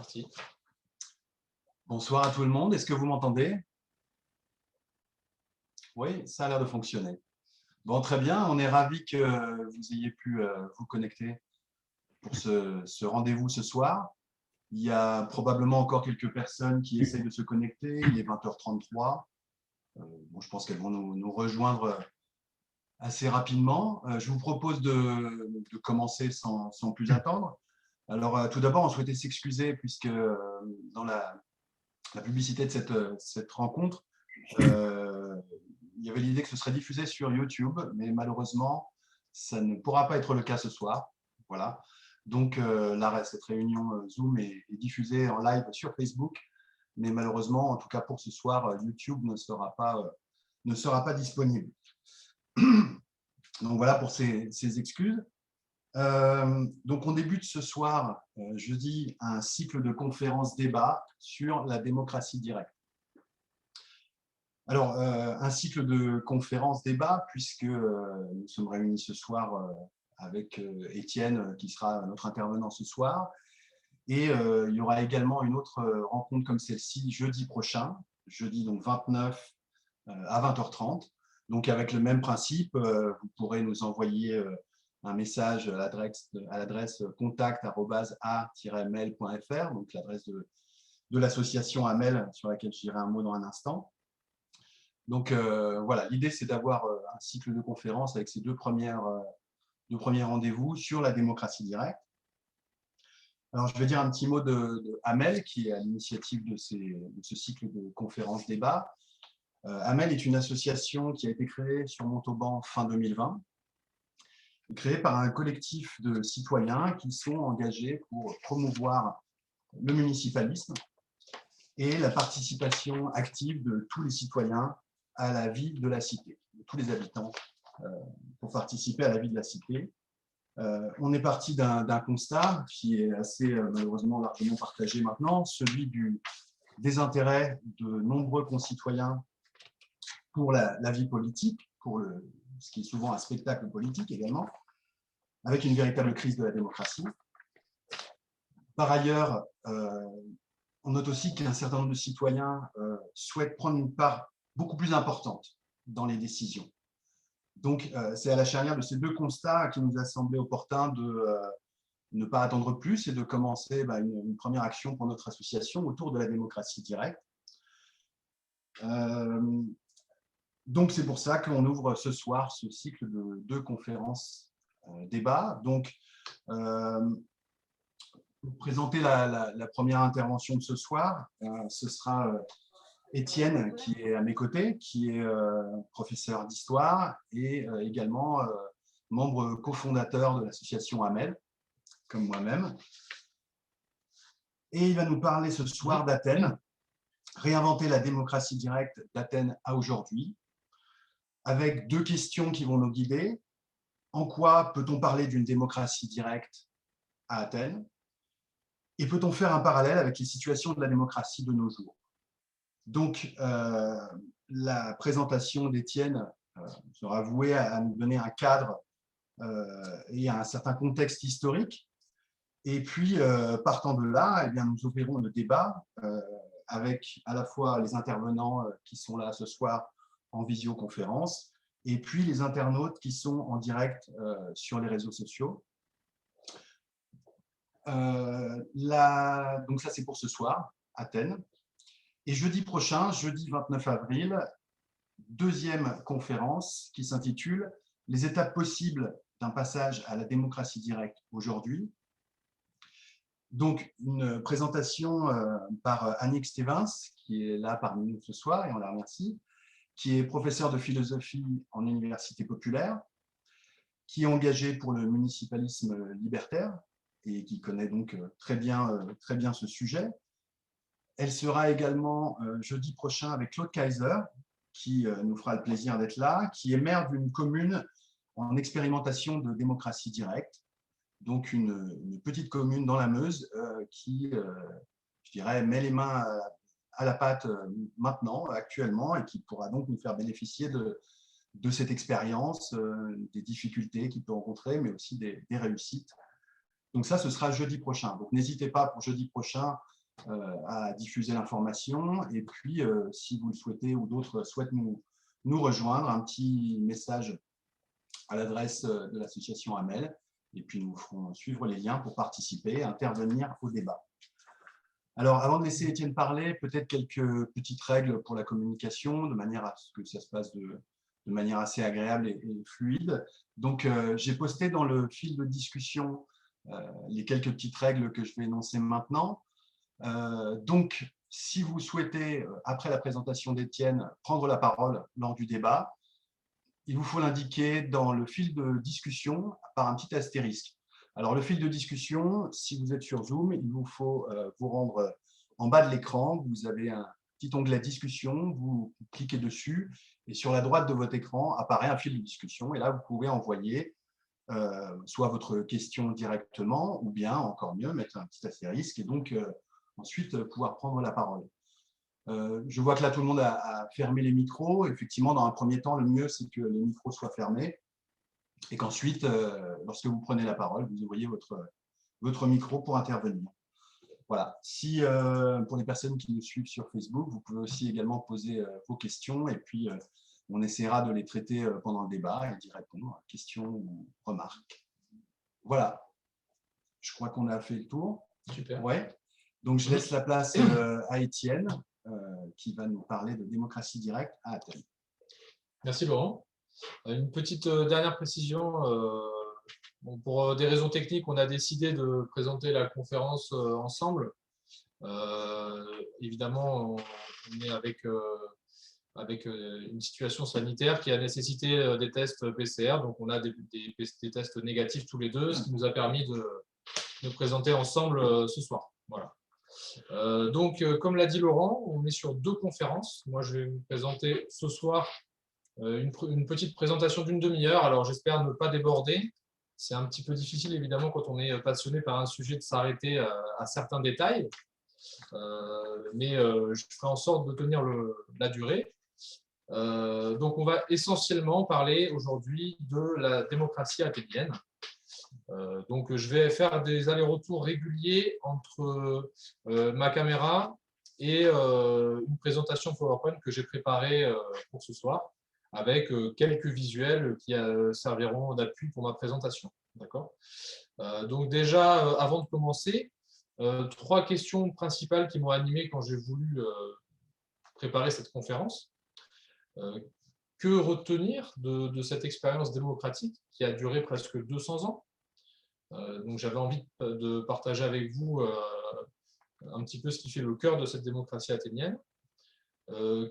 parti. Bonsoir à tout le monde. Est-ce que vous m'entendez? Oui, ça a l'air de fonctionner. Bon, très bien. On est ravis que vous ayez pu vous connecter pour ce rendez-vous ce soir. Il y a probablement encore quelques personnes qui essayent de se connecter. Il est 20h33. Bon, je pense qu'elles vont nous rejoindre assez rapidement. Je vous propose de commencer sans plus attendre. Alors, tout d'abord, on souhaitait s'excuser puisque dans la publicité de cette rencontre, il y avait l'idée que ce serait diffusé sur YouTube, mais malheureusement, ça ne pourra pas être le cas ce soir. Voilà. Donc, cette réunion Zoom est diffusée en live sur Facebook, mais malheureusement, en tout cas pour ce soir, YouTube ne sera pas disponible. Donc, voilà pour ces excuses. Donc, on débute ce soir, jeudi, un cycle de conférences débats sur la démocratie directe. Alors, un cycle de conférences débats, puisque nous sommes réunis ce soir avec Étienne, qui sera notre intervenant ce soir. Et il y aura également une autre rencontre comme celle-ci jeudi prochain, jeudi donc 29 à 20h30. Donc, avec le même principe, vous pourrez nous envoyer un message à l'adresse contact@a-mail.fr, donc l'adresse de l'association AMEL, sur laquelle je dirai un mot dans un instant. Donc voilà, l'idée c'est d'avoir un cycle de conférences avec ces deux premiers rendez-vous sur la démocratie directe. Alors je vais dire un petit mot de AMEL, qui est à l'initiative de ce cycle de conférences débats. AMEL est une association qui a été créée sur Montauban fin 2020, créée par un collectif de citoyens qui sont engagés pour promouvoir le municipalisme et la participation active de tous les citoyens à la vie de la cité, de tous les habitants pour participer à la vie de la cité. On est parti d'un constat qui est assez malheureusement largement partagé maintenant, celui du désintérêt de nombreux concitoyens pour la vie politique, pour ce qui est souvent un spectacle politique également, avec une véritable crise de la démocratie. Par ailleurs, on note aussi qu'un certain nombre de citoyens souhaitent prendre une part beaucoup plus importante dans les décisions. Donc, c'est à la charnière de ces deux constats qu'il nous a semblé opportun de ne pas attendre plus et de commencer une première action pour notre association autour de la démocratie directe. Donc, c'est pour ça qu'on ouvre ce soir ce cycle de deux conférences débats. Donc, pour présenter la première intervention de ce soir, ce sera Étienne qui est à mes côtés, qui est professeur d'histoire et également membre cofondateur de l'association AMEL, comme moi-même. Et il va nous parler ce soir d'Athènes, réinventer la démocratie directe d'Athènes à aujourd'hui, avec deux questions qui vont nous guider. En quoi peut-on parler d'une démocratie directe à Athènes? Et peut-on faire un parallèle avec les situations de la démocratie de nos jours? Donc, la présentation d'Étienne sera vouée à nous donner un cadre et un certain contexte historique. Et puis, partant de là, eh bien, nous ouvrirons le débat avec à la fois les intervenants qui sont là ce soir en visioconférence et puis les internautes qui sont en direct sur les réseaux sociaux. Donc ça, c'est pour ce soir, Athènes. Et jeudi prochain, jeudi 29 avril, deuxième conférence qui s'intitule « Les étapes possibles d'un passage à la démocratie directe aujourd'hui ». Donc, une présentation par Annick Stevens, qui est là parmi nous ce soir, et on la remercie, qui est professeure de philosophie en université populaire, qui est engagée pour le municipalisme libertaire et qui connaît donc très bien ce sujet. Elle sera également jeudi prochain avec Claude Kaiser, qui nous fera le plaisir d'être là, qui est maire d'une commune en expérimentation de démocratie directe, donc une petite commune dans la Meuse qui, je dirais, met les mains à la pâte maintenant, actuellement, et qui pourra donc nous faire bénéficier de cette expérience, des difficultés qu'il peut rencontrer, mais aussi des réussites. Donc ça, ce sera jeudi prochain. Donc n'hésitez pas pour jeudi prochain à diffuser l'information. Et puis, si vous le souhaitez ou d'autres souhaitent nous rejoindre, un petit message à l'adresse de l'association AMEL. Et puis, nous vous ferons suivre les liens pour participer, intervenir au débat. Alors, avant de laisser Étienne parler, peut-être quelques petites règles pour la communication, de manière à ce que ça se passe de manière assez agréable et fluide. Donc, j'ai posté dans le fil de discussion les quelques petites règles que je vais énoncer maintenant. Donc, si vous souhaitez, après la présentation d'Étienne, prendre la parole lors du débat, il vous faut l'indiquer dans le fil de discussion par un petit astérisque. Alors, le fil de discussion, si vous êtes sur Zoom, il vous faut vous rendre en bas de l'écran. Vous avez un petit onglet discussion, vous cliquez dessus et sur la droite de votre écran apparaît un fil de discussion. Et là, vous pouvez envoyer soit votre question directement ou bien, encore mieux, mettre un petit astérisque et donc ensuite pouvoir prendre la parole. Je vois que là, tout le monde a fermé les micros. Effectivement, dans un premier temps, le mieux, c'est que les micros soient fermés et qu'ensuite, lorsque vous prenez la parole, vous ouvrez votre micro pour intervenir. Voilà. Si, pour les personnes qui nous suivent sur Facebook, vous pouvez aussi également poser vos questions et puis on essaiera de les traiter pendant le débat et d'y répondre, questions ou remarques. Voilà. Je crois qu'on a fait le tour. Super. Ouais. Donc, je laisse la place à Étienne, qui va nous parler de démocratie directe à Athènes. Merci Laurent. Une petite dernière précision. Bon, pour des raisons techniques, on a décidé de présenter la conférence ensemble. Évidemment, on est avec une situation sanitaire qui a nécessité des tests PCR. Donc, on a des tests négatifs tous les deux, ce qui nous a permis de présenter ensemble ce soir. Voilà. Donc, comme l'a dit Laurent, on est sur 2 conférences. Moi, je vais vous présenter ce soir une petite présentation d'une demi-heure. Alors, j'espère ne pas déborder. C'est un petit peu difficile, évidemment, quand on est passionné par un sujet, de s'arrêter à certains détails. Mais je ferai en sorte de tenir la durée. Donc, on va essentiellement parler aujourd'hui de la démocratie athénienne. Donc, je vais faire des allers-retours réguliers entre ma caméra et une présentation PowerPoint que j'ai préparée pour ce soir, avec quelques visuels qui serviront d'appui pour ma présentation. D'accord ? Donc déjà, avant de commencer, 3 questions principales qui m'ont animé quand j'ai voulu préparer cette conférence. Que retenir de cette expérience démocratique qui a duré presque 200 ans ? Donc j'avais envie de partager avec vous un petit peu ce qui fait le cœur de cette démocratie athénienne.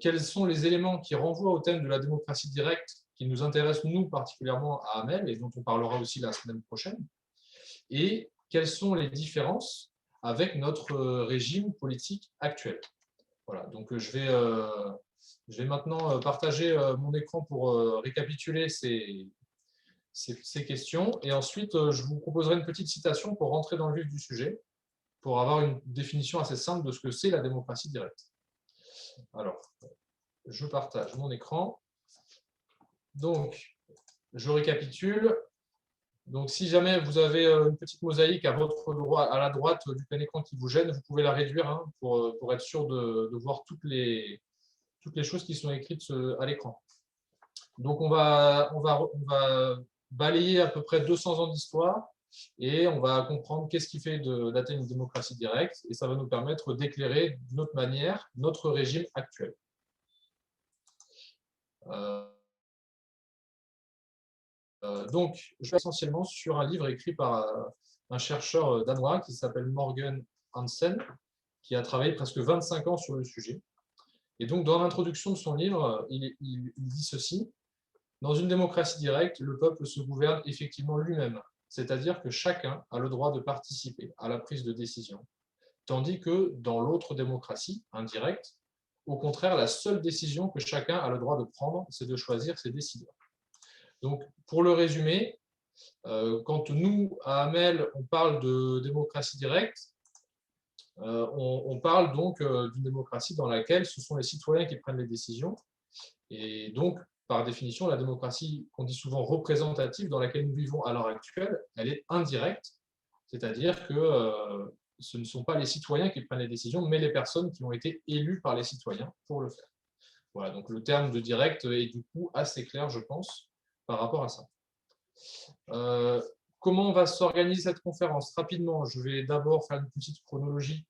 Quels sont les éléments qui renvoient au thème de la démocratie directe qui nous intéresse, nous, particulièrement à AMEL, et dont on parlera aussi la semaine prochaine, et quelles sont les différences avec notre régime politique actuel. Voilà, donc je vais maintenant partager mon écran pour récapituler ces questions, et ensuite je vous proposerai une petite citation pour rentrer dans le vif du sujet, pour avoir une définition assez simple de ce que c'est la démocratie directe. Alors, je partage mon écran. Donc, je récapitule. Donc, si jamais vous avez une petite mosaïque à la droite du plein écran qui vous gêne, vous pouvez la réduire pour être sûr de voir toutes les choses qui sont écrites à l'écran. Donc, on va balayer à peu près 200 ans d'histoire et on va comprendre qu'est-ce qui fait d'Athènes une démocratie directe, et ça va nous permettre d'éclairer d'une autre manière notre régime actuel. Donc, je vais essentiellement sur un livre écrit par un chercheur danois qui s'appelle Morgan Hansen, qui a travaillé presque 25 ans sur le sujet. Et donc, dans l'introduction de son livre, il dit ceci: dans une démocratie directe, le peuple se gouverne effectivement lui-même, c'est-à-dire que chacun a le droit de participer à la prise de décision, tandis que dans l'autre démocratie, indirecte, au contraire, la seule décision que chacun a le droit de prendre, c'est de choisir ses décideurs. Donc, pour le résumer, quand nous, à AMEL, on parle de démocratie directe, on parle donc d'une démocratie dans laquelle ce sont les citoyens qui prennent les décisions. Et donc, par définition, la démocratie qu'on dit souvent représentative, dans laquelle nous vivons à l'heure actuelle, elle est indirecte, c'est-à-dire que ce ne sont pas les citoyens qui prennent les décisions, mais les personnes qui ont été élues par les citoyens pour le faire. Voilà, donc le terme de direct est du coup assez clair, je pense, par rapport à ça. Comment va s'organiser cette conférence? Rapidement, je vais d'abord faire une petite chronologie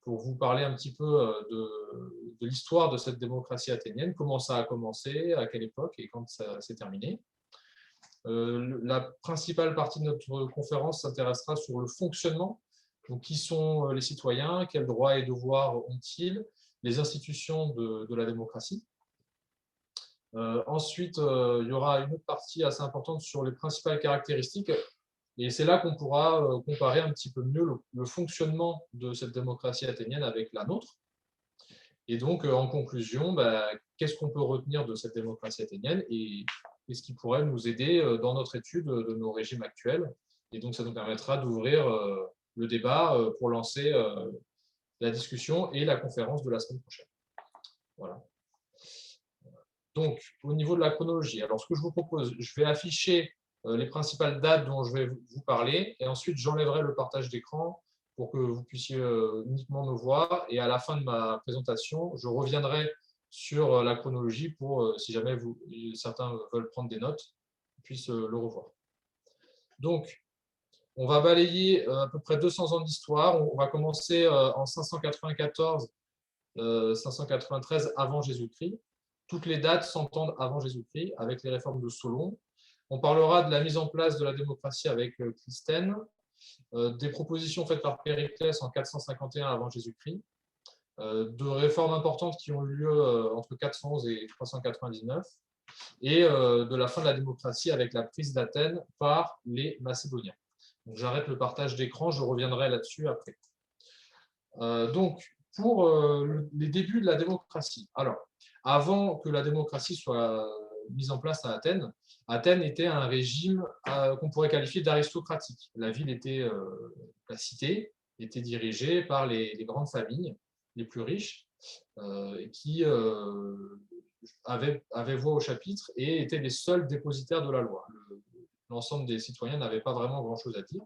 pour vous parler un petit peu de l'histoire de cette démocratie athénienne, comment ça a commencé, à quelle époque et quand ça s'est terminé. La principale partie de notre conférence s'intéressera sur le fonctionnement. Donc, qui sont les citoyens, quels droits et devoirs ont-ils, les institutions de la démocratie. Ensuite, il y aura une autre partie assez importante sur les principales caractéristiques. Et c'est là qu'on pourra comparer un petit peu mieux le fonctionnement de cette démocratie athénienne avec la nôtre. Et donc, en conclusion, qu'est-ce qu'on peut retenir de cette démocratie athénienne et qu'est-ce qui pourrait nous aider dans notre étude de nos régimes actuels. Et donc, ça nous permettra d'ouvrir le débat pour lancer la discussion et la conférence de la semaine prochaine. Voilà. Donc, au niveau de la chronologie, alors ce que je vous propose, je vais afficher les principales dates dont je vais vous parler et ensuite j'enlèverai le partage d'écran pour que vous puissiez uniquement me voir et à la fin de ma présentation, je reviendrai sur la chronologie pour, si jamais certains veulent prendre des notes, puissent le revoir. Donc, on va balayer à peu près 200 ans d'histoire. On va commencer en 594, 593 avant Jésus-Christ. Toutes les dates s'entendent avant Jésus-Christ avec les réformes de Solon. On parlera de la mise en place de la démocratie avec Clisthène, des propositions faites par Périclès en 451 avant Jésus-Christ, de réformes importantes qui ont eu lieu entre 411 et 399, et de la fin de la démocratie avec la prise d'Athènes par les Macédoniens. J'arrête le partage d'écran, je reviendrai là-dessus après. Donc, pour les débuts de la démocratie. Alors, avant que la démocratie soit mise en place à Athènes, Athènes était un régime qu'on pourrait qualifier d'aristocratique. La ville était, la cité était dirigée par les grandes familles, les plus riches, qui avaient voix au chapitre et étaient les seuls dépositaires de la loi. L'ensemble des citoyens n'avaient pas vraiment grand-chose à dire.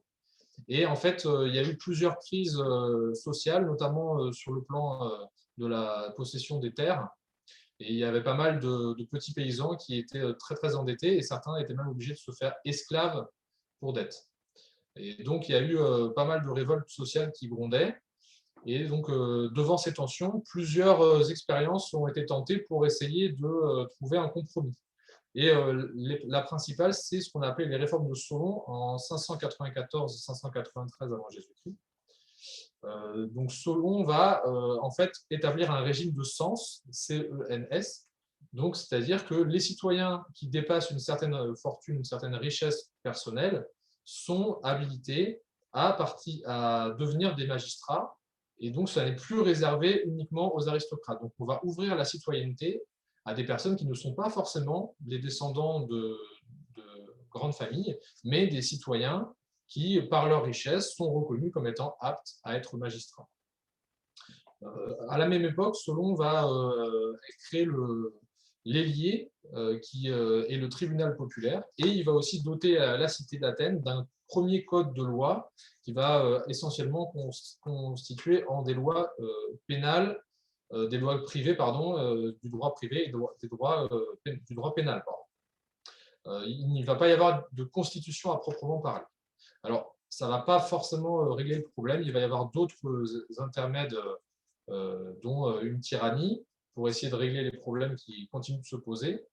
Et en fait, il y a eu plusieurs crises sociales, notamment sur le plan de la possession des terres. Et il y avait pas mal de petits paysans qui étaient très, très endettés et certains étaient même obligés de se faire esclaves pour dette. Et donc, il y a eu pas mal de révoltes sociales qui grondaient. Et donc, devant ces tensions, plusieurs expériences ont été tentées pour essayer de trouver un compromis. Et la principale, c'est ce qu'on a appelé les réformes de Solon en 594-593 avant Jésus-Christ. Donc Solon va en fait établir un régime de cens, C-E-N-S, donc c'est-à-dire que les citoyens qui dépassent une certaine fortune, une certaine richesse personnelle sont habilités à devenir des magistrats, et donc ça n'est plus réservé uniquement aux aristocrates. Donc on va ouvrir la citoyenneté à des personnes qui ne sont pas forcément des descendants de grandes familles, mais des citoyens qui, par leur richesse, sont reconnus comme étant aptes à être magistrats. À la même époque, Solon va créer l'élier, qui est le tribunal populaire, et il va aussi doter la cité d'Athènes d'un premier code de loi qui va essentiellement constituer en des lois pénales, des lois privées, du droit privé et du droit pénal. Il n'y va pas y avoir de constitution à proprement parler. Alors, ça ne va pas forcément régler le problème, il va y avoir d'autres intermèdes, dont une tyrannie, pour essayer de régler les problèmes qui continuent de se poser.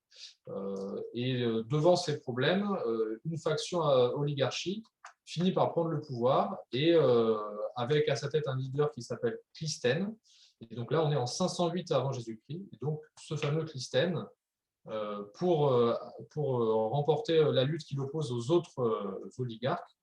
Et devant ces problèmes, une faction oligarchique finit par prendre le pouvoir, et avec à sa tête un leader qui s'appelle Clisthène. Et donc là, on est en 508 avant Jésus-Christ. Et donc, ce fameux Clisthène, pour remporter la lutte qui l'oppose aux autres oligarques,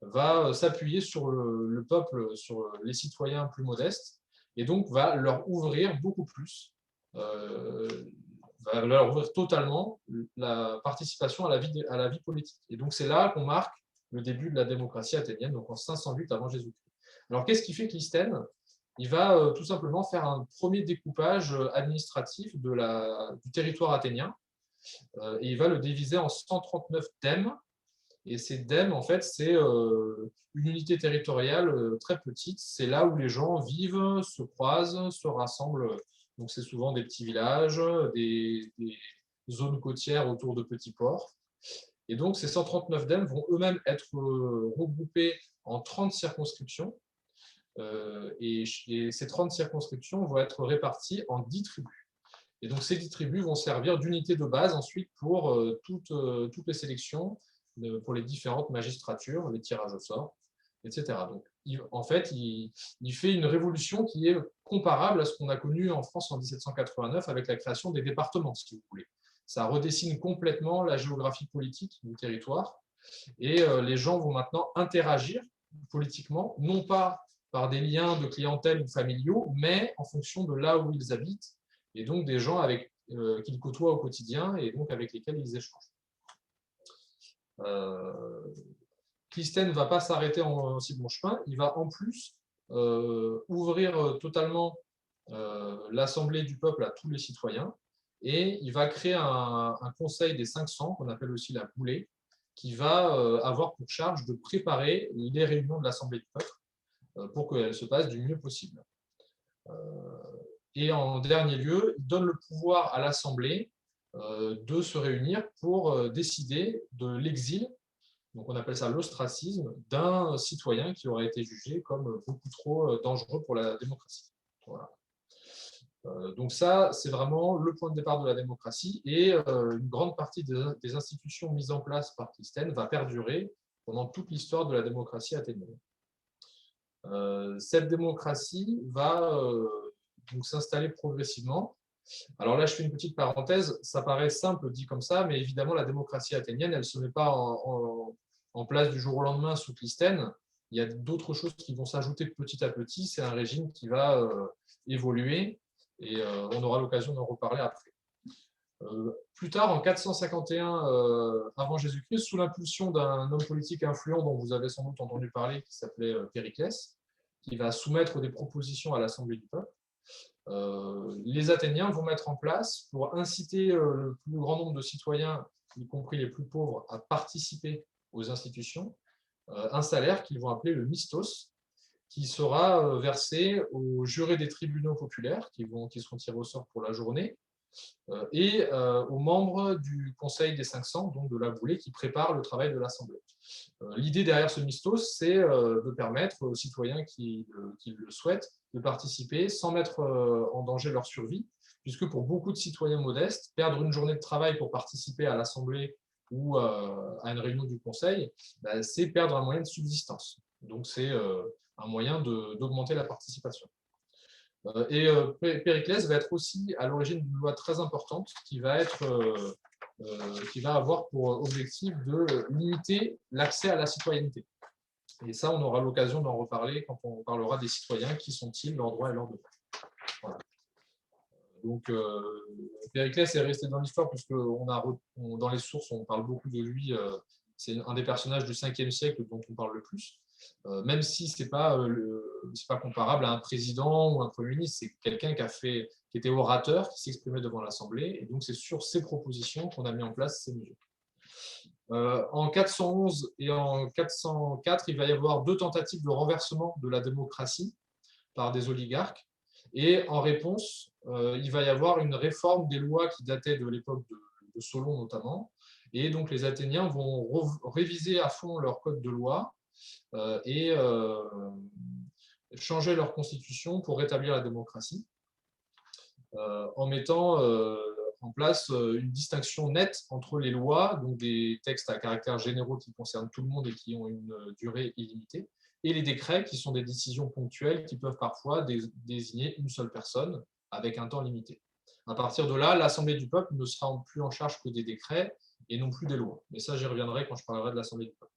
va s'appuyer sur le peuple, sur les citoyens plus modestes, et donc va leur ouvrir beaucoup plus, va leur ouvrir totalement la participation à la vie politique. Et donc c'est là qu'on marque le début de la démocratie athénienne, donc en 508 avant Jésus-Christ. Alors qu'est-ce qui fait Clisthène? Il va tout simplement faire un premier découpage administratif du territoire athénien, et il va le diviser en 139 thèmes, Et ces DEM, en fait, c'est une unité territoriale très petite. C'est là où les gens vivent, se croisent, se rassemblent. Donc, c'est souvent des petits villages, des zones côtières autour de petits ports. Et donc, ces 139 DEM vont eux-mêmes être regroupés en 30 circonscriptions. Et ces 30 circonscriptions vont être réparties en 10 tribus. Et donc, ces 10 tribus vont servir d'unité de base ensuite pour toutes les sélections, pour les différentes magistratures, les tirages au sort, etc. Donc, en fait, il fait une révolution qui est comparable à ce qu'on a connu en France en 1789 avec la création des départements, si vous voulez. Ça redessine complètement la géographie politique du territoire et les gens vont maintenant interagir politiquement, non pas par des liens de clientèle ou familiaux, mais en fonction de là où ils habitent et donc des gens qu'ils côtoient au quotidien et donc avec lesquels ils échangent. Clisthène ne va pas s'arrêter en si bon chemin, il va en plus ouvrir totalement l'Assemblée du peuple à tous les citoyens et il va créer un conseil des 500 qu'on appelle aussi la boulée qui va avoir pour charge de préparer les réunions de l'Assemblée du peuple pour qu'elles se passent du mieux possible. Et en dernier lieu, il donne le pouvoir à l'Assemblée de se réunir pour décider de l'exil, donc on appelle ça l'ostracisme, d'un citoyen qui aurait été jugé comme beaucoup trop dangereux pour la démocratie. Voilà. Donc ça, c'est vraiment le point de départ de la démocratie et une grande partie des institutions mises en place par Clisthène va perdurer pendant toute l'histoire de la démocratie athénienne. Cette démocratie va donc s'installer progressivement. Alors là, je fais une petite parenthèse, ça paraît simple dit comme ça, mais évidemment, la démocratie athénienne, elle ne se met pas en place du jour au lendemain sous Clisthène. Il y a d'autres choses qui vont s'ajouter petit à petit. C'est un régime qui va évoluer et on aura l'occasion d'en reparler après. Plus tard, en 451 avant Jésus-Christ, sous l'impulsion d'un homme politique influent dont vous avez sans doute entendu parler, qui s'appelait Périclès, qui va soumettre des propositions à l'Assemblée du peuple, les Athéniens vont mettre en place, pour inciter le plus grand nombre de citoyens, y compris les plus pauvres, à participer aux institutions, un salaire qu'ils vont appeler le mistos, qui sera versé aux jurés des tribunaux populaires, qui seront tirés au sort pour la journée, et aux membres du Conseil des 500, donc de la boulée, qui prépare le travail de l'Assemblée. L'idée derrière ce mistos, c'est de permettre aux citoyens qui le souhaitent de participer sans mettre en danger leur survie, puisque pour beaucoup de citoyens modestes, perdre une journée de travail pour participer à l'Assemblée ou à une réunion du Conseil, c'est perdre un moyen de subsistance. Donc c'est un moyen d'augmenter la participation. Et Périclès va être aussi à l'origine d'une loi très importante qui va avoir pour objectif de limiter l'accès à la citoyenneté. Et ça, on aura l'occasion d'en reparler quand on parlera des citoyens, qui sont-ils, leurs droits et leurs devoirs. Voilà. Donc, Périclès est resté dans l'histoire puisque dans les sources, on parle beaucoup de lui. C'est un des personnages du 5e siècle dont on parle le plus. Même si ce n'est pas comparable à un président ou un premier ministre, c'est quelqu'un qui était orateur, qui s'exprimait devant l'Assemblée, et donc c'est sur ces propositions qu'on a mis en place ces mesures. En 411 et en 404, il va y avoir 2 tentatives de renversement de la démocratie par des oligarques, et en réponse, il va y avoir une réforme des lois qui datait de l'époque de Solon notamment, et donc les Athéniens vont réviser à fond leur code de loi et changer leur constitution pour rétablir la démocratie, en mettant en place une distinction nette entre les lois, donc des textes à caractère généraux qui concernent tout le monde et qui ont une durée illimitée, et les décrets qui sont des décisions ponctuelles qui peuvent parfois désigner une seule personne avec un temps limité. À partir de là, l'Assemblée du peuple ne sera plus en charge que des décrets et non plus des lois. Mais ça, j'y reviendrai quand je parlerai de l'Assemblée du peuple.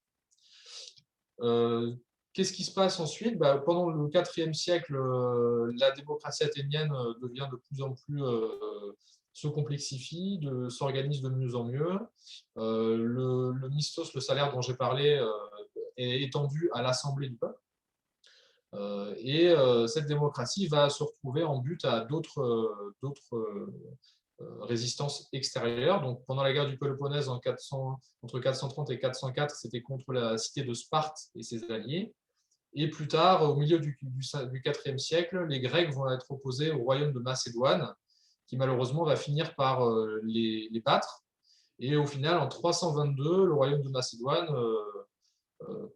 Qu'est-ce qui se passe ensuite? Pendant le IVe siècle, la démocratie athénienne devient de plus en plus se complexifie, s'organise de mieux en mieux. Le mistos, le salaire dont j'ai parlé, est étendu à l'Assemblée du peuple. Et cette démocratie va se retrouver en but à d'autres résistance extérieure. Donc, pendant la guerre du Péloponnèse, entre 430 et 404, c'était contre la cité de Sparte et ses alliés. Et plus tard, au milieu du IVe siècle, les Grecs vont être opposés au royaume de Macédoine, qui malheureusement va finir par les battre. Et au final, en 322, le royaume de Macédoine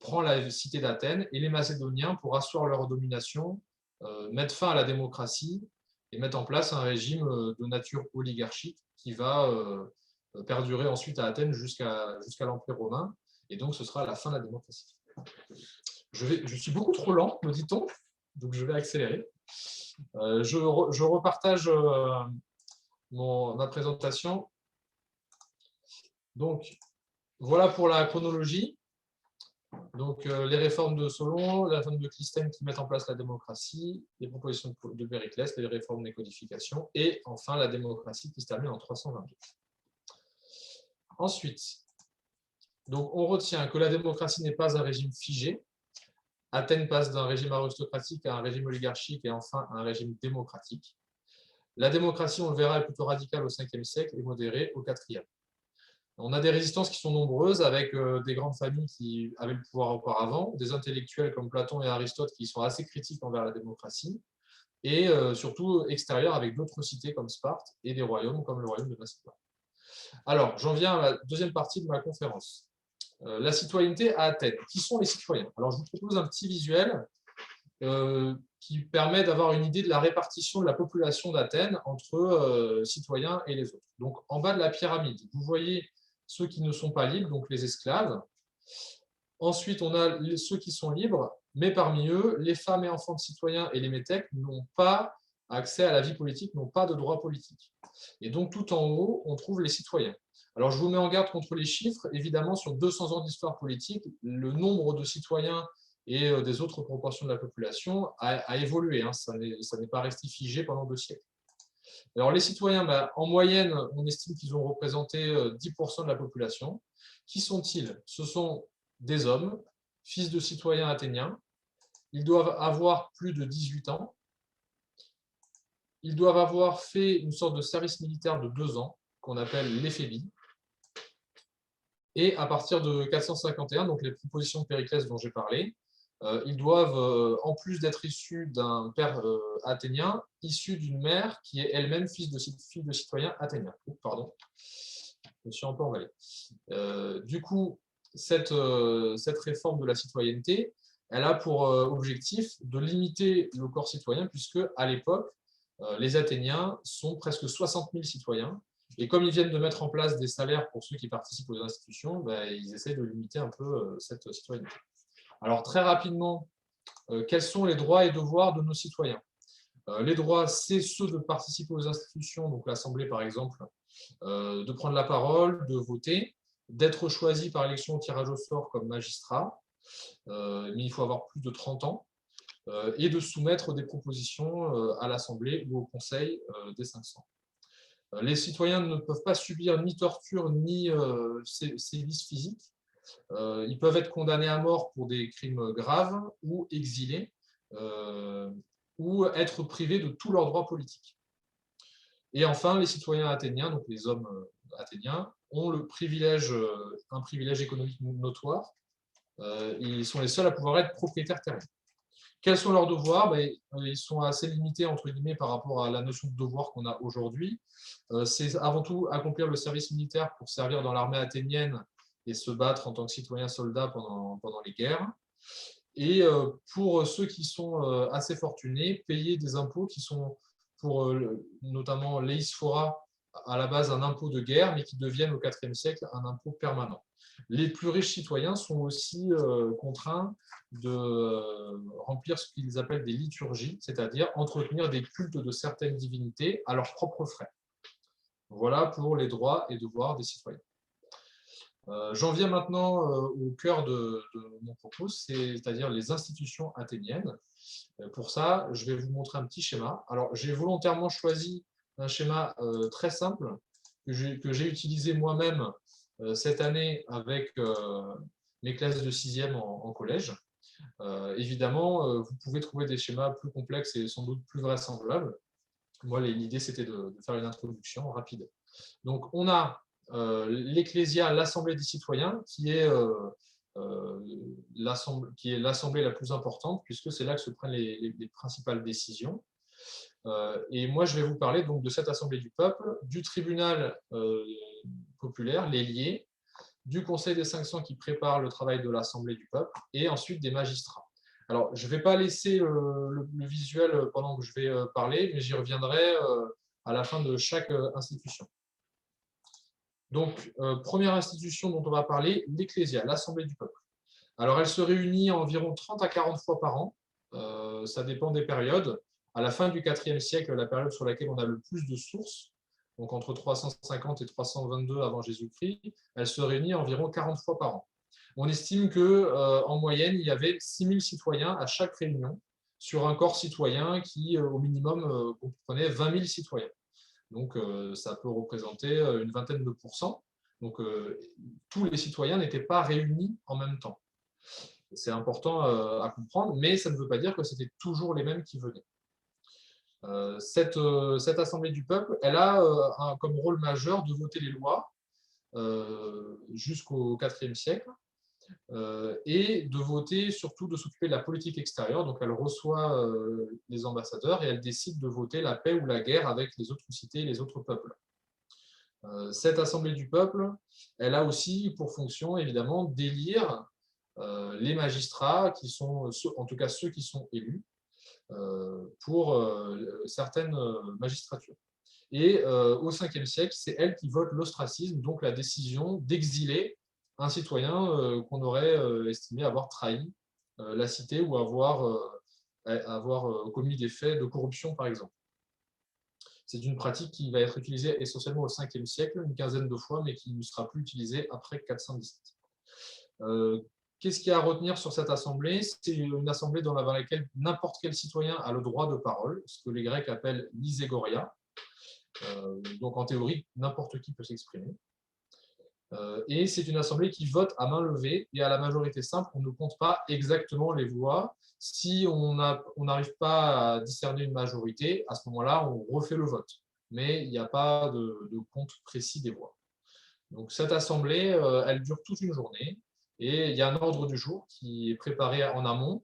prend la cité d'Athènes, et les Macédoniens, pour asseoir leur domination, mettent fin à la démocratie et mettent en place un régime de nature oligarchique qui va perdurer ensuite à Athènes jusqu'à l'Empire romain. Et donc, ce sera la fin de la démocratie. Je suis beaucoup trop lent, me dit-on, donc je vais accélérer. Je repartage ma présentation. Donc, voilà pour la chronologie. Donc, les réformes de Solon, la réforme de Clisthène qui mettent en place la démocratie, les propositions de Périclès, les réformes des codifications, et enfin la démocratie qui se termine en 322. Ensuite, donc, on retient que la démocratie n'est pas un régime figé. Athènes passe d'un régime aristocratique à un régime oligarchique et enfin à un régime démocratique. La démocratie, on le verra, est plutôt radicale au 5e siècle et modérée au 4e. On a des résistances qui sont nombreuses avec des grandes familles qui avaient le pouvoir auparavant, des intellectuels comme Platon et Aristote qui sont assez critiques envers la démocratie, et surtout extérieurs avec d'autres cités comme Sparte et des royaumes comme le royaume de Macédoine. Alors, j'en viens à la deuxième partie de ma conférence. La citoyenneté à Athènes. Qui sont les citoyens? Alors, je vous propose un petit visuel qui permet d'avoir une idée de la répartition de la population d'Athènes entre citoyens et les autres. Donc, en bas de la pyramide, vous voyez ceux qui ne sont pas libres, donc les esclaves. Ensuite, on a ceux qui sont libres, mais parmi eux, les femmes et enfants de citoyens et les métèques n'ont pas accès à la vie politique, n'ont pas de droit politique. Et donc, tout en haut, on trouve les citoyens. Alors, je vous mets en garde contre les chiffres. Évidemment, sur 200 ans d'histoire politique, le nombre de citoyens et des autres proportions de la population a évolué. Ça n'est pas resté figé pendant 2 siècles. Alors, les citoyens, en moyenne, on estime qu'ils ont représenté 10% de la population. Qui sont-ils? Ce sont des hommes, fils de citoyens athéniens. Ils doivent avoir plus de 18 ans. Ils doivent avoir fait une sorte de service militaire de 2 ans, qu'on appelle l'éphébie. Et à partir de 451, donc les propositions de Périclès dont j'ai parlé, ils doivent, en plus d'être issus d'un père athénien, issus d'une mère qui est elle-même fille de citoyen athénien. Pardon, je me suis un peu emballé. Du coup, cette réforme de la citoyenneté, elle a pour objectif de limiter le corps citoyen, puisque à l'époque, les Athéniens sont presque 60 000 citoyens. Et comme ils viennent de mettre en place des salaires pour ceux qui participent aux institutions, ils essaient de limiter un peu cette citoyenneté. Alors, très rapidement, quels sont les droits et devoirs de nos citoyens? Les droits, c'est ceux de participer aux institutions, donc l'Assemblée par exemple, de prendre la parole, de voter, d'être choisi par élection au tirage au sort comme magistrat, mais il faut avoir plus de 30 ans, et de soumettre des propositions à l'Assemblée ou au Conseil des 500. Les citoyens ne peuvent pas subir ni torture ni sévices physiques. Ils peuvent être condamnés à mort pour des crimes graves ou exilés ou être privés de tous leurs droits politiques. Et enfin, les citoyens athéniens, donc les hommes athéniens, ont un privilège économique notoire. Ils sont les seuls à pouvoir être propriétaires terriens. Quels sont leurs devoirs? Ils sont assez limités entre guillemets par rapport à la notion de devoir qu'on a aujourd'hui. C'est avant tout accomplir le service militaire pour servir dans l'armée athénienne et se battre en tant que citoyen soldat pendant les guerres. Et pour ceux qui sont assez fortunés, payer des impôts qui sont pour notamment l'eisphora, à la base un impôt de guerre, mais qui deviennent au IVe siècle un impôt permanent. Les plus riches citoyens sont aussi contraints de remplir ce qu'ils appellent des liturgies, c'est-à-dire entretenir des cultes de certaines divinités à leurs propres frais. Voilà pour les droits et devoirs des citoyens. J'en viens maintenant au cœur de mon propos, c'est-à-dire les institutions athéniennes. Pour ça, je vais vous montrer un petit schéma. Alors, j'ai volontairement choisi un schéma très simple que j'ai utilisé moi-même cette année avec mes classes de 6e en collège. Évidemment, vous pouvez trouver des schémas plus complexes et sans doute plus vraisemblables. Moi, l'idée, c'était de faire une introduction rapide. Donc, on a l'Ecclésia, l'Assemblée des citoyens, qui est l'assemblée la plus importante, puisque c'est là que se prennent les principales décisions. Et moi, je vais vous parler donc de cette Assemblée du peuple, du tribunal populaire, l'ailier, du Conseil des 500 qui prépare le travail de l'Assemblée du peuple, et ensuite des magistrats. Alors, je ne vais pas laisser le visuel pendant que je vais parler, mais j'y reviendrai à la fin de chaque institution. Donc, première institution dont on va parler, l'Ecclésia, l'Assemblée du peuple. Alors, elle se réunit environ 30 à 40 fois par an. Ça dépend des périodes. À la fin du IVe siècle, la période sur laquelle on a le plus de sources, donc entre 350 et 322 avant Jésus-Christ, elle se réunit environ 40 fois par an. On estime qu'en moyenne, il y avait 6000 citoyens à chaque réunion sur un corps citoyen qui, au minimum, comprenait 20 000 citoyens. Donc, ça peut représenter une vingtaine de pourcents. Donc, tous les citoyens n'étaient pas réunis en même temps. C'est important à comprendre, mais ça ne veut pas dire que c'était toujours les mêmes qui venaient. Cette Assemblée du peuple, elle a comme rôle majeur de voter les lois jusqu'au IVe siècle et de voter, surtout de s'occuper de la politique extérieure. Donc, elle reçoit les ambassadeurs et elle décide de voter la paix ou la guerre avec les autres cités et les autres peuples. Cette Assemblée du peuple, elle a aussi pour fonction, évidemment, d'élire les magistrats, qui sont, en tout cas ceux qui sont élus, pour certaines magistratures. Et au 5e siècle, c'est elle qui vote l'ostracisme, donc la décision d'exiler un citoyen qu'on aurait estimé avoir trahi la cité ou avoir commis des faits de corruption, par exemple. C'est une pratique qui va être utilisée essentiellement au 5e siècle, une quinzaine de fois, mais qui ne sera plus utilisée après 417. Qu'est-ce qu'il y a à retenir sur cette assemblée? C'est une assemblée dans laquelle n'importe quel citoyen a le droit de parole, ce que les Grecs appellent l'iségoria. Donc en théorie, n'importe qui peut s'exprimer. Et c'est une assemblée qui vote à main levée et à la majorité simple. On ne compte pas exactement les voix. Si on n'arrive pas à discerner une majorité, à ce moment-là, on refait le vote. Mais il n'y a pas de compte précis des voix. Donc cette assemblée, elle dure toute une journée et il y a un ordre du jour qui est préparé en amont.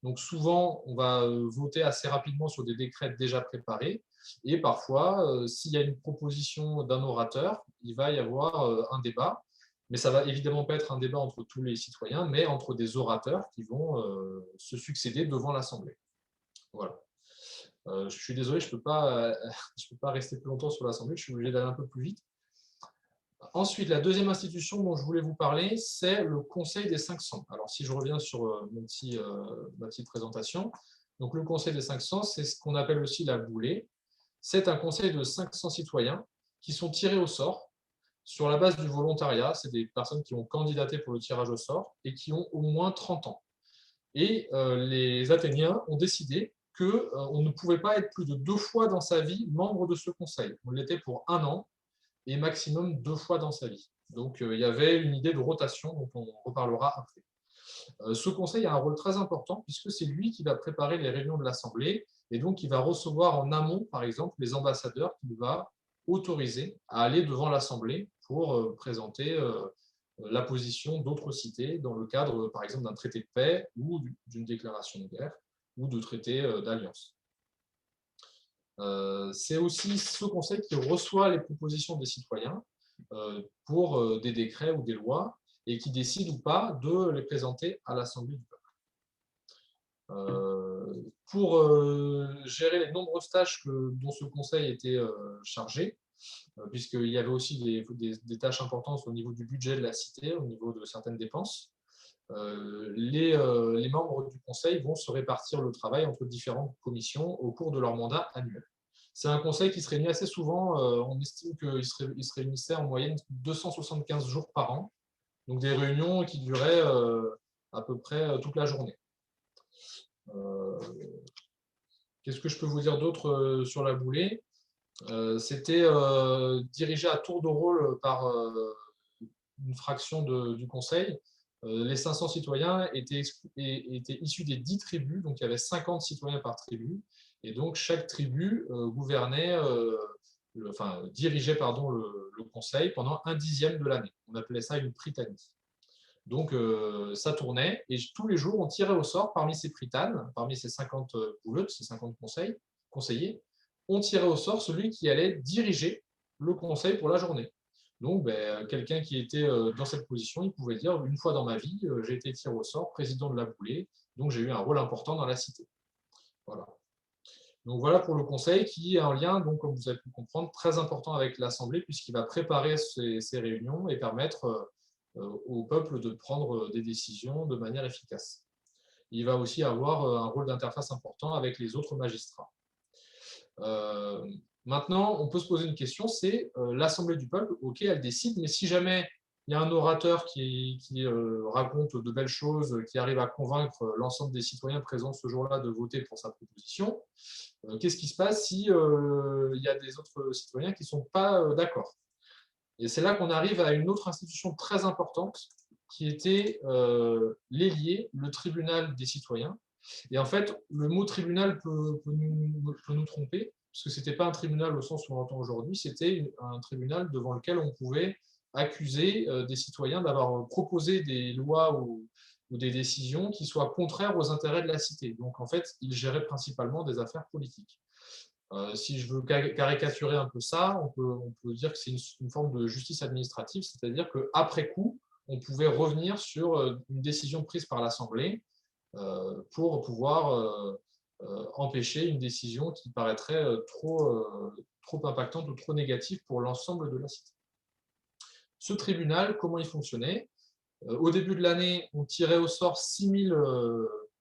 Donc souvent, on va voter assez rapidement sur des décrets déjà préparés et parfois, s'il y a une proposition d'un orateur, il va y avoir un débat. Mais ça va évidemment pas être un débat entre tous les citoyens, mais entre des orateurs qui vont se succéder devant l'Assemblée. Voilà. Je suis désolé, je ne peux pas rester plus longtemps sur l'Assemblée, je suis obligé d'aller un peu plus vite. Ensuite, la deuxième institution dont je voulais vous parler, c'est le Conseil des 500. Alors, si je reviens sur ma petite présentation, donc le Conseil des 500, c'est ce qu'on appelle aussi la boulée. C'est un conseil de 500 citoyens qui sont tirés au sort sur la base du volontariat. C'est des personnes qui ont candidaté pour le tirage au sort et qui ont au moins 30 ans. Et les Athéniens ont décidé qu'on ne pouvait pas être plus de 2 fois dans sa vie membre de ce conseil. On l'était pour 1 an et maximum 2 fois dans sa vie. Donc, il y avait une idée de rotation dont on reparlera après. Ce conseil a un rôle très important puisque c'est lui qui va préparer les réunions de l'Assemblée et donc il va recevoir en amont, par exemple, les ambassadeurs qu'il va autoriser à aller devant l'Assemblée pour présenter la position d'autres cités dans le cadre, par exemple, d'un traité de paix ou d'une déclaration de guerre ou de traité d'alliance. C'est aussi ce conseil qui reçoit les propositions des citoyens pour des décrets ou des lois et qui décide ou pas de les présenter à l'Assemblée du peuple. Pour gérer les nombreuses tâches dont ce conseil était chargé, puisqu'il y avait aussi des tâches importantes au niveau du budget de la cité, au niveau de certaines dépenses, les membres du conseil vont se répartir le travail entre différentes commissions au cours de leur mandat annuel. C'est un conseil qui se réunit assez souvent. On estime qu'il se réunissait en moyenne 275 jours par an. Donc des réunions qui duraient à peu près toute la journée. Qu'est-ce que je peux vous dire d'autre sur la boulée? C'était dirigé à tour de rôle par une fraction du conseil. Les 500 citoyens étaient issus des 10 tribus, donc il y avait 50 citoyens par tribu, Et donc, chaque tribu dirigeait le conseil pendant 1/10 de l'année. On appelait ça une prytannie. Donc, ça tournait et tous les jours, on tirait au sort parmi ces prytanes, parmi ces 50 bouleutes, ces 50 conseillers, on tirait au sort celui qui allait diriger le conseil pour la journée. Donc, quelqu'un qui était dans cette position, il pouvait dire, une fois dans ma vie, j'ai été tiré au sort, président de la boulée, donc j'ai eu un rôle important dans la cité. Voilà. Donc voilà pour le conseil qui est en lien, donc, comme vous avez pu comprendre, très important avec l'Assemblée puisqu'il va préparer ces réunions et permettre au peuple de prendre des décisions de manière efficace. Il va aussi avoir un rôle d'interface important avec les autres magistrats. Maintenant, on peut se poser une question, c'est l'Assemblée du peuple, ok, elle décide, mais si jamais il y a un orateur qui raconte de belles choses, qui arrive à convaincre l'ensemble des citoyens présents ce jour-là de voter pour sa proposition, qu'est-ce qui se passe si il y a des autres citoyens qui ne sont pas d'accord? Et c'est là qu'on arrive à une autre institution très importante qui était l'ailier, le tribunal des citoyens. Et en fait, le mot tribunal peut nous tromper, parce que ce n'était pas un tribunal au sens où on l'entend aujourd'hui, c'était un tribunal devant lequel on pouvait accuser des citoyens d'avoir proposé des lois ou des décisions qui soient contraires aux intérêts de la cité. Donc en fait, il gérait principalement des affaires politiques. Si je veux caricaturer un peu ça, on peut dire que c'est une forme de justice administrative, c'est-à-dire qu'après coup, on pouvait revenir sur une décision prise par l'Assemblée pour pouvoir empêcher une décision qui paraîtrait trop impactante ou trop négative pour l'ensemble de la cité. Ce tribunal, comment il fonctionnait? Au début de l'année, on tirait au sort 6000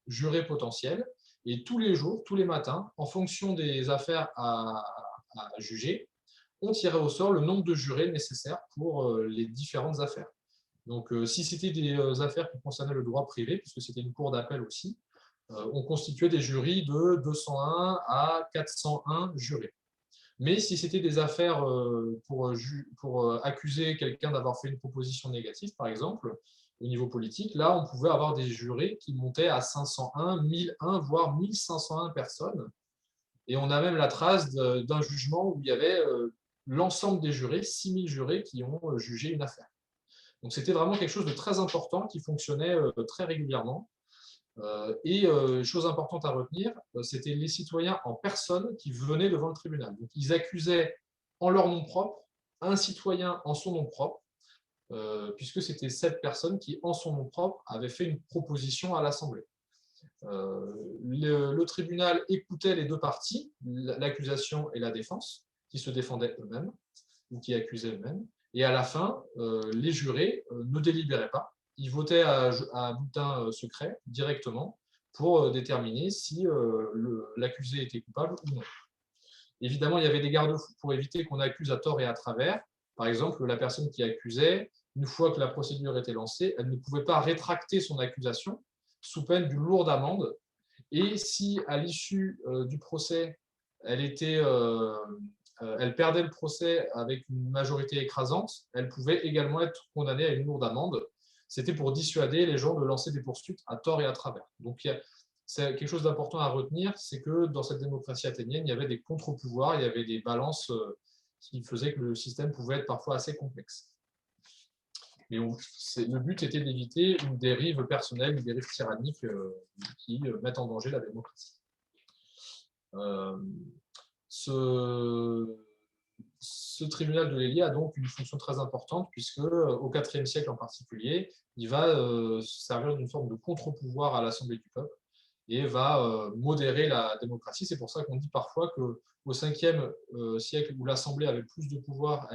jurés potentiels, et tous les jours, tous les matins, en fonction des affaires à juger, on tirait au sort le nombre de jurés nécessaires pour les différentes affaires. Donc, si c'était des affaires qui concernaient le droit privé, puisque c'était une cour d'appel aussi, on constituait des jurys de 201 à 401 jurés. Mais si c'était des affaires pour accuser quelqu'un d'avoir fait une proposition négative, par exemple, au niveau politique, là, on pouvait avoir des jurés qui montaient à 501, 1001, voire 1501 personnes. Et on a même la trace d'un jugement où il y avait l'ensemble des jurés, 6000 jurés qui ont jugé une affaire. Donc c'était vraiment quelque chose de très important qui fonctionnait très régulièrement. Et chose importante à retenir, c'était les citoyens en personne qui venaient devant le tribunal. Donc, ils accusaient en leur nom propre un citoyen en son nom propre, puisque c'était cette personne qui, en son nom propre, avait fait une proposition à l'Assemblée. Le tribunal écoutait les deux parties, l'accusation et la défense, qui se défendaient eux-mêmes ou qui accusaient eux-mêmes. Et à la fin, les jurés ne délibéraient pas. Ils votaient à bulletin secret directement pour déterminer si l'accusé était coupable ou non. Évidemment, il y avait des garde-fous pour éviter qu'on accuse à tort et à travers. Par exemple, la personne qui accusait, une fois que la procédure était lancée, elle ne pouvait pas rétracter son accusation sous peine d'une lourde amende. Et si, à l'issue du procès, elle perdait le procès avec une majorité écrasante, elle pouvait également être condamnée à une lourde amende. C'était pour dissuader les gens de lancer des poursuites à tort et à travers. Donc, c'est quelque chose d'important à retenir, c'est que dans cette démocratie athénienne, il y avait des contre-pouvoirs, il y avait des balances qui faisaient que le système pouvait être parfois assez complexe. Mais le but était d'éviter une dérive personnelle, une dérive tyrannique qui mettent en danger la démocratie. Ce tribunal de l'Élie a donc une fonction très importante puisque au IVe siècle en particulier, il va servir d'une forme de contre-pouvoir à l'Assemblée du peuple et va modérer la démocratie. C'est pour ça qu'on dit parfois qu'au Ve siècle, où l'Assemblée avait plus de pouvoir,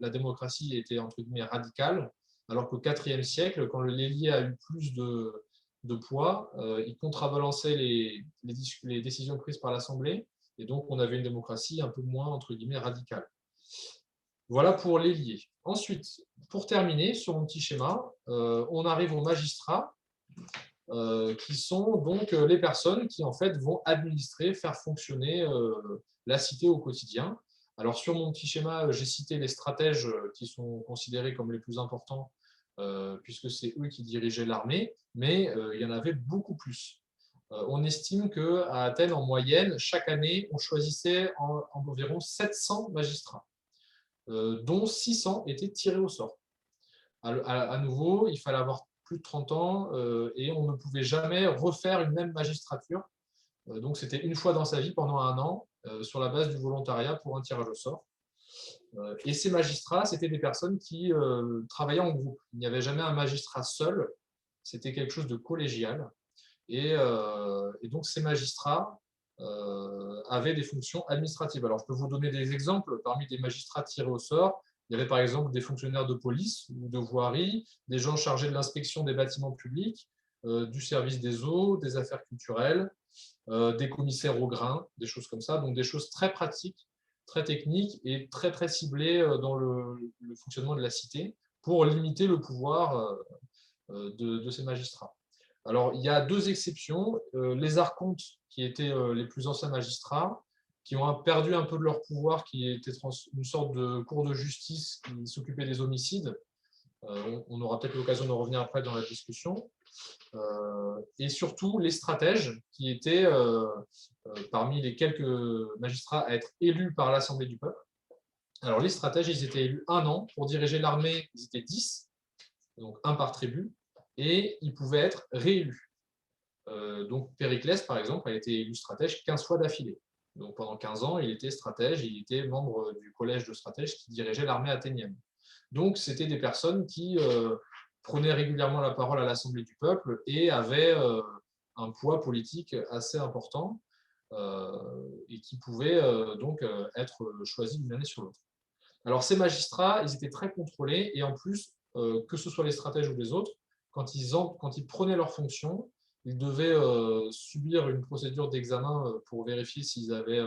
la démocratie était entre guillemets radicale, alors qu'au IVe siècle, quand l'Élie a eu plus de poids, il contrebalançait les décisions prises par l'Assemblée, et donc on avait une démocratie un peu moins entre guillemets radicale. Voilà pour l'ailier. Ensuite, pour terminer sur mon petit schéma, on arrive aux magistrats, qui sont donc les personnes qui en fait vont administrer, faire fonctionner la cité au quotidien. Alors sur mon petit schéma, j'ai cité les stratèges qui sont considérés comme les plus importants puisque c'est eux qui dirigeaient l'armée, mais il y en avait beaucoup plus. On estime qu'à Athènes, en moyenne, chaque année, on choisissait environ 700 magistrats, dont 600 étaient tirés au sort. À nouveau, il fallait avoir plus de 30 ans et on ne pouvait jamais refaire une même magistrature. Donc, c'était une fois dans sa vie pendant un an sur la base du volontariat pour un tirage au sort. Et ces magistrats, c'était des personnes qui travaillaient en groupe. Il n'y avait jamais un magistrat seul, c'était quelque chose de collégial. Et donc, ces magistrats avaient des fonctions administratives. Alors, je peux vous donner des exemples. Parmi des magistrats tirés au sort, il y avait par exemple des fonctionnaires de police ou de voirie, des gens chargés de l'inspection des bâtiments publics, du service des eaux, des affaires culturelles, des commissaires au grain, des choses comme ça. Donc, des choses très pratiques, très techniques et très, très ciblées dans le fonctionnement de la cité pour limiter le pouvoir de ces magistrats. Alors, il y a deux exceptions. Les archontes, qui étaient les plus anciens magistrats, qui ont perdu un peu de leur pouvoir, qui était une sorte de cour de justice qui s'occupait des homicides. On aura peut-être l'occasion de revenir après dans la discussion. Et surtout, les stratèges, qui étaient parmi les quelques magistrats à être élus par l'Assemblée du peuple. Alors, les stratèges, ils étaient élus un an. Pour diriger l'armée, ils étaient 10, donc un par tribu, et ils pouvaient être réélus. Donc Périclès, par exemple, a été élu stratège 15 fois d'affilée. Donc pendant 15 ans, il était stratège, il était membre du collège de stratèges qui dirigeait l'armée athénienne. Donc c'était des personnes qui prenaient régulièrement la parole à l'Assemblée du peuple et avaient un poids politique assez important et qui pouvaient donc être choisis d'une année sur l'autre. Alors ces magistrats, ils étaient très contrôlés et en plus, que ce soit les stratèges ou les autres, quand ils prenaient leurs fonctions, ils devaient subir une procédure d'examen pour vérifier s'ils avaient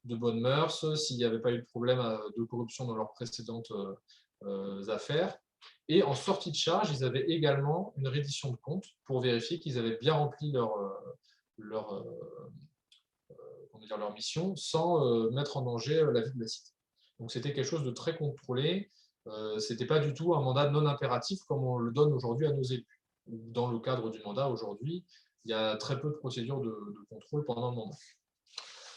de bonnes mœurs, s'il n'y avait pas eu de problème de corruption dans leurs précédentes affaires. Et en sortie de charge, ils avaient également une reddition de comptes pour vérifier qu'ils avaient bien rempli leur mission sans mettre en danger la vie de la cité. Donc c'était quelque chose de très contrôlé. Ce n'était pas du tout un mandat non impératif comme on le donne aujourd'hui à nos élus. Dans le cadre du mandat aujourd'hui, il y a très peu de procédures de contrôle pendant le mandat.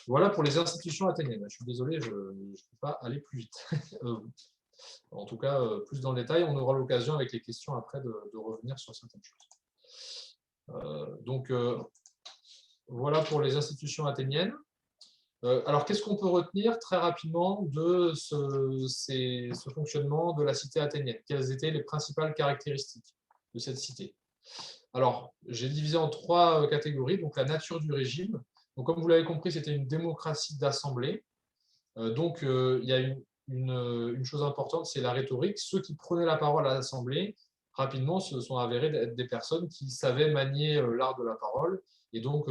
Voilà pour les institutions athéniennes. Je suis désolé, je ne peux pas aller plus vite. En tout cas, plus dans le détail, on aura l'occasion avec les questions après de revenir sur certaines choses. Donc, voilà pour les institutions athéniennes. Alors, qu'est-ce qu'on peut retenir très rapidement de ce fonctionnement de la cité athénienne? Quelles étaient les principales caractéristiques de cette cité? Alors, j'ai divisé en trois catégories. Donc, la nature du régime. Donc, comme vous l'avez compris, c'était une démocratie d'assemblée. Donc, il y a une chose importante, c'est la rhétorique. Ceux qui prenaient la parole à l'Assemblée, rapidement, se sont avérés être des personnes qui savaient manier l'art de la parole et donc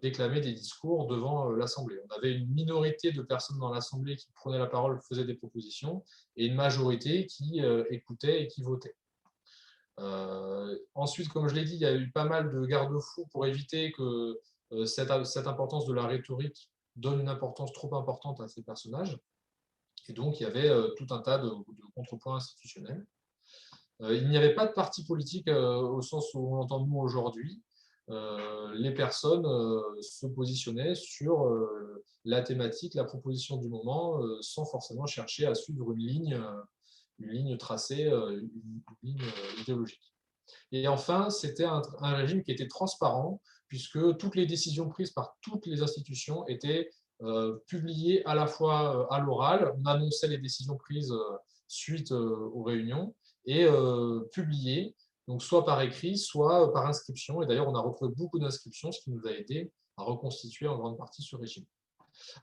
déclamer des discours devant l'Assemblée. On avait une minorité de personnes dans l'Assemblée qui prenaient la parole, faisaient des propositions, et une majorité qui écoutait et qui votait. Ensuite, comme je l'ai dit, il y a eu pas mal de garde-fous pour éviter que cette importance de la rhétorique donne une importance trop importante à ces personnages. Et donc, il y avait tout un tas de contrepoints institutionnels. Il n'y avait pas de parti politique au sens où on l'entend nous aujourd'hui. Les personnes se positionnaient sur la thématique, la proposition du moment, sans forcément chercher à suivre une ligne tracée, une ligne idéologique. Et enfin, c'était un régime qui était transparent, puisque toutes les décisions prises par toutes les institutions étaient publiées à la fois à l'oral, on annonçait les décisions prises suite aux réunions, et publiées, donc soit par écrit, soit par inscription. Et d'ailleurs, on a retrouvé beaucoup d'inscriptions, ce qui nous a aidé à reconstituer en grande partie ce régime.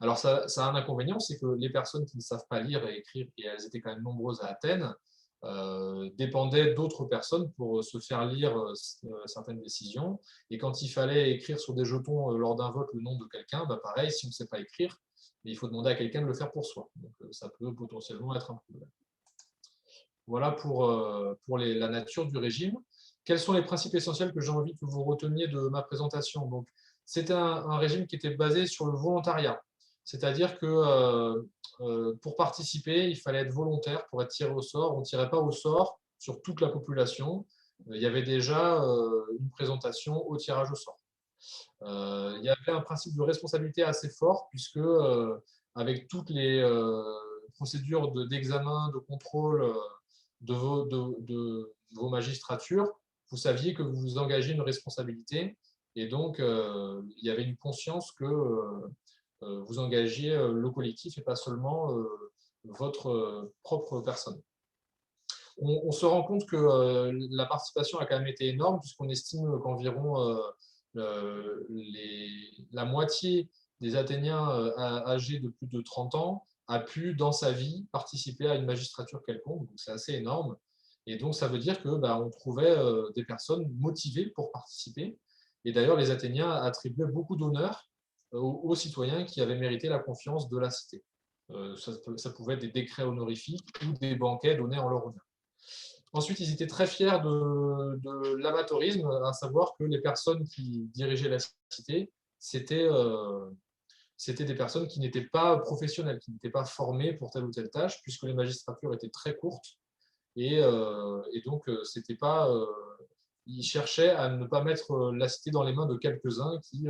Alors, ça a un inconvénient, c'est que les personnes qui ne savent pas lire et écrire, et elles étaient quand même nombreuses à Athènes, dépendaient d'autres personnes pour se faire lire certaines décisions. Et quand il fallait écrire sur des jetons lors d'un vote le nom de quelqu'un, bah pareil, si on ne sait pas écrire, il faut demander à quelqu'un de le faire pour soi. Donc, ça peut potentiellement être un problème. Voilà pour la nature du régime. Quels sont les principes essentiels que j'ai envie que vous reteniez de ma présentation? Donc, c'était un régime qui était basé sur le volontariat. C'est-à-dire que pour participer, il fallait être volontaire pour être tiré au sort. On ne tirait pas au sort sur toute la population. Il y avait déjà une présentation au tirage au sort. Il y avait un principe de responsabilité assez fort, puisque avec toutes les procédures d'examen, de contrôle de vos magistratures, vous saviez que vous vous engagez une responsabilité, et donc il y avait une conscience que vous engagiez le collectif et pas seulement votre propre personne. On se rend compte que la participation a quand même été énorme, puisqu'on estime qu'environ la moitié des Athéniens âgés de plus de 30 ans a pu, dans sa vie, participer à une magistrature quelconque. Donc, c'est assez énorme. Et donc, ça veut dire que on trouvait des personnes motivées pour participer. Et d'ailleurs, les Athéniens attribuaient beaucoup d'honneur aux citoyens qui avaient mérité la confiance de la cité. Ça pouvait être des décrets honorifiques ou des banquets donnés en leur honneur. Ensuite, ils étaient très fiers de l'amateurisme, à savoir que les personnes qui dirigeaient la cité, c'était des personnes qui n'étaient pas professionnelles, qui n'étaient pas formées pour telle ou telle tâche, puisque les magistratures étaient très courtes. Et donc, c'était pas, ils cherchaient à ne pas mettre la cité dans les mains de quelques-uns qui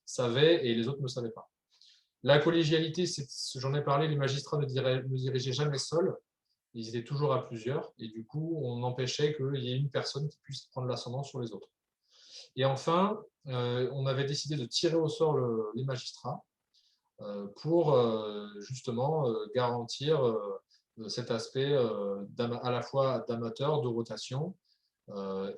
savaient et les autres ne savaient pas. La collégialité, j'en ai parlé, les magistrats ne dirigeaient jamais seuls. Ils étaient toujours à plusieurs, et du coup, on empêchait qu'il y ait une personne qui puisse prendre l'ascendant sur les autres. Et enfin, on avait décidé de tirer au sort les magistrats pour justement garantir cet aspect à la fois d'amateur, de rotation.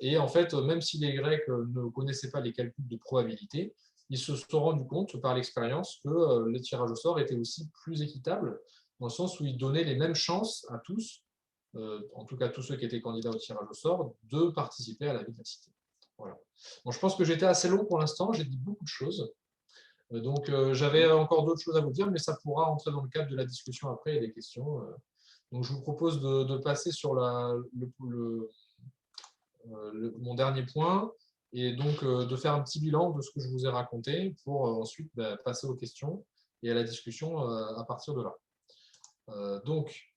Et en fait, même si les Grecs ne connaissaient pas les calculs de probabilité, ils se sont rendus compte par l'expérience que le tirage au sort était aussi plus équitable, dans le sens où il donnait les mêmes chances à tous, en tout cas tous ceux qui étaient candidats au tirage au sort, de participer à la vie de la cité. Voilà. Bon, je pense que j'étais assez long pour l'instant, j'ai dit beaucoup de choses. Donc j'avais encore d'autres choses à vous dire, mais ça pourra entrer dans le cadre de la discussion après et des questions. Donc je vous propose de passer sur mon dernier point, et donc de faire un petit bilan de ce que je vous ai raconté pour ensuite passer aux questions et à la discussion à partir de là. Donc,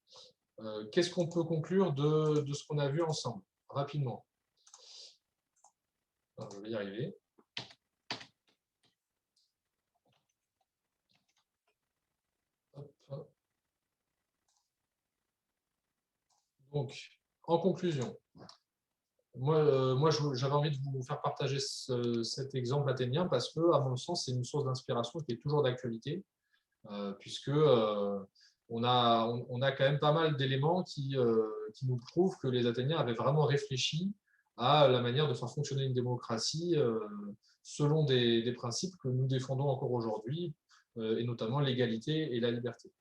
qu'est-ce qu'on peut conclure de ce qu'on a vu ensemble, rapidement? Alors, je vais y arriver. Hop, hop. Donc, en conclusion, moi j'avais envie de vous faire partager cet exemple athénien parce que, à mon sens, c'est une source d'inspiration qui est toujours d'actualité, puisque on a quand même pas mal d'éléments qui nous prouvent que les Athéniens avaient vraiment réfléchi à la manière de faire fonctionner une démocratie selon des principes que nous défendons encore aujourd'hui, et notamment l'égalité et la liberté.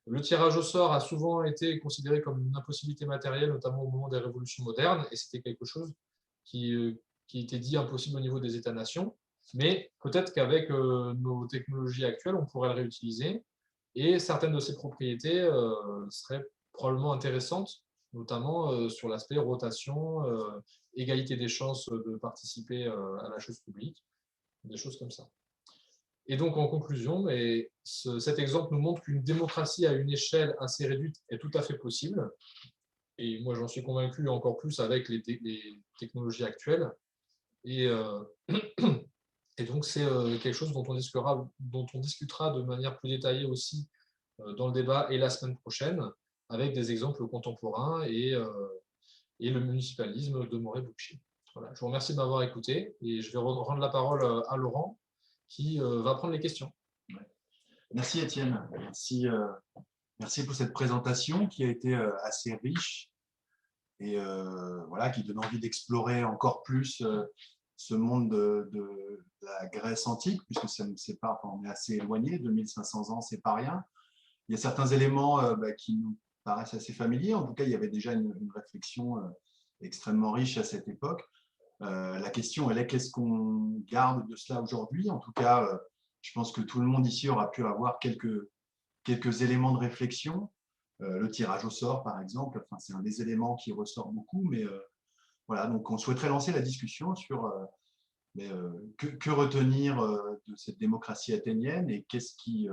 Le tirage au sort a souvent été considéré comme une impossibilité matérielle, notamment au moment des révolutions modernes, et c'était quelque chose qui était dit impossible au niveau des États-nations. Mais peut-être qu'avec nos technologies actuelles, on pourrait le réutiliser, et certaines de ces propriétés seraient probablement intéressantes, notamment sur l'aspect rotation, égalité des chances de participer à la chose publique, des choses comme ça. Et donc, en conclusion, cet exemple nous montre qu'une démocratie à une échelle assez réduite est tout à fait possible. Et moi, j'en suis convaincu encore plus avec les technologies actuelles. Et, et donc, c'est quelque chose dont on discutera de manière plus détaillée aussi dans le débat et la semaine prochaine, avec des exemples contemporains et le municipalisme de Morey-Bookchin. Voilà. Je vous remercie de m'avoir écouté et je vais rendre la parole à Laurent qui va prendre les questions. Merci Étienne, merci pour cette présentation qui a été assez riche et voilà, qui donne envie d'explorer encore plus ce monde de la Grèce antique, puisque ça nous sépare, on est assez éloigné, 2500 ans, c'est pas rien. Il y a certains éléments qui nous paraissent assez familiers, en tout cas il y avait déjà une réflexion extrêmement riche à cette époque. La question, elle est qu'est-ce qu'on garde de cela aujourd'hui? En tout cas, je pense que tout le monde ici aura pu avoir quelques éléments de réflexion. Le tirage au sort, par exemple, enfin, c'est un des éléments qui ressort beaucoup, mais voilà, donc on souhaiterait lancer la discussion sur que retenir de cette démocratie athénienne et qu'est-ce qui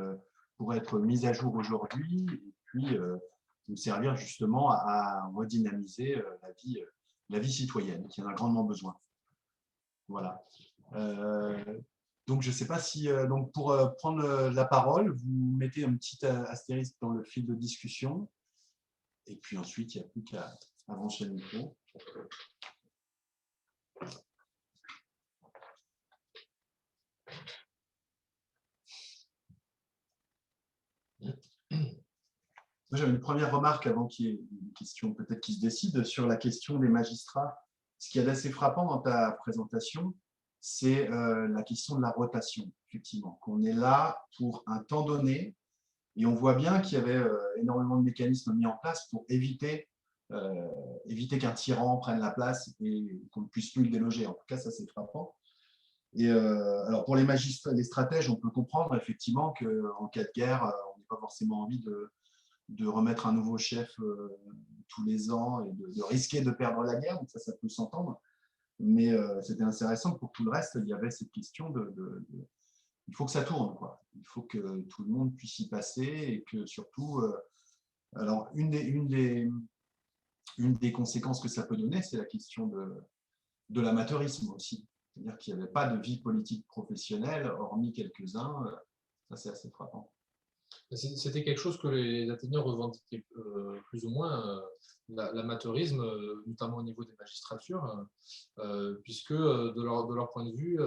pourrait être mis à jour aujourd'hui, et puis nous servir justement à redynamiser la vie citoyenne, qui en a grandement besoin. Voilà. Donc, je ne sais pas si, donc pour prendre la parole, vous mettez un petit astérisque dans le fil de discussion. Et puis ensuite, il n'y a plus qu'à brancher le micro. Moi, j'avais une première remarque avant qu'il y ait une question peut-être qui se décide sur la question des magistrats. Ce qui est assez frappant dans ta présentation, c'est la question de la rotation, effectivement, qu'on est là pour un temps donné, et on voit bien qu'il y avait énormément de mécanismes mis en place pour éviter qu'un tyran prenne la place et qu'on ne puisse plus le déloger. En tout cas, ça, c'est frappant. Et alors, pour les magistrats, les stratèges, on peut comprendre effectivement qu'en cas de guerre, on n'a pas forcément envie de remettre un nouveau chef tous les ans et de risquer de perdre la guerre, donc ça peut s'entendre. Mais c'était intéressant pour tout le reste, il y avait cette question il faut que ça tourne, quoi. Il faut que tout le monde puisse y passer et que surtout, alors une des conséquences que ça peut donner, c'est la question de l'amateurisme aussi. C'est-à-dire qu'il n'y avait pas de vie politique professionnelle, hormis quelques-uns. Ça, c'est assez frappant. C'était quelque chose que les Athéniens revendiquaient plus ou moins, l'amateurisme, notamment au niveau des magistratures, puisque de leur point de vue,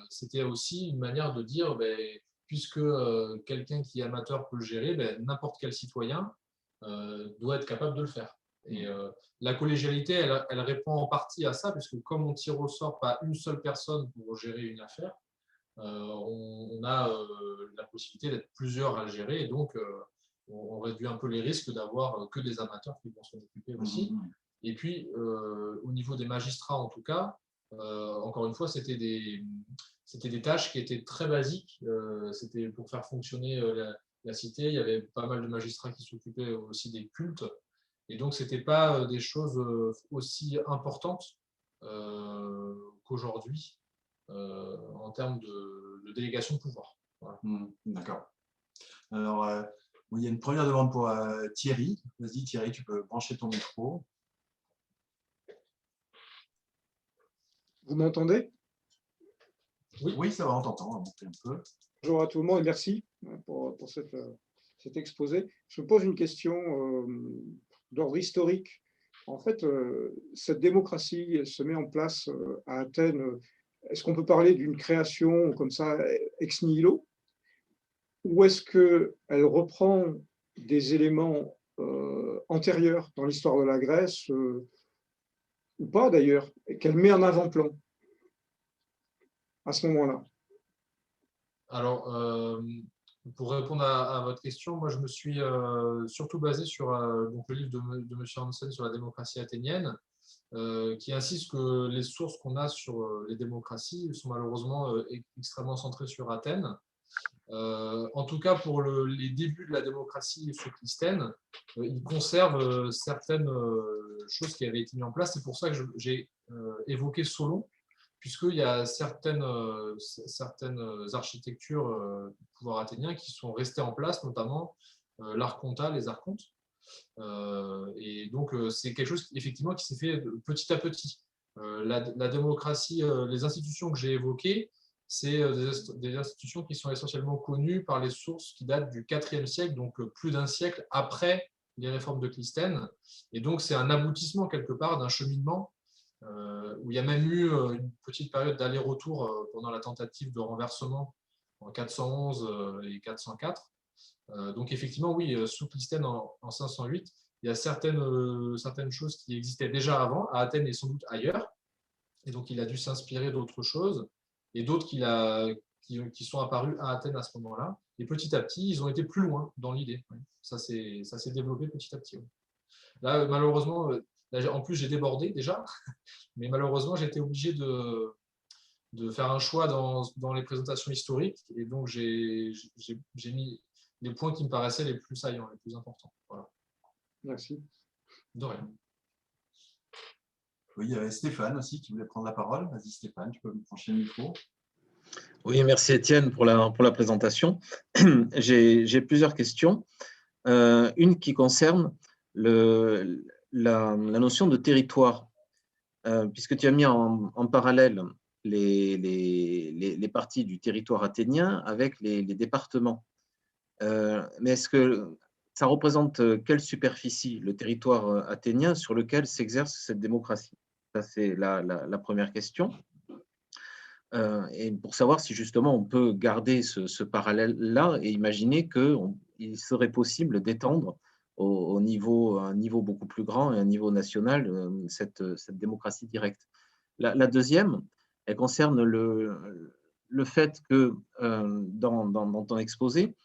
c'était aussi une manière de dire, puisque quelqu'un qui est amateur peut le gérer, n'importe quel citoyen doit être capable de le faire. Et la collégialité, elle répond en partie à ça, puisque comme on tire au sort pas une seule personne pour gérer une affaire, on a la possibilité d'être plusieurs à le gérer, et donc on réduit un peu les risques d'avoir que des amateurs qui vont s'en occuper aussi. Et puis, au niveau des magistrats, en tout cas, encore une fois, c'était des tâches qui étaient très basiques. C'était pour faire fonctionner la cité. Il y avait pas mal de magistrats qui s'occupaient aussi des cultes. Et donc, ce n'était pas des choses aussi importantes qu'aujourd'hui en termes de délégation de pouvoir. Voilà. D'accord. Alors, il y a une première demande pour Thierry. Vas-y, Thierry, tu peux brancher ton micro. Vous m'entendez? Oui, ça va, on t'entend. On va monter un peu. Bonjour à tout le monde et merci pour cet exposé. Je me pose une question d'ordre historique. En fait, cette démocratie, elle se met en place à Athènes. Est-ce qu'on peut parler d'une création comme ça, ex nihilo? Ou est-ce qu'elle reprend des éléments antérieurs dans l'histoire de la Grèce, ou pas d'ailleurs, et qu'elle met en avant-plan à ce moment-là? Alors, pour répondre à votre question, moi je me suis surtout basé sur donc, le livre de M. Hansen sur la démocratie athénienne, qui insiste que les sources qu'on a sur les démocraties sont malheureusement extrêmement centrées sur Athènes. En tout cas, pour les débuts de la démocratie sous Clisthène, ils conservent certaines choses qui avaient été mises en place. C'est pour ça que j'ai évoqué Solon, puisqu'il y a certaines architectures du pouvoir athénien qui sont restées en place, notamment l'archontat, les archontes. Et donc, c'est quelque chose effectivement qui s'est fait petit à petit. La démocratie, les institutions que j'ai évoquées, c'est des institutions qui sont essentiellement connues par les sources qui datent du IVe siècle, donc plus d'un siècle après les réformes de Clisthène. Et donc, c'est un aboutissement quelque part d'un cheminement où il y a même eu une petite période d'aller-retour pendant la tentative de renversement en 411 et 404. Donc effectivement, oui, sous Clisthène en 508, il y a certaines choses qui existaient déjà avant, à Athènes et sans doute ailleurs. Et donc il a dû s'inspirer d'autres choses, et d'autres qui sont apparues à Athènes à ce moment-là. Et petit à petit, ils ont été plus loin dans l'idée. Ça s'est développé petit à petit. Là, malheureusement, en plus j'ai débordé déjà, mais malheureusement j'ai été obligé de faire un choix dans les présentations historiques, et donc j'ai mis les points qui me paraissaient les plus saillants, les plus importants. Voilà. Merci. De rien. Oui, il y avait Stéphane aussi qui voulait prendre la parole. Vas-y Stéphane, tu peux me brancher le micro. Oui, merci Étienne pour la présentation. J'ai plusieurs questions. Une qui concerne la notion de territoire, puisque tu as mis en parallèle les parties du territoire athénien avec les départements. Mais est-ce que ça représente quelle superficie, le territoire athénien sur lequel s'exerce cette démocratie? Ça, c'est la première question. Et pour savoir si justement on peut garder ce parallèle-là et imaginer qu'il serait possible d'étendre un niveau beaucoup plus grand et un niveau national cette démocratie directe. La deuxième, elle concerne le fait que dans ton exposé,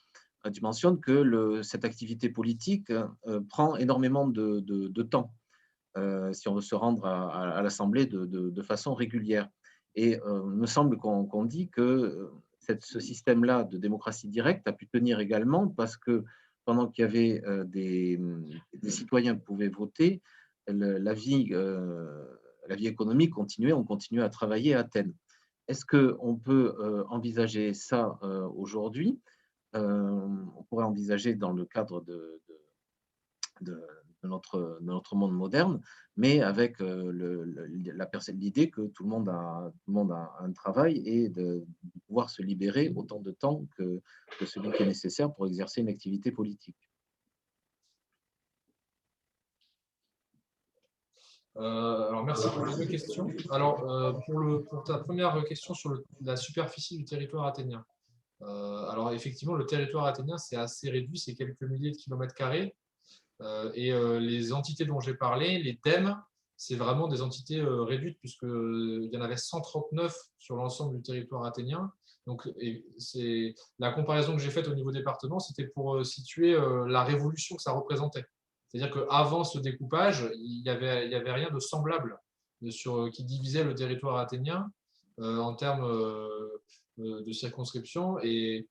tu mentionnes que cette activité politique prend énormément de temps si on veut se rendre à l'Assemblée de façon régulière. Et il me semble qu'on dit que ce système-là de démocratie directe a pu tenir également parce que pendant qu'il y avait des citoyens qui pouvaient voter, la vie économique continuait, on continuait à travailler à Athènes. Est-ce qu'on peut envisager ça aujourd'hui? On pourrait envisager dans le cadre de notre monde moderne, mais avec l'idée que tout le monde a un travail et de pouvoir se libérer autant de temps que celui qui est nécessaire pour exercer une activité politique. Alors, merci pour les deux questions. Alors, pour ta première question sur la superficie du territoire athénien. Alors, effectivement, le territoire athénien, c'est assez réduit, c'est quelques milliers de kilomètres carrés. Et les entités dont j'ai parlé, les DEM, c'est vraiment des entités réduites, puisqu'il y en avait 139 sur l'ensemble du territoire athénien. Donc, la comparaison que j'ai faite au niveau département, c'était pour situer la révolution que ça représentait. C'est-à-dire qu'avant ce découpage, il n'y avait rien de semblable qui divisait le territoire athénien en termes de circonscription. Et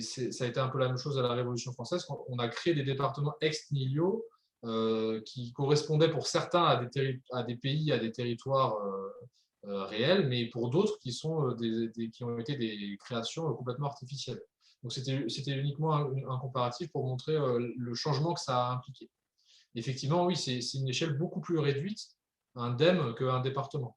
ça a été un peu la même chose à la Révolution française. On a créé des départements ex nihilo qui correspondaient pour certains à des pays, à des territoires réels, mais pour d'autres qui ont été des créations complètement artificielles. Donc c'était uniquement un comparatif pour montrer le changement que ça a impliqué. Effectivement, oui, c'est une échelle beaucoup plus réduite, un DEM qu'un département.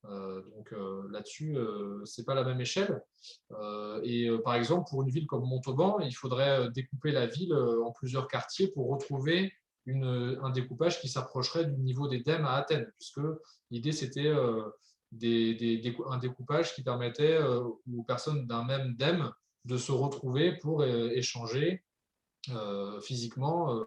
Donc là-dessus, ce n'est pas la même échelle. Par exemple, pour une ville comme Montauban, il faudrait découper la ville en plusieurs quartiers pour retrouver un découpage qui s'approcherait du niveau des DEM à Athènes, puisque l'idée, c'était un découpage qui permettait aux personnes d'un même DEM de se retrouver pour échanger physiquement,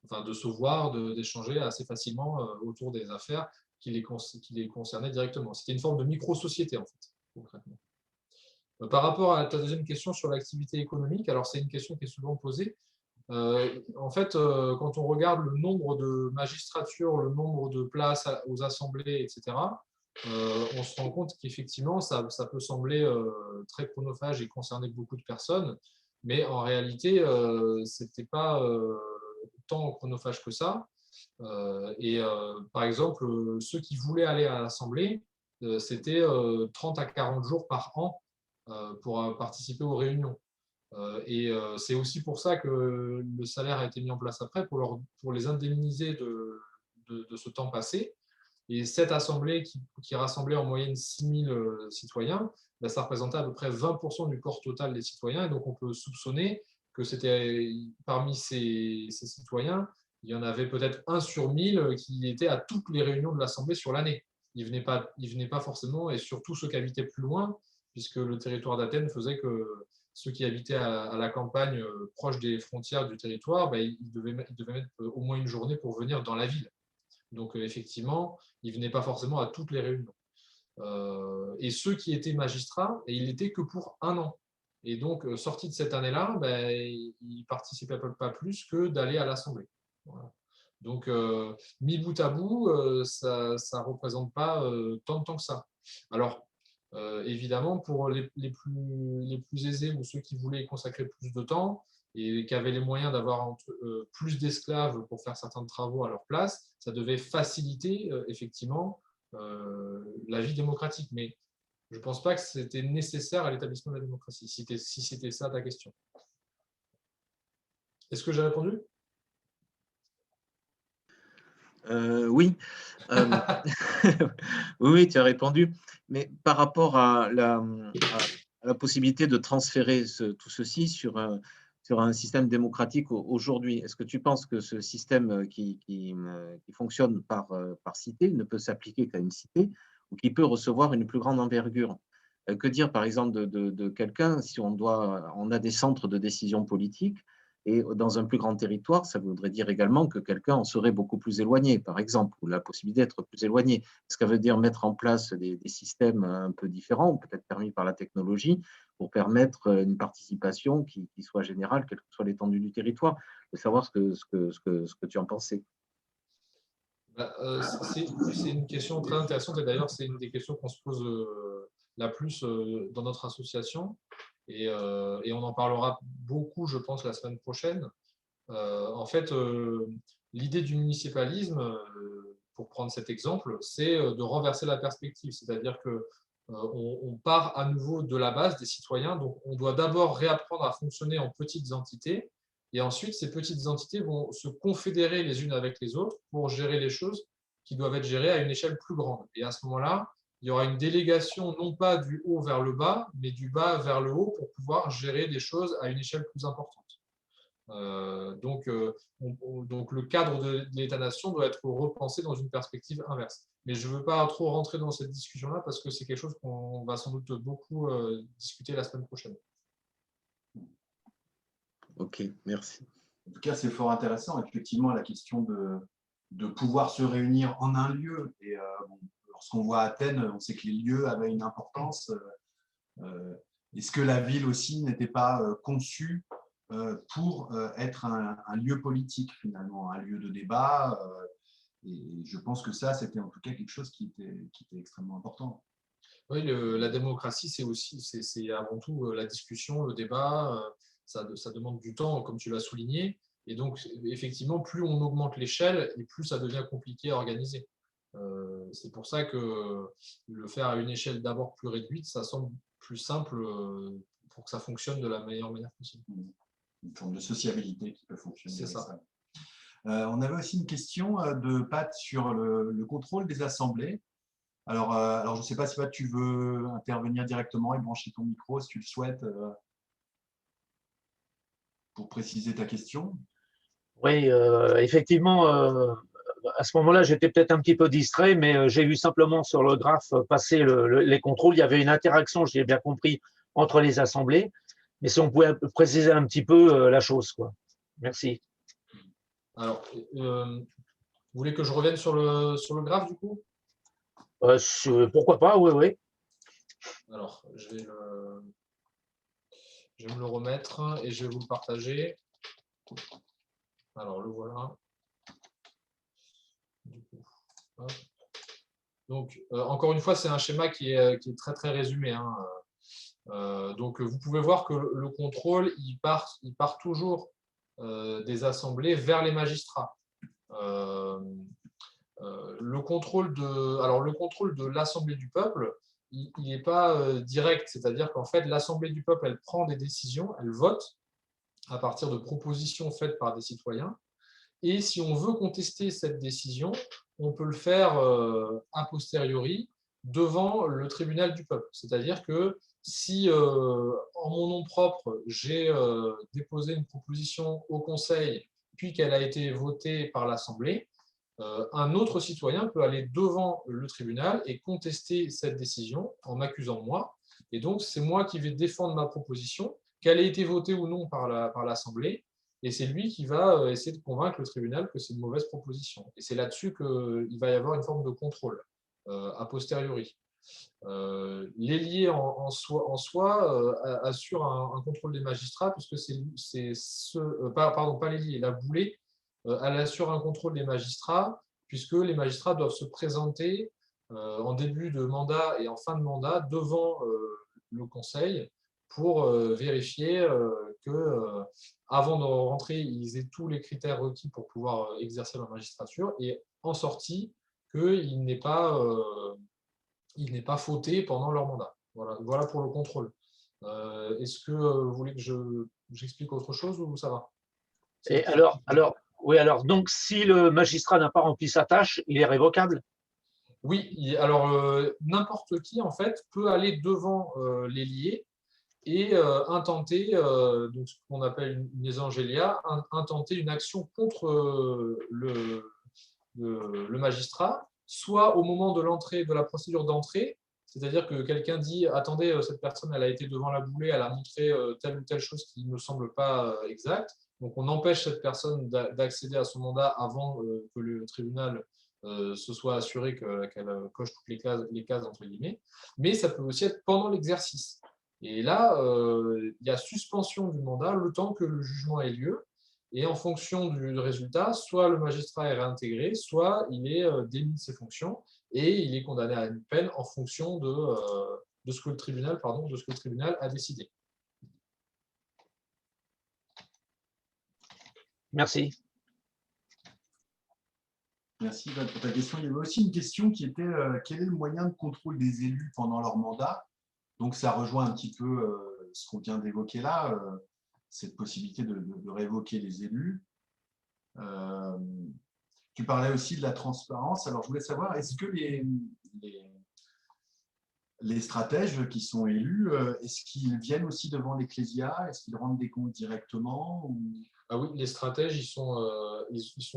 enfin de se voir, d'échanger assez facilement autour des affaires qui les concernaient directement. C'était une forme de micro-société, en fait, concrètement. Par rapport à ta deuxième question sur l'activité économique, alors c'est une question qui est souvent posée. En fait, quand on regarde le nombre de magistratures, le nombre de places aux assemblées, etc., on se rend compte qu'effectivement, ça peut sembler très chronophage et concerner beaucoup de personnes, mais en réalité, ce n'était pas tant chronophage que ça. Par exemple, ceux qui voulaient aller à l'Assemblée, c'était 30 à 40 jours par an pour participer aux réunions. C'est aussi pour ça que le salaire a été mis en place après, pour les indemniser de ce temps passé. Et cette assemblée qui rassemblait en moyenne 6 000 citoyens, ben, ça représentait à peu près 20% du corps total des citoyens. Et donc, on peut soupçonner que c'était parmi ces citoyens, il y en avait peut-être 1 sur 1000 qui était à toutes les réunions de l'Assemblée sur l'année. Ils ne venaient pas forcément, et surtout ceux qui habitaient plus loin, puisque le territoire d'Athènes faisait que ceux qui habitaient à la campagne proche des frontières du territoire, ben, ils devaient mettre au moins une journée pour venir dans la ville. Donc, effectivement, ils ne venaient pas forcément à toutes les réunions. Et ceux qui étaient magistrats, et ils n'étaient que pour 1 an. Et donc, sortis de cette année-là, ben, ils ne participaient pas plus que d'aller à l'Assemblée. Voilà. Donc, mis bout à bout, ça ne représente pas tant de temps que ça. Alors, évidemment, pour les plus aisés ou ceux qui voulaient y consacrer plus de temps et qui avaient les moyens d'avoir plus d'esclaves pour faire certains travaux à leur place, ça devait faciliter effectivement la vie démocratique. Mais je ne pense pas que c'était nécessaire à l'établissement de la démocratie, si c'était ça ta question. Est-ce que j'ai répondu ? Oui. Euh, oui, tu as répondu. Mais par rapport à la possibilité de transférer tout ceci sur un système démocratique aujourd'hui, est-ce que tu penses que ce système qui fonctionne par cité ne peut s'appliquer qu'à une cité ou qui peut recevoir une plus grande envergure? Que dire, par exemple, de quelqu'un si on a des centres de décision politique et dans un plus grand territoire, ça voudrait dire également que quelqu'un en serait beaucoup plus éloigné, par exemple, ou la possibilité d'être plus éloigné. Ce que veut dire mettre en place des systèmes un peu différents, peut-être permis par la technologie, pour permettre une participation qui soit générale, quelle que soit l'étendue du territoire. De savoir ce que tu en pensais. C'est une question très intéressante et d'ailleurs, c'est une des questions qu'on se pose la plus dans notre association et on en parlera beaucoup, je pense, la semaine prochaine. En fait, l'idée du municipalisme, pour prendre cet exemple, c'est de renverser la perspective, c'est-à-dire que on part à nouveau de la base des citoyens, donc on doit d'abord réapprendre à fonctionner en petites entités, et ensuite ces petites entités vont se confédérer les unes avec les autres pour gérer les choses qui doivent être gérées à une échelle plus grande. Et à ce moment-là, il y aura une délégation non pas du haut vers le bas, mais du bas vers le haut pour pouvoir gérer des choses à une échelle plus importante. Donc le cadre de l'État-nation doit être repensé dans une perspective inverse. Mais je ne veux pas trop rentrer dans cette discussion-là parce que c'est quelque chose qu'on va sans doute beaucoup discuter la semaine prochaine. Ok, merci. En tout cas, c'est fort intéressant. Effectivement, la question de pouvoir se réunir en un lieu. Et bon, lorsqu'on voit Athènes, on sait que les lieux avaient une importance. Est-ce que la ville aussi n'était pas conçue pour être un lieu politique, finalement, un lieu de débat et je pense que ça, c'était en tout cas quelque chose qui était extrêmement important. Oui, la démocratie, c'est avant tout la discussion, le débat. Ça demande du temps, comme tu l'as souligné. Et donc, effectivement, plus on augmente l'échelle, et plus ça devient compliqué à organiser. C'est pour ça que le faire à une échelle d'abord plus réduite, ça semble plus simple pour que ça fonctionne de la meilleure manière possible. Une forme de sociabilité qui peut fonctionner. C'est ça. On avait aussi une question de Pat sur le contrôle des assemblées. Alors je ne sais pas si Pat, tu veux intervenir directement et brancher ton micro si tu le souhaites pour préciser ta question. Oui, effectivement, à ce moment-là, j'étais peut-être un petit peu distrait, mais j'ai vu simplement sur le graphe passer les contrôles. Il y avait une interaction, j'ai bien compris, entre les assemblées. Mais si on pouvait préciser un petit peu la chose, quoi. Merci. Alors, vous voulez que je revienne sur le graphe, du coup? Pourquoi pas, oui, oui. Alors, je vais me le remettre et je vais vous le partager. Alors, le voilà. Donc, encore une fois, c'est un schéma qui est très, très résumé, hein. Donc, vous pouvez voir que le contrôle, il part toujours des assemblées vers les magistrats. Le contrôle de l'Assemblée du peuple, il n'est pas direct, c'est-à-dire qu'en fait, l'Assemblée du peuple, elle prend des décisions, elle vote à partir de propositions faites par des citoyens. Et si on veut contester cette décision, on peut le faire a posteriori devant le tribunal du peuple. C'est-à-dire que si, en mon nom propre, j'ai déposé une proposition au Conseil, puis qu'elle a été votée par l'Assemblée, un autre citoyen peut aller devant le tribunal et contester cette décision en m'accusant moi. Et donc, c'est moi qui vais défendre ma proposition, qu'elle ait été votée ou non par l'Assemblée. Et c'est lui qui va essayer de convaincre le tribunal que c'est une mauvaise proposition. Et c'est là-dessus qu'il va y avoir une forme de contrôle a posteriori. L'ailier en soi assure un contrôle des magistrats, puisque pas l'ailier, la boulée, elle assure un contrôle des magistrats, puisque les magistrats doivent se présenter en début de mandat et en fin de mandat devant le Conseil pour vérifier que, avant de rentrer, ils aient tous les critères requis pour pouvoir exercer leur magistrature, et en sortie, qu'il n'est pas fauté pendant leur mandat. Voilà pour le contrôle. Est-ce que vous voulez que j'explique autre chose ou ça va? Et alors, Oui, alors donc si le magistrat n'a pas rempli sa tâche, il est révocable? Oui, alors n'importe qui en fait peut aller devant les liés et intenter, donc ce qu'on appelle une esangélia, intenter une action contre le magistrat, soit au moment de l'entrée, de la procédure d'entrée, c'est-à-dire que quelqu'un dit attendez, cette personne elle a été devant la boulée, elle a montré telle ou telle chose qui ne me semble pas exacte, donc on empêche cette personne d'accéder à son mandat avant que le tribunal se soit assuré qu'elle coche toutes les cases entre guillemets, mais ça peut aussi être pendant l'exercice. Et là, il y a suspension du mandat le temps que le jugement ait lieu. Et en fonction du résultat, soit le magistrat est réintégré, soit il est démis de ses fonctions et il est condamné à une peine en fonction de ce que le tribunal, a décidé. Merci. Merci Val, pour ta question. Il y avait aussi une question qui était quel est le moyen de contrôle des élus pendant leur mandat? Donc ça rejoint un petit peu ce qu'on vient d'évoquer là, cette possibilité de révoquer les élus. Tu parlais aussi de la transparence. Alors je voulais savoir, est-ce que les stratèges qui sont élus, est-ce qu'ils viennent aussi devant l'Ecclésia? Est-ce qu'ils rendent des comptes directement ou... Ah oui, les stratèges, ils sont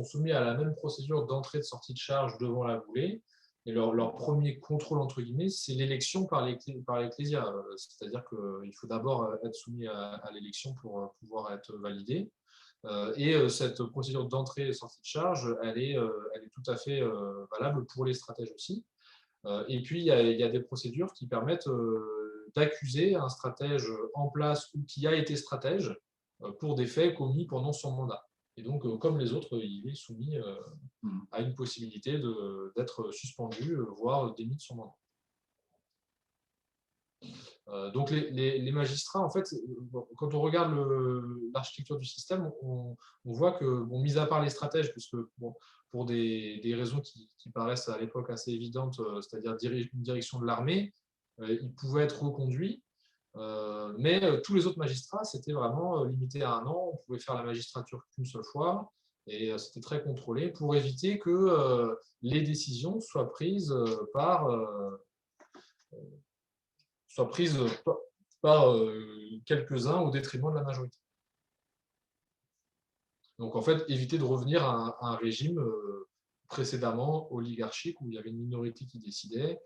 soumis à la même procédure d'entrée et de sortie de charge devant la boulée. Et leur premier contrôle, entre guillemets, c'est l'élection par l'Ecclésia. C'est-à-dire qu'il faut d'abord être soumis à l'élection pour pouvoir être validé. Et cette procédure d'entrée et sortie de charge, elle est tout à fait valable pour les stratèges aussi. Et puis, il y a des procédures qui permettent d'accuser un stratège en place ou qui a été stratège pour des faits commis pendant son mandat. Et donc, comme les autres, il est soumis à une possibilité d'être suspendu, voire démis de son mandat. Donc les magistrats, en fait, quand on regarde l'architecture du système, on voit que, bon, mis à part les stratèges, puisque bon, pour des raisons qui paraissent à l'époque assez évidentes, c'est-à-dire une direction de l'armée, ils pouvaient être reconduits, mais tous les autres magistrats, c'était vraiment limité à 1 an, on pouvait faire la magistrature qu'une seule fois, et c'était très contrôlé pour éviter que les décisions soient prises par quelques-uns au détriment de la majorité. Donc en fait, éviter de revenir à un régime précédemment oligarchique où il y avait une minorité qui décidait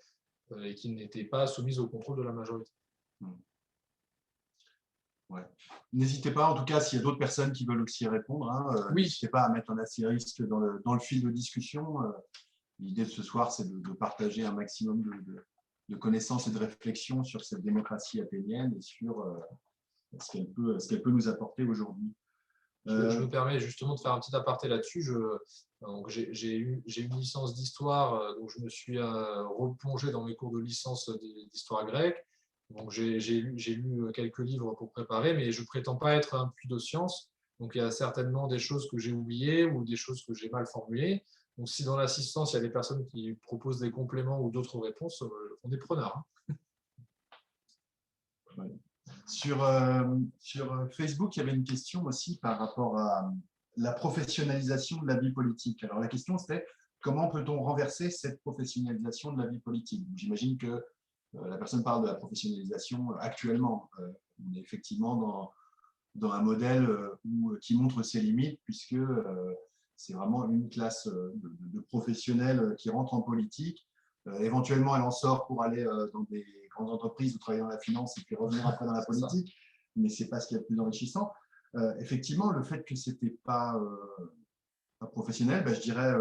et qui n'était pas soumise au contrôle de la majorité. Ouais. N'hésitez pas, en tout cas, s'il y a d'autres personnes qui veulent aussi répondre, hein, oui. N'hésitez pas à mettre un astérisque dans le fil de discussion. L'idée de ce soir, c'est de partager un maximum de connaissances et de réflexions sur cette démocratie athénienne et sur ce qu'elle peut nous apporter aujourd'hui. Je me permets justement de faire un petit aparté là-dessus. J'ai eu une licence d'histoire, donc je me suis replongé dans mes cours de licence d'histoire grecque. Donc j'ai lu quelques livres pour préparer, mais je ne prétends pas être un puits de science. Donc il y a certainement des choses que j'ai oubliées ou des choses que j'ai mal formulées. Donc si dans l'assistance, il y a des personnes qui proposent des compléments ou d'autres réponses, on est preneurs. Hein. Ouais. Sur Facebook, il y avait une question aussi par rapport à la professionnalisation de la vie politique. Alors la question c'était comment peut-on renverser cette professionnalisation de la vie politique? J'imagine que la personne parle de la professionnalisation actuellement. On est effectivement dans un modèle qui montre ses limites puisque c'est vraiment une classe de professionnels qui rentrent en politique. Éventuellement, elle en sort pour aller dans des grandes entreprises ou travailler dans la finance et puis revenir après dans la politique, mais ce n'est pas ce qui est le plus enrichissant. Effectivement, le fait que ce n'était pas professionnel, je dirais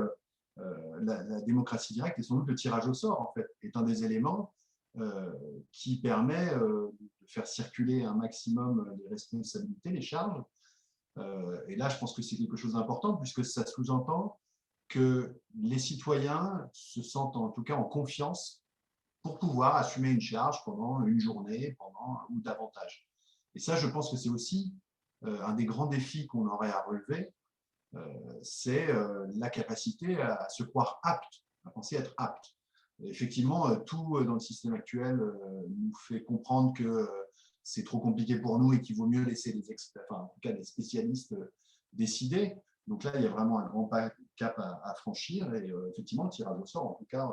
la démocratie directe et sans doute le tirage au sort, en fait, est un des éléments qui permet de faire circuler un maximum les responsabilités, les charges. Et là, je pense que c'est quelque chose d'important puisque ça sous-entend que les citoyens se sentent en tout cas en confiance pour pouvoir assumer une charge pendant une journée, ou davantage. Et ça, je pense que c'est aussi un des grands défis qu'on aurait à relever, c'est la capacité à se croire apte, à penser être apte. Effectivement, tout dans le système actuel nous fait comprendre que c'est trop compliqué pour nous et qu'il vaut mieux laisser les experts, enfin, en tout cas des spécialistes décider. Donc là, il y a vraiment un grand cap à franchir et effectivement, le tirage au sort, en tout cas,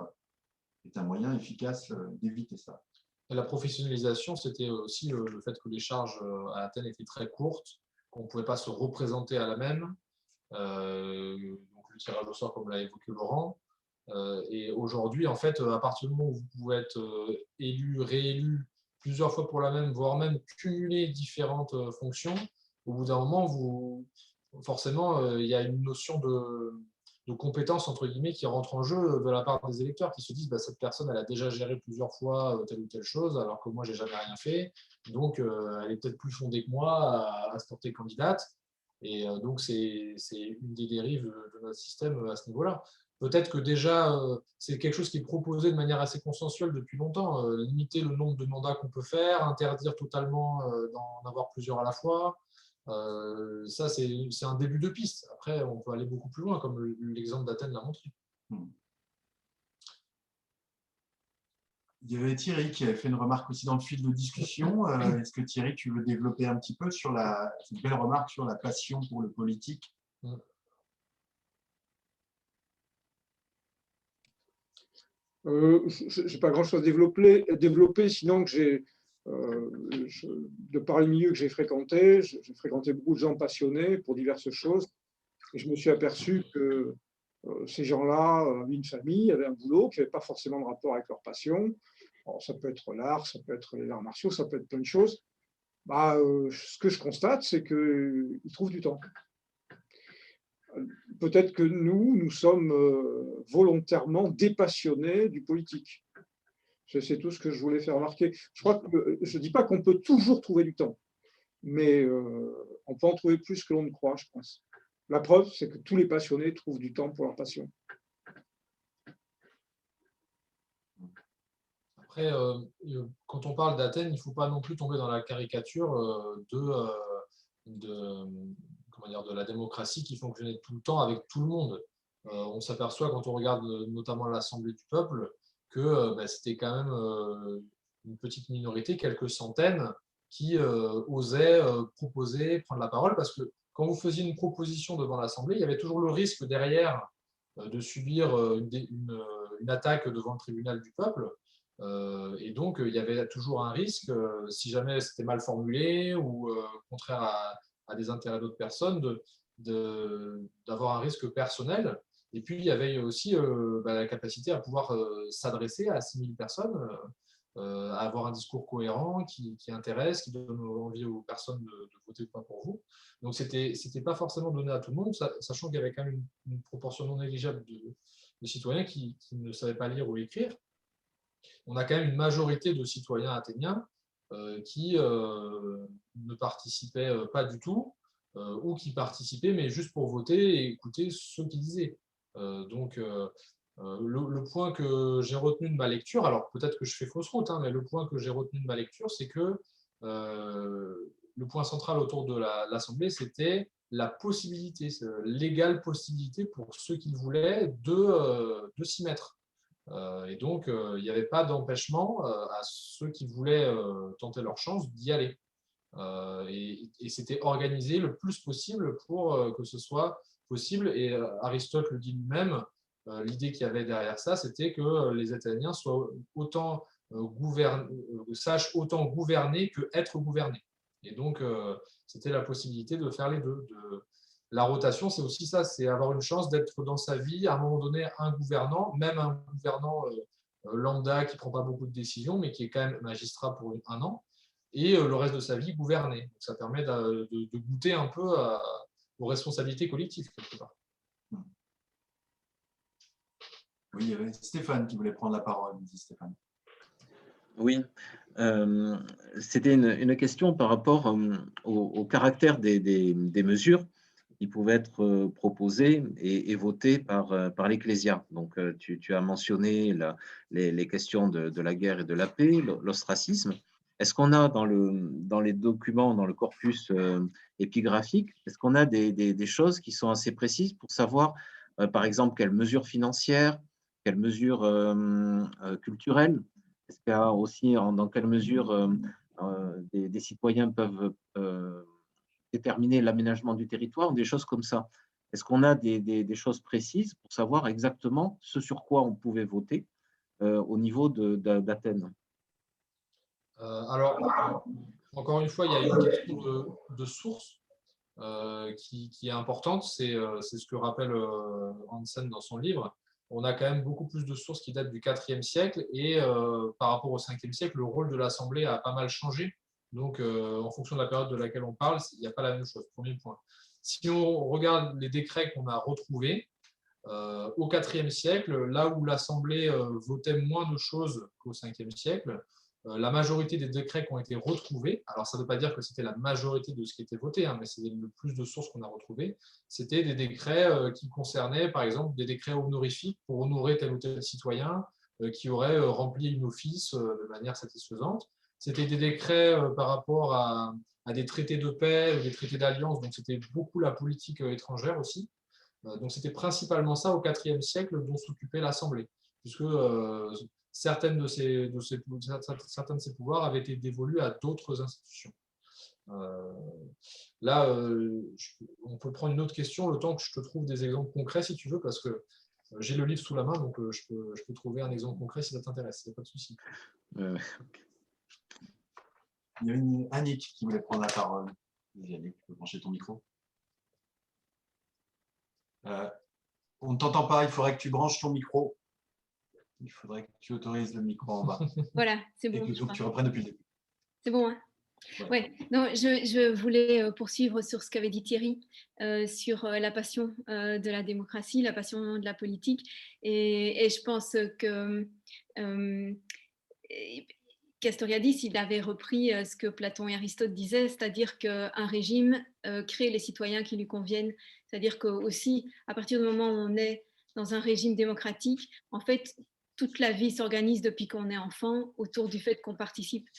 est un moyen efficace d'éviter ça. Et la professionnalisation, c'était aussi le fait que les charges à Athènes étaient très courtes, qu'on ne pouvait pas se représenter à la même. Donc le tirage au sort, comme l'a évoqué Laurent. Et aujourd'hui, en fait, à partir du moment où vous pouvez être élu, réélu plusieurs fois pour la même, voire même cumuler différentes fonctions, au bout d'un moment, forcément, il y a une notion de compétence, entre guillemets, qui rentre en jeu de la part des électeurs, qui se disent bah, cette personne, elle a déjà géré plusieurs fois telle ou telle chose, alors que moi, j'ai jamais rien fait. Donc, elle est peut-être plus fondée que moi à se porter candidate. Et donc, c'est une des dérives de notre système à ce niveau-là. Peut-être que déjà, c'est quelque chose qui est proposé de manière assez consensuelle depuis longtemps. Limiter le nombre de mandats qu'on peut faire, interdire totalement d'en avoir plusieurs à la fois. Ça, c'est un début de piste. Après, on peut aller beaucoup plus loin, comme l'exemple d'Athènes l'a montré. Il y avait Thierry qui avait fait une remarque aussi dans le fil de discussion. Est-ce que Thierry, tu veux développer un petit peu sur cette belle remarque sur la passion pour le politique? Je n'ai pas grand-chose à développer, sinon que de par le milieu que j'ai fréquenté beaucoup de gens passionnés pour diverses choses, et je me suis aperçu que ces gens-là avaient une famille, avaient un boulot qui n'avait pas forcément de rapport avec leur passion. Alors, ça peut être l'art, ça peut être les arts martiaux, ça peut être plein de choses. Ce que je constate, c'est qu'ils trouvent du temps. Peut-être que nous sommes volontairement dépassionnés du politique. C'est tout ce que je voulais faire remarquer. Je ne dis pas qu'on peut toujours trouver du temps, mais on peut en trouver plus que l'on ne croit, je pense. La preuve, c'est que tous les passionnés trouvent du temps pour leur passion. Après, quand on parle d'Athènes, il ne faut pas non plus tomber dans la caricature de la démocratie qui fonctionnait tout le temps avec tout le monde. On s'aperçoit quand on regarde notamment l'Assemblée du peuple que c'était quand même une petite minorité, quelques centaines, qui osaient proposer, prendre la parole, parce que quand vous faisiez une proposition devant l'Assemblée, il y avait toujours le risque derrière de subir une attaque devant le tribunal du peuple. Et donc, il y avait toujours un risque, si jamais c'était mal formulé ou contraire à des intérêts d'autres personnes, d'avoir un risque personnel. Et puis, il y avait aussi la capacité à pouvoir s'adresser à 6000 personnes, à avoir un discours cohérent qui intéresse, qui donne envie aux personnes de voter ou pas pour vous. Donc, c'était pas forcément donné à tout le monde, sachant qu'il y avait quand même une proportion non négligeable de citoyens qui ne savaient pas lire ou écrire. On a quand même une majorité de citoyens athéniens qui ne participaient pas du tout, ou qui participaient, mais juste pour voter et écouter ce qu'ils disaient. Donc, le point que j'ai retenu de ma lecture, alors peut-être que je fais fausse route, mais le point que j'ai retenu de ma lecture, c'est que le point central autour de l'Assemblée, c'était la possibilité, l'égale possibilité pour ceux qui le voulaient de s'y mettre. Et donc, il n'y avait pas d'empêchement à ceux qui voulaient tenter leur chance d'y aller. Et c'était organisé le plus possible pour que ce soit possible. Et Aristote le dit lui-même, l'idée qu'il y avait derrière ça, c'était que les Athéniens soient sachent autant gouverner que être gouvernés. Et donc, c'était la possibilité de faire les deux. La rotation, c'est aussi ça, c'est avoir une chance d'être dans sa vie, à un moment donné, un gouvernant, même un gouvernant lambda qui ne prend pas beaucoup de décisions, mais qui est quand même magistrat pour un an, et le reste de sa vie gouverner. Donc, ça permet de goûter un peu aux responsabilités collectives, quelque part. Oui, il y avait Stéphane qui voulait prendre la parole, dit Stéphane. Oui, c'était une question par rapport au caractère des mesures qui pouvaient être proposées et votées par l'Ecclésia. Donc, tu as mentionné les questions de la guerre et de la paix, l'ostracisme. Est-ce qu'on a dans les documents, dans le corpus épigraphique, est-ce qu'on a des choses qui sont assez précises pour savoir, par exemple, quelles mesures financières, quelles mesures culturelles? Est-ce qu'il y a aussi dans quelle mesure des citoyens peuvent déterminer l'aménagement du territoire, des choses comme ça? Est-ce qu'on a des choses précises pour savoir exactement ce sur quoi on pouvait voter au niveau d'Athènes? Alors, encore une fois, il y a une question de source qui est importante. C'est ce que rappelle Hansen dans son livre. On a quand même beaucoup plus de sources qui datent du IVe siècle et par rapport au Ve siècle, le rôle de l'Assemblée a pas mal changé. Donc, en fonction de la période de laquelle on parle, il n'y a pas la même chose. Premier point. Si on regarde les décrets qu'on a retrouvés, au IVe siècle, là où l'Assemblée votait moins de choses qu'au Ve siècle, la majorité des décrets qui ont été retrouvés, alors ça ne veut pas dire que c'était la majorité de ce qui était voté, hein, mais c'est le plus de sources qu'on a retrouvées, c'était des décrets qui concernaient, par exemple, des décrets honorifiques pour honorer tel ou tel citoyen qui aurait rempli une office de manière satisfaisante. C'était des décrets par rapport à des traités de paix ou des traités d'alliance, donc c'était beaucoup la politique étrangère aussi. Donc c'était principalement ça au IVe siècle dont s'occupait l'Assemblée, puisque certains de ces pouvoirs avaient été dévolus à d'autres institutions. Là, on peut prendre une autre question, le temps que je te trouve des exemples concrets si tu veux, parce que j'ai le livre sous la main, donc je peux trouver un exemple concret si ça t'intéresse, il n'y a pas de souci. Okay. Il y a une Annick qui voulait prendre la parole. Annick, tu peux brancher ton micro. On ne t'entend pas, il faudrait que tu branches ton micro. Il faudrait que tu autorises le micro en bas. Voilà, c'est bon. Et que tu reprennes depuis le début. C'est bon, hein? Ouais. Non, je voulais poursuivre sur ce qu'avait dit Thierry, sur la passion de la démocratie, la passion de la politique. Et je pense que Castoriadis, il avait repris ce que Platon et Aristote disaient, c'est-à-dire qu'un régime crée les citoyens qui lui conviennent. C'est-à-dire que aussi, à partir du moment où on est dans un régime démocratique, en fait, toute la vie s'organise depuis qu'on est enfant autour du fait qu'on participe.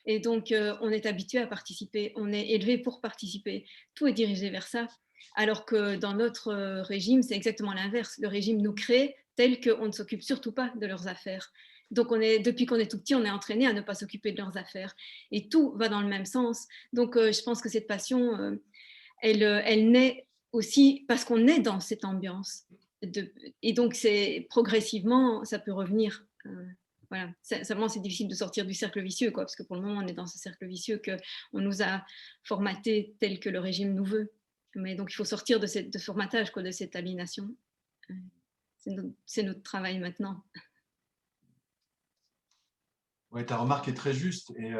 Et donc, on est habitué à participer, on est élevé pour participer. Tout est dirigé vers ça. Alors que dans notre régime, c'est exactement l'inverse. Le régime nous crée tel qu'on ne s'occupe surtout pas de leurs affaires. Donc, depuis qu'on est tout petit, on est entraîné à ne pas s'occuper de leurs affaires. Et tout va dans le même sens. Donc, je pense que cette passion, elle naît aussi parce qu'on est dans cette ambiance. Et donc, progressivement, ça peut revenir. Voilà. Simplement, c'est difficile de sortir du cercle vicieux, quoi, parce que pour le moment, on est dans ce cercle vicieux qu'on nous a formaté tel que le régime nous veut. Mais donc, il faut sortir de ce formatage, quoi, de cette aliénation. C'est notre travail maintenant. Oui, ta remarque est très juste et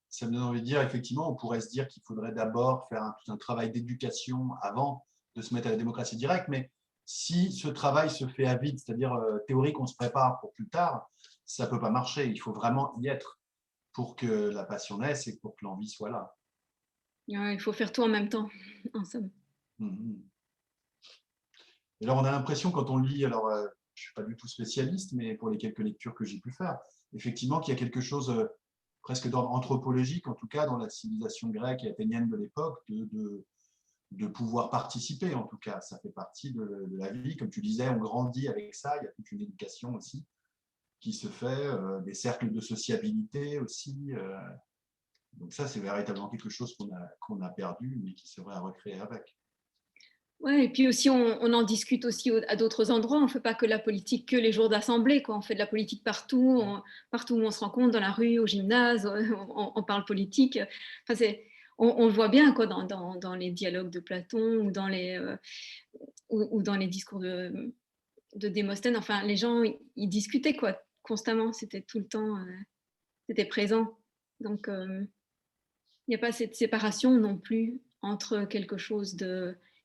ça me donne envie de dire, effectivement, on pourrait se dire qu'il faudrait d'abord faire tout un travail d'éducation avant de se mettre à la démocratie directe, mais si ce travail se fait à vide, c'est-à-dire théorique, on se prépare pour plus tard, ça ne peut pas marcher. Il faut vraiment y être pour que la passion naisse et pour que l'envie soit là. Ouais, il faut faire tout en même temps, en somme. Et alors, on a l'impression, quand on lit, alors je ne suis pas du tout spécialiste, mais pour les quelques lectures que j'ai pu faire, effectivement, qu'il y a quelque chose presque d'ordre anthropologique, en tout cas dans la civilisation grecque et athénienne de l'époque, de pouvoir participer, en tout cas. Ça fait partie de la vie. Comme tu disais, on grandit avec ça. Il y a toute une éducation aussi qui se fait, des cercles de sociabilité aussi. Donc ça, c'est véritablement quelque chose qu'on a perdu, mais qui serait à recréer avec. Ouais, et puis aussi, on en discute aussi à d'autres endroits. On ne fait pas que la politique que les jours d'assemblée, quoi. On fait de la politique partout, partout où on se rencontre, dans la rue, au gymnase, on parle politique. Enfin, on le voit bien, quoi, dans les dialogues de Platon ou dans les discours de Démosthène. Enfin, les gens, ils discutaient, quoi, constamment. C'était tout le temps, c'était présent. Donc, il n'y a pas cette séparation non plus entre quelque chose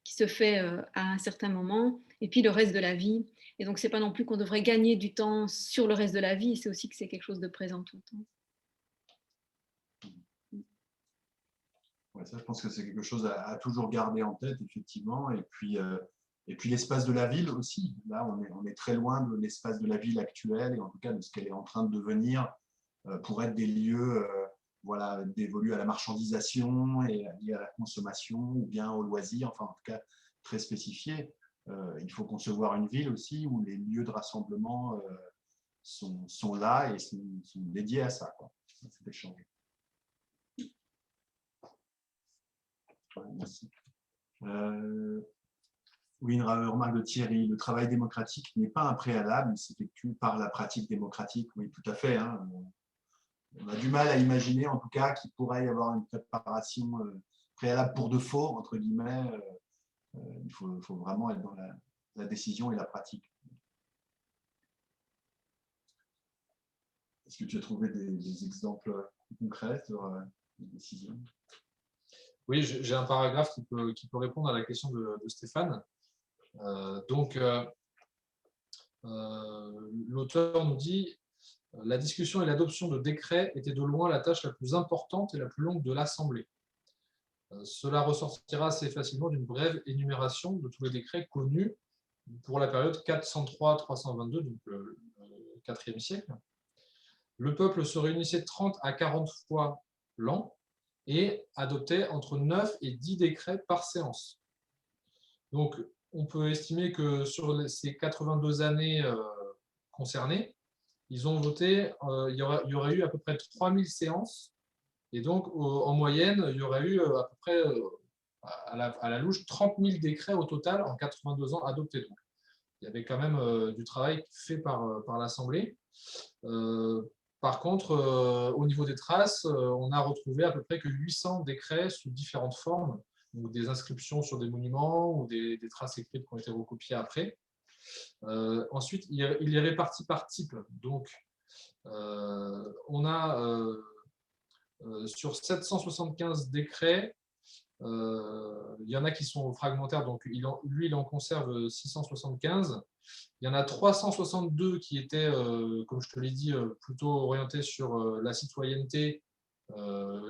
qui se fait à un certain moment et puis le reste de la vie. Et donc, ce n'est pas non plus qu'on devrait gagner du temps sur le reste de la vie, c'est aussi que c'est quelque chose de présent tout le temps. Ouais, ça, je pense que c'est quelque chose à toujours garder en tête, effectivement. Et puis l'espace de la ville aussi. Là, on est très loin de l'espace de la ville actuelle et en tout cas de ce qu'elle est en train de devenir pour être des lieux voilà, dévolus à la marchandisation et liés à la consommation ou bien au loisir, enfin en tout cas très spécifiés. Il faut concevoir une ville aussi où les lieux de rassemblement sont là et sont dédiés à ça, quoi, à cet échange. Ouais, merci. Oui, une remarque de Thierry. Le travail démocratique n'est pas un préalable, il s'effectue par la pratique démocratique. Oui, tout à fait. Hein. On a du mal à imaginer, en tout cas, qu'il pourrait y avoir une préparation préalable pour de faux, entre guillemets. Il faut vraiment être dans la décision et la pratique. Est-ce que tu as trouvé des exemples concrets sur les décisions? Oui, j'ai un paragraphe qui peut répondre à la question de Stéphane. L'auteur nous dit « La discussion et l'adoption de décrets étaient de loin la tâche la plus importante et la plus longue de l'Assemblée. Cela ressortira assez facilement d'une brève énumération de tous les décrets connus pour la période 403-322, donc le IVe siècle. Le peuple se réunissait 30 à 40 fois l'an et adoptait entre 9 et 10 décrets par séance. Donc, on peut estimer que sur ces 82 années concernées, ils ont voté, il y aurait eu à peu près 3000 séances, et donc en moyenne, il y aurait eu à peu près à la louche 30 000 décrets au total en 82 ans adoptés. Donc, il y avait quand même du travail fait par l'Assemblée. Par contre, au niveau des traces, on a retrouvé à peu près que 800 décrets sous différentes formes, donc des inscriptions sur des monuments ou des traces écrites qui ont été recopiées après. Ensuite, il est réparti par type. Donc, on a sur 775 décrets, il y en a qui sont fragmentaires, donc lui, il en conserve 675. Il y en a 362 qui étaient, comme je te l'ai dit, plutôt orientés sur la citoyenneté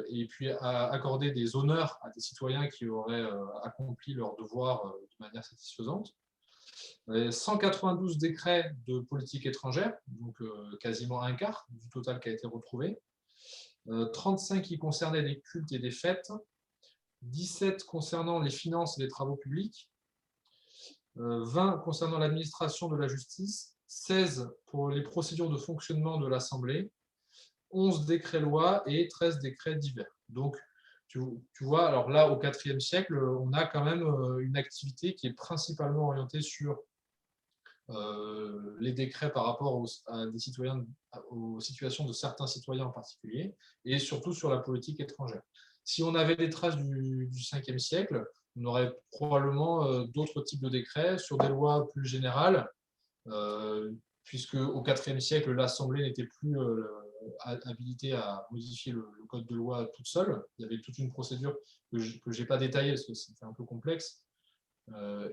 et puis à accorder des honneurs à des citoyens qui auraient accompli leur devoir de manière satisfaisante. 192 décrets de politique étrangère, donc quasiment un quart du total qui a été retrouvé. 35 qui concernaient les cultes et des fêtes. 17 concernant les finances et les travaux publics. 20 concernant l'administration de la justice, 16 pour les procédures de fonctionnement de l'Assemblée, 11 décrets-lois et 13 décrets divers. Donc, tu vois, alors là, au IVe siècle, on a quand même une activité qui est principalement orientée sur les décrets par rapport à des citoyens, aux situations de certains citoyens en particulier, et surtout sur la politique étrangère. Si on avait des traces du Ve siècle, on aurait probablement d'autres types de décrets sur des lois plus générales, puisque au IVe siècle, l'Assemblée n'était plus habilitée à modifier le code de loi toute seule. Il y avait toute une procédure que je n'ai pas détaillée parce que c'était un peu complexe.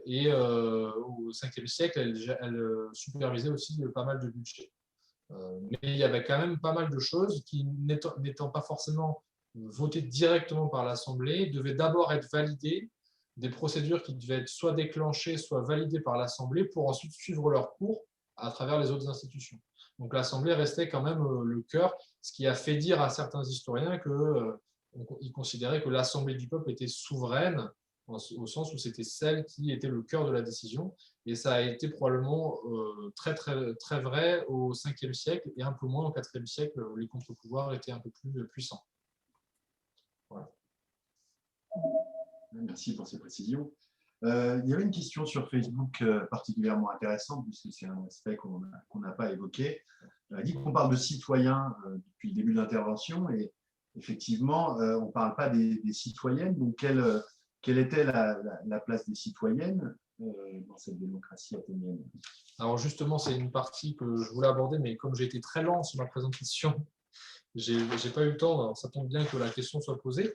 Et au Ve siècle, elle supervisait aussi pas mal de budgets. Mais il y avait quand même pas mal de choses qui, n'étant pas forcément votées directement par l'Assemblée, devaient d'abord être validées, des procédures qui devaient être soit déclenchées, soit validées par l'Assemblée pour ensuite suivre leur cours à travers les autres institutions. Donc l'Assemblée restait quand même le cœur, ce qui a fait dire à certains historiens qu'ils considéraient que l'Assemblée du peuple était souveraine, au sens où c'était celle qui était le cœur de la décision. Et ça a été probablement très, très, très vrai au Ve siècle et un peu moins au IVe siècle, où les contre-pouvoirs étaient un peu plus puissants. Voilà. Merci pour ces précisions. Il y avait une question sur Facebook particulièrement intéressante, puisque c'est un aspect qu'on n'a pas évoqué. On a dit qu'on parle de citoyens depuis le début de l'intervention, et effectivement, on ne parle pas des citoyennes. Donc, quelle était la place des citoyennes dans cette démocratie athénienne? Alors justement, c'est une partie que je voulais aborder, mais comme j'ai été très lent sur ma présentation, je n'ai pas eu le temps. Alors, ça tombe bien que la question soit posée.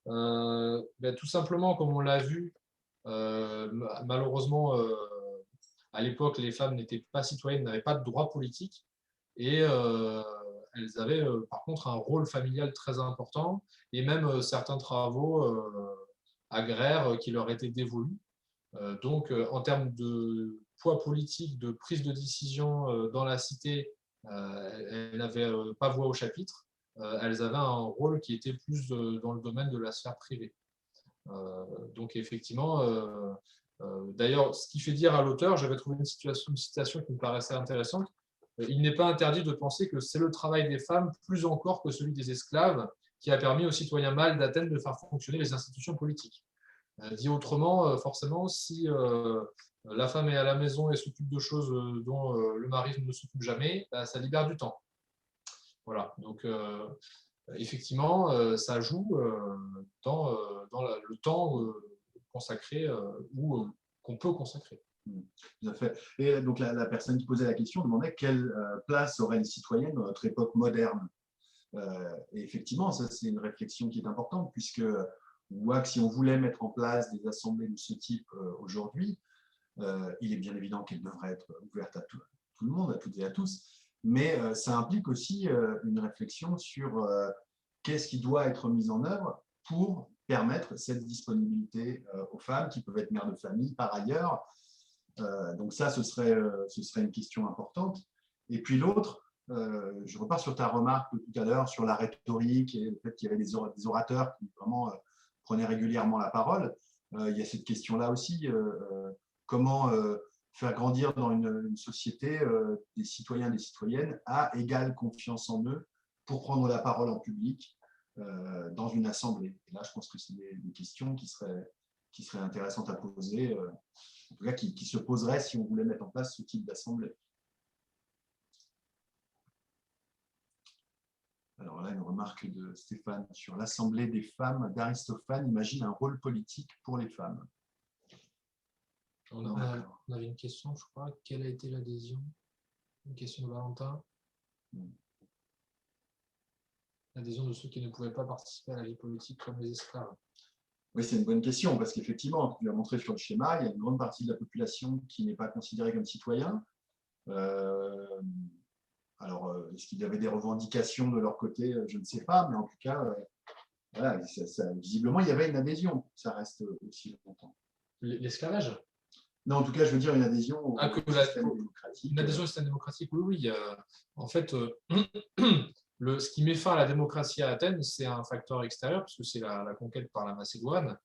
Tout simplement, comme on l'a vu, malheureusement, à l'époque, les femmes n'étaient pas citoyennes, n'avaient pas de droit politique, et elles avaient par contre un rôle familial très important, et même certains travaux agraires qui leur étaient dévolus. Donc, en termes de poids politique, de prise de décision dans la cité, elles n'avaient pas voix au chapitre. Elles avaient un rôle qui était plus dans le domaine de la sphère privée. Donc, effectivement, d'ailleurs, ce qui fait dire à l'auteur, j'avais trouvé une citation qui me paraissait intéressante. Il n'est pas interdit de penser que c'est le travail des femmes, plus encore que celui des esclaves, qui a permis aux citoyens mâles d'Athènes de faire fonctionner les institutions politiques. Dit autrement, forcément, si la femme est à la maison et s'occupe de choses dont le mari ne s'occupe jamais, bah, ça libère du temps. Voilà, donc effectivement, ça joue dans le temps consacré ou qu'on peut consacrer. Tout à fait. Et donc la personne qui posait la question demandait quelle place auraient les citoyennes dans notre époque moderne. Et effectivement, ça c'est une réflexion qui est importante, puisque on voit que si on voulait mettre en place des assemblées de ce type aujourd'hui, il est bien évident qu'elles devraient être ouvertes à tout le monde, à toutes et à tous, mais ça implique aussi une réflexion sur qu'est-ce qui doit être mis en œuvre pour permettre cette disponibilité aux femmes qui peuvent être mères de famille par ailleurs. Donc ça, ce serait une question importante. Et puis l'autre, je repars sur ta remarque de tout à l'heure sur la rhétorique et le fait qu'il y avait des orateurs qui vraiment prenaient régulièrement la parole. Il y a cette question-là aussi, comment faire grandir dans une société des citoyens et des citoyennes à égale confiance en eux pour prendre la parole en public dans une assemblée. Et là, je pense que c'est des questions qui seraient intéressantes à poser, en tout cas qui se poseraient si on voulait mettre en place ce type d'assemblée. Alors là, une remarque de Stéphane sur l'Assemblée des femmes d'Aristophane imagine un rôle politique pour les femmes. On avait une question, je crois. Quelle a été l'adhésion? Une question de Valentin. L'adhésion de ceux qui ne pouvaient pas participer à la vie politique comme les esclaves. Oui, c'est une bonne question, parce qu'effectivement, tu l'as montré sur le schéma, il y a une grande partie de la population qui n'est pas considérée comme citoyen. Alors, est-ce qu'il y avait des revendications de leur côté? Je ne sais pas, mais en tout cas, voilà, visiblement, il y avait une adhésion. Ça reste aussi longtemps. L'esclavage? Non, en tout cas, je veux dire une adhésion au système démocratique. Une adhésion au système démocratique, oui. En fait, ce qui met fin à la démocratie à Athènes, c'est un facteur extérieur, puisque c'est la conquête par la Macédoine,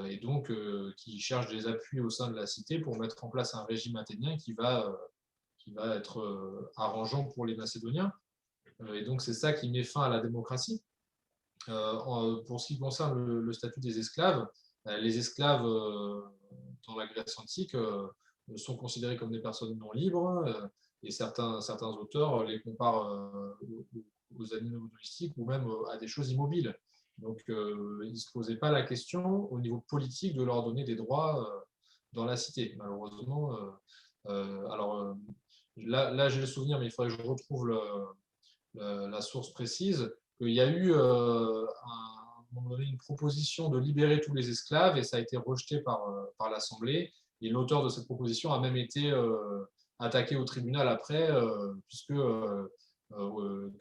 et donc qui cherche des appuis au sein de la cité pour mettre en place un régime athénien qui va être arrangeant pour les Macédoniens. Et donc, c'est ça qui met fin à la démocratie. Pour ce qui concerne le statut des esclaves, les esclaves dans la Grèce antique sont considérés comme des personnes non libres, et certains auteurs les comparent aux animaux domestiques ou même à des choses immobiles. Donc, ils ne se posaient pas la question au niveau politique de leur donner des droits dans la cité. Malheureusement, là j'ai le souvenir, mais il faudrait que je retrouve la source précise, qu'il y a eu une proposition de libérer tous les esclaves et ça a été rejeté par l'Assemblée. Et l'auteur de cette proposition a même été attaqué au tribunal après, puisque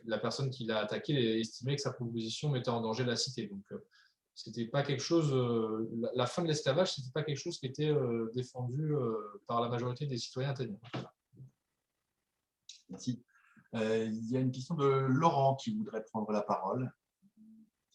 la personne qui l'a attaqué estimait que sa proposition mettait en danger la cité. Donc, c'était pas quelque chose. La fin de l'esclavage, c'était pas quelque chose qui était défendu par la majorité des citoyens athéniens. Merci. Il y a une question de Laurent qui voudrait prendre la parole.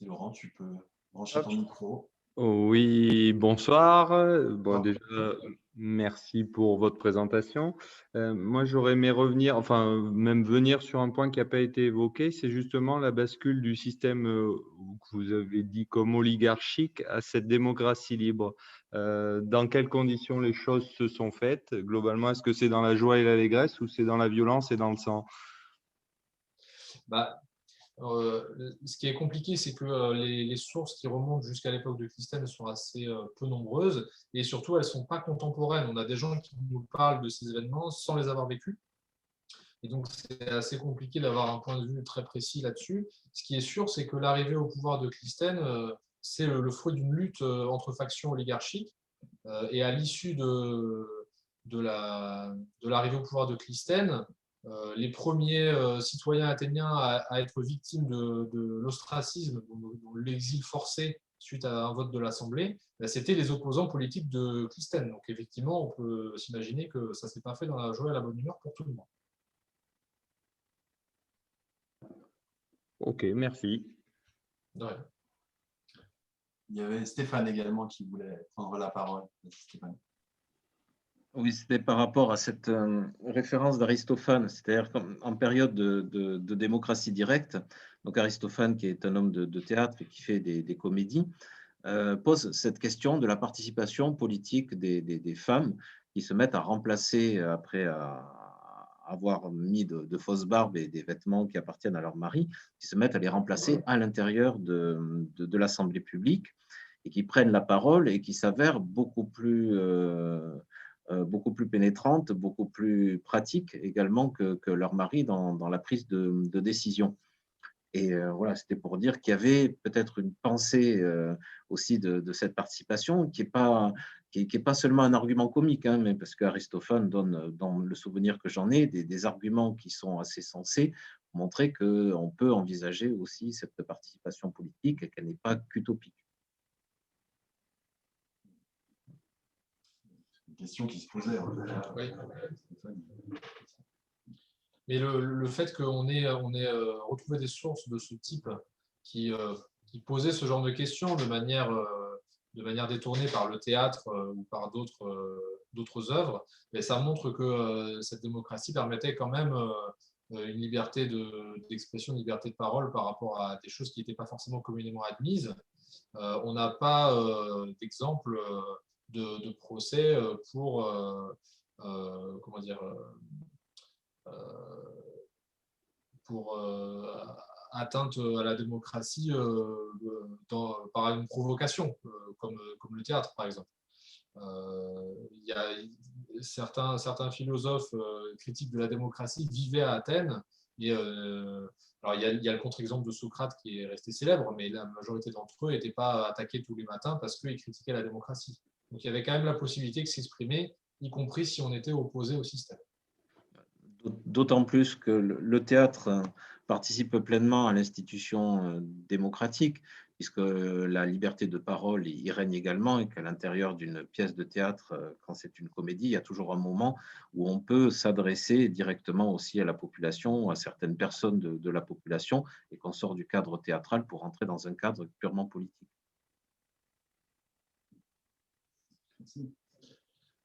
Laurent, tu peux brancher ton micro. Oui, bonsoir. Bon, Bonsoir. déjà, merci pour votre présentation. Moi, j'aurais aimé revenir, enfin, même venir sur un point qui n'a pas été évoqué, c'est justement la bascule du système que vous avez dit comme oligarchique à cette démocratie libre. Dans quelles conditions les choses se sont faites? Globalement, est-ce que c'est dans la joie et l'allégresse ou c'est dans la violence et dans le sang? Ce qui est compliqué, c'est que les sources qui remontent jusqu'à l'époque de Clisthène sont assez peu nombreuses et surtout, elles ne sont pas contemporaines. On a des gens qui nous parlent de ces événements sans les avoir vécus. Et donc, c'est assez compliqué d'avoir un point de vue très précis là-dessus. Ce qui est sûr, c'est que l'arrivée au pouvoir de Clisthène, c'est le fruit d'une lutte entre factions oligarchiques. Et à l'issue de l'arrivée au pouvoir de Clisthène, les premiers citoyens athéniens à être victimes de l'ostracisme, de l'exil forcé suite à un vote de l'Assemblée, c'était les opposants politiques de Clisthène. Donc effectivement, on peut s'imaginer que ça ne s'est pas fait dans la joie et la bonne humeur pour tout le monde. Ok, merci. De rien. Il y avait Stéphane également qui voulait prendre la parole. Stéphane. Oui, c'était par rapport à cette référence d'Aristophane, c'est-à-dire qu'en période de démocratie directe, donc Aristophane qui est un homme de théâtre et qui fait des comédies, pose cette question de la participation politique des femmes qui se mettent à remplacer, après avoir mis de fausses barbes et des vêtements qui appartiennent à leur mari, qui se mettent à les remplacer à l'intérieur de l'Assemblée publique et qui prennent la parole et qui s'avèrent beaucoup plus pénétrantes, beaucoup plus pratiques également que leur mari dans la prise de décision. Et voilà, c'était pour dire qu'il y avait peut-être une pensée aussi de cette participation qui est pas seulement un argument comique, hein, mais parce qu'Aristophane donne, dans le souvenir que j'en ai, des arguments qui sont assez sensés pour montrer qu'on peut envisager aussi cette participation politique et qu'elle n'est pas qu'utopique. Une question qui se posait. Oui. Mais le fait qu'on ait retrouvé des sources de ce type qui posaient ce genre de questions de manière détournée par le théâtre ou par d'autres œuvres, mais ça montre que cette démocratie permettait quand même une liberté d'expression, une liberté de parole par rapport à des choses qui n'étaient pas forcément communément admises. On n'a pas d'exemple de procès pour comment dire pour atteinte à la démocratie par une provocation, comme le théâtre, par exemple. Il y a certains philosophes critiques de la démocratie vivaient à Athènes. Et, alors il y a le contre-exemple de Socrate qui est resté célèbre, mais la majorité d'entre eux n'étaient pas attaqués tous les matins parce qu'ils critiquaient la démocratie. Donc il y avait quand même la possibilité de s'exprimer, y compris si on était opposé au système. D'autant plus que le théâtre participe pleinement à l'institution démocratique, puisque la liberté de parole y règne également, et qu'à l'intérieur d'une pièce de théâtre, quand c'est une comédie, il y a toujours un moment où on peut s'adresser directement aussi à la population, à certaines personnes de la population, et qu'on sort du cadre théâtral pour entrer dans un cadre purement politique. Merci.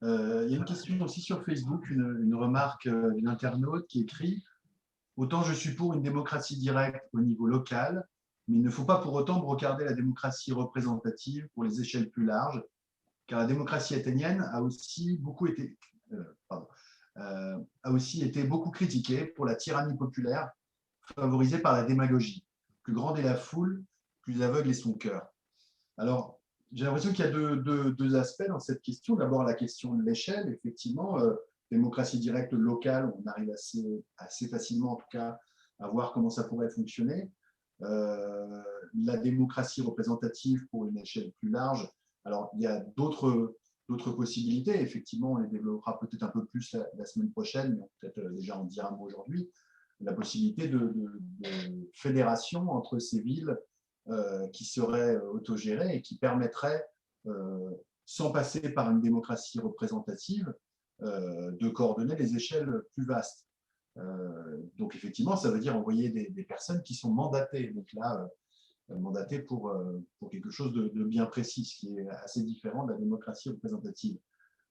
Il y a une question aussi sur Facebook, une remarque d'une internaute qui écrit « Autant je suis pour une démocratie directe au niveau local, mais il ne faut pas pour autant brocarder la démocratie représentative pour les échelles plus larges, car la démocratie athénienne a aussi été beaucoup critiquée pour la tyrannie populaire favorisée par la démagogie. Plus grande est la foule, plus aveugle est son cœur. » Alors, j'ai l'impression qu'il y a deux aspects dans cette question. D'abord, la question de l'échelle. Effectivement, démocratie directe locale, on arrive assez facilement, en tout cas, à voir comment ça pourrait fonctionner. La démocratie représentative pour une échelle plus large. Alors, il y a d'autres possibilités. Effectivement, on les développera peut-être un peu plus la semaine prochaine, mais on peut peut-être déjà en dire un mot aujourd'hui. La possibilité de fédération entre ces villes qui seraient autogérées et qui permettraient, sans passer par une démocratie représentative, de coordonner les échelles plus vastes. Donc effectivement, ça veut dire envoyer des personnes qui sont mandatées. Donc là, mandatées pour quelque chose de bien précis, ce qui est assez différent de la démocratie représentative.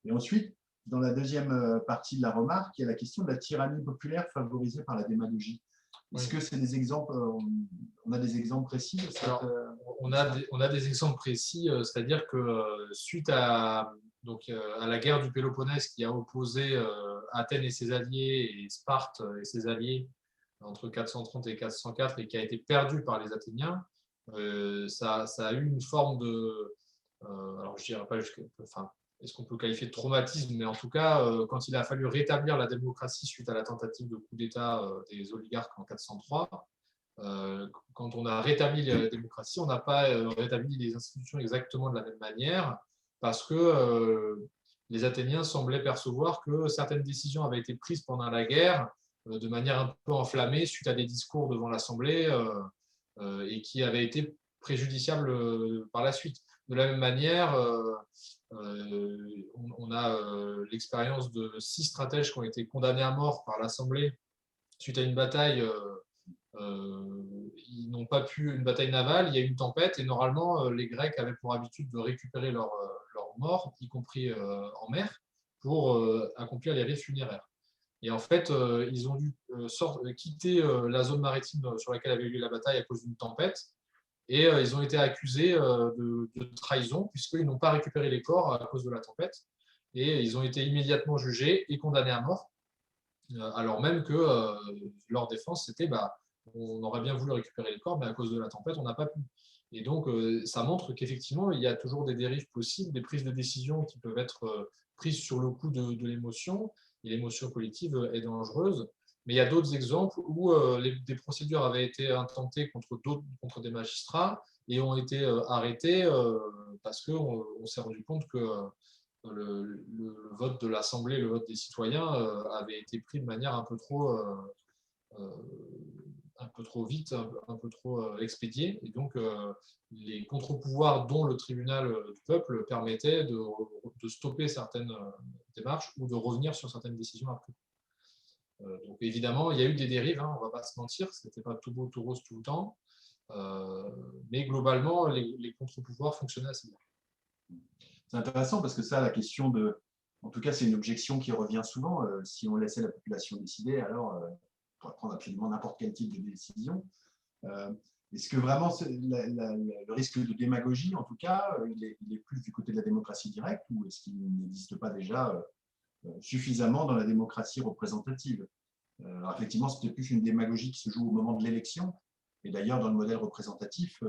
Et ensuite, dans la deuxième partie de la remarque, il y a la question de la tyrannie populaire favorisée par la démagogie. Est-ce que c'est des exemples, on a des exemples précis de cette... Alors, on a des exemples précis, c'est-à-dire que suite à la guerre du Péloponnèse qui a opposé Athènes et ses alliés et Sparte et ses alliés entre 430 et 404 et qui a été perdue par les Athéniens, ça a eu une forme de... alors je dirais pas jusqu'à... Enfin, est-ce qu'on peut qualifier de traumatisme, mais en tout cas, quand il a fallu rétablir la démocratie suite à la tentative de coup d'État des oligarques en 403, quand on a rétabli la démocratie, on n'a pas rétabli les institutions exactement de la même manière, parce que les Athéniens semblaient percevoir que certaines décisions avaient été prises pendant la guerre de manière un peu enflammée suite à des discours devant l'Assemblée et qui avaient été préjudiciables par la suite. De la même manière, on a l'expérience de 6 stratèges qui ont été condamnés à mort par l'Assemblée suite à une bataille. Ils n'ont pas pu, une bataille navale, il y a eu une tempête et normalement les Grecs avaient pour habitude de récupérer leurs morts, y compris en mer, pour accomplir les rites funéraires. Et en fait, ils ont dû quitter la zone maritime sur laquelle avait eu lieu la bataille à cause d'une tempête. Et ils ont été accusés de trahison, puisqu'ils n'ont pas récupéré les corps à cause de la tempête. Et ils ont été immédiatement jugés et condamnés à mort, alors même que leur défense, c'était on aurait bien voulu récupérer les corps, mais à cause de la tempête, on n'a pas pu. Et donc, ça montre qu'effectivement, il y a toujours des dérives possibles, des prises de décision qui peuvent être prises sur le coup de l'émotion, et l'émotion collective est dangereuse. Mais il y a d'autres exemples où des procédures avaient été intentées contre des magistrats et ont été arrêtées parce qu'on s'est rendu compte que le vote de l'Assemblée, le vote des citoyens avait été pris de manière un peu trop vite, un peu trop expédié. Et donc, les contre-pouvoirs, dont le tribunal du peuple, permettaient de stopper certaines démarches ou de revenir sur certaines décisions après. Donc, évidemment, il y a eu des dérives, on ne va pas se mentir, ce n'était pas tout beau, tout rose tout le temps. Mais globalement, les contre-pouvoirs fonctionnaient assez bien. C'est intéressant parce que ça, la question de… En tout cas, c'est une objection qui revient souvent. Si on laissait la population décider, alors on pourrait prendre absolument n'importe quel type de décision. Est-ce que vraiment le risque de démagogie, en tout cas, il est plus du côté de la démocratie directe, ou est-ce qu'il n'existe pas déjà suffisamment dans la démocratie représentative? Alors effectivement, c'est peut-être plus une démagogie qui se joue au moment de l'élection. Et d'ailleurs, dans le modèle représentatif,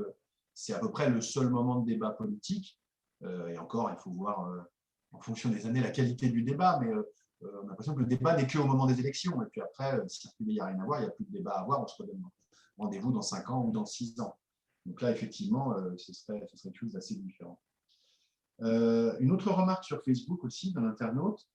c'est à peu près le seul moment de débat politique. Et encore, il faut voir en fonction des années la qualité du débat, mais on a l'impression que le débat n'est qu'au moment des élections. Et puis après, si il n'y a rien à voir, il n'y a plus de débat à avoir, on se redonne rendez-vous dans 5 ans ou dans 6 ans. Donc là, effectivement, ce serait quelque chose d'assez différent. Une autre remarque sur Facebook aussi, d'un internaute,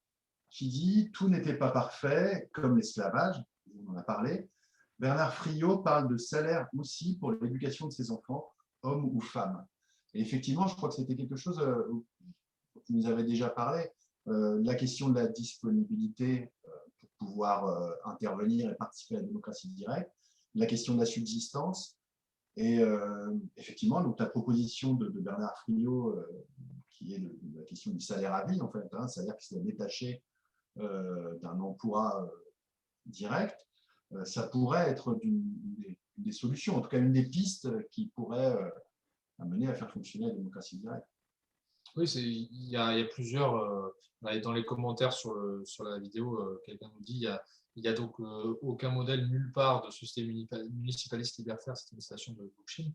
qui dit « Tout n'était pas parfait, comme l'esclavage », on en a parlé. Bernard Friot parle de salaire aussi pour l'éducation de ses enfants, hommes ou femmes. Et effectivement, je crois que c'était quelque chose dont vous nous avez déjà parlé, la question de la disponibilité pour pouvoir intervenir et participer à la démocratie directe, la question de la subsistance, et effectivement, donc, la proposition de Bernard Friot, qui est la question du salaire à vie, en fait, un salaire qui soit détaché d'un emploi direct, ça pourrait être des solutions, en tout cas une des pistes qui pourrait amener à faire fonctionner la démocratie directe. Oui, il y a plusieurs, dans les commentaires sur la vidéo, quelqu'un nous dit il y a donc aucun modèle nulle part de société municipaliste libertaire, c'est une citation de Bookchin.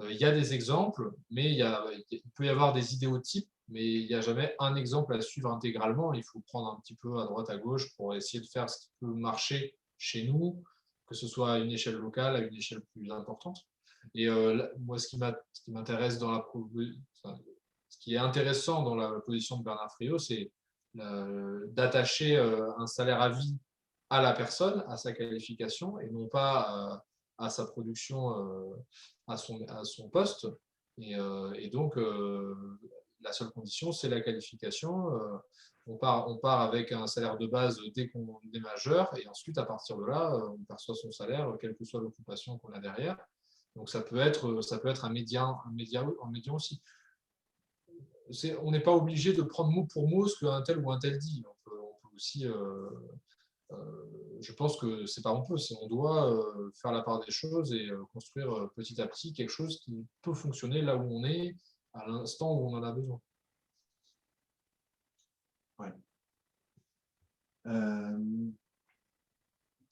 Il y a des exemples, mais il peut y avoir des idéotypes, mais il n'y a jamais un exemple à suivre intégralement. Il faut prendre un petit peu à droite, à gauche pour essayer de faire ce qui peut marcher chez nous, que ce soit à une échelle locale, à une échelle plus importante. Et moi, ce qui m'intéresse ce qui est intéressant dans la position de Bernard Friot, c'est d'attacher un salaire à vie à la personne, à sa qualification, et non pas à sa production, à son poste. Et donc, la seule condition, c'est la qualification. On part avec un salaire de base dès qu'on est majeur, et ensuite, à partir de là, on perçoit son salaire, quelle que soit l'occupation qu'on a derrière. Donc, ça peut être un médian aussi. On n'est pas obligé de prendre mot pour mot ce qu'un tel ou un tel dit. On peut aussi, je pense que c'est pas on peut, c'est on doit faire la part des choses et construire petit à petit quelque chose qui peut fonctionner là où on est, à l'instant où on en a besoin. Ouais.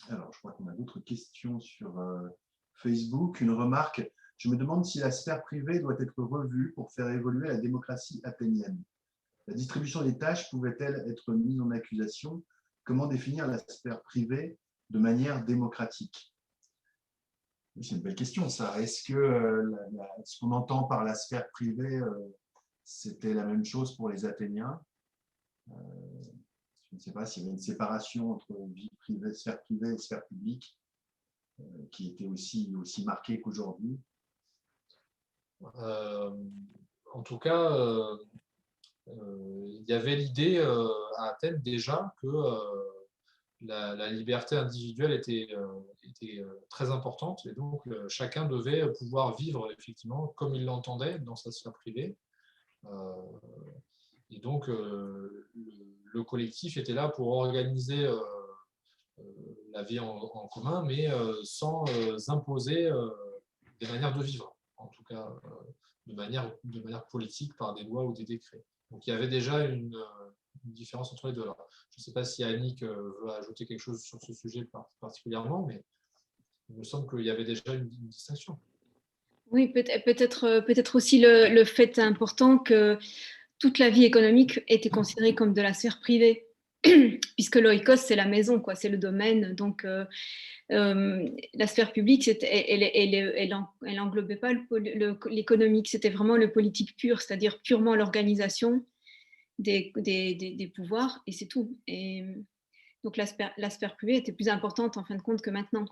Alors, je crois qu'on a d'autres questions sur Facebook. Une remarque. Je me demande si la sphère privée doit être revue pour faire évoluer la démocratie athénienne. La distribution des tâches pouvait-elle être mise en accusation? Comment définir la sphère privée de manière démocratique? C'est une belle question, ça. Est-ce que ce qu'on entend par la sphère privée, c'était la même chose pour les Athéniens? Je ne sais pas s'il y avait une séparation entre vie privée, sphère privée et sphère publique qui était aussi marquée qu'aujourd'hui. En tout cas, il y avait l'idée à Athènes déjà que la liberté individuelle était très importante, et donc chacun devait pouvoir vivre effectivement comme il l'entendait dans sa sphère privée. Et donc le collectif était là pour organiser la vie en commun, mais sans imposer des manières de vivre. En tout cas, cas de manière politique par des lois ou des décrets. Donc il y avait déjà une différence entre les deux. Alors, je ne sais pas si Annick veut ajouter quelque chose sur ce sujet particulièrement, mais il me semble qu'il y avait déjà une distinction. Oui, peut-être aussi le fait important que toute la vie économique était considérée comme de la sphère privée, puisque l'oikos, c'est la maison, quoi, c'est le domaine. Donc, la sphère publique, elle n'englobait pas l'économique, c'était vraiment le politique pur, c'est-à-dire purement l'organisation des pouvoirs, et c'est tout. Et donc, la sphère privée était plus importante, en fin de compte, que maintenant.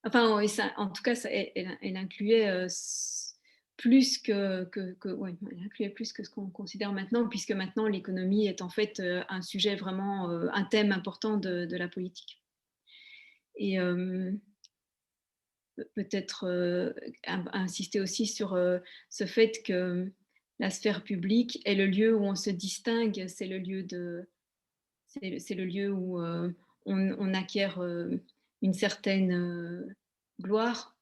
Enfin, en tout cas, elle incluait plus elle incluait plus que ce qu'on considère maintenant, puisque maintenant l'économie est en fait un sujet vraiment, un thème important de la politique. Et peut-être insister aussi sur ce fait que la sphère publique est le lieu où on se distingue, c'est le lieu où on acquiert une certaine gloire.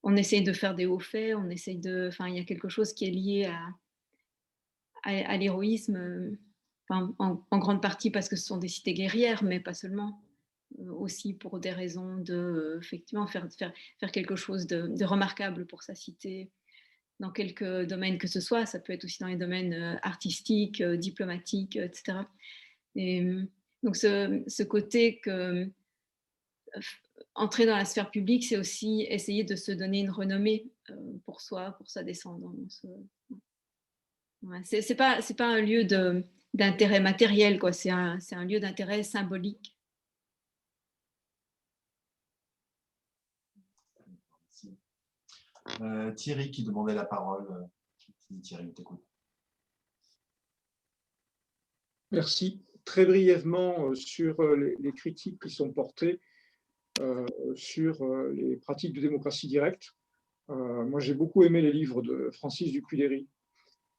On essaye de faire des hauts faits, il y a quelque chose qui est lié à l'héroïsme, en grande partie parce que ce sont des cités guerrières, mais pas seulement. Aussi pour des raisons de effectivement faire quelque chose de remarquable pour sa cité dans quelques domaines que ce soit. Ça peut être aussi dans les domaines artistiques, diplomatiques, etc. Et donc ce côté que entrer dans la sphère publique, c'est aussi essayer de se donner une renommée pour soi, pour sa descendance. Ouais, c'est pas un lieu d'intérêt matériel, quoi. C'est un lieu d'intérêt symbolique. Thierry qui demandait la parole. Thierry, t'écoute. Merci. Très brièvement sur les critiques qui sont portées sur les pratiques de démocratie directe. Moi, j'ai beaucoup aimé les livres de Francis Dupuy-Léry,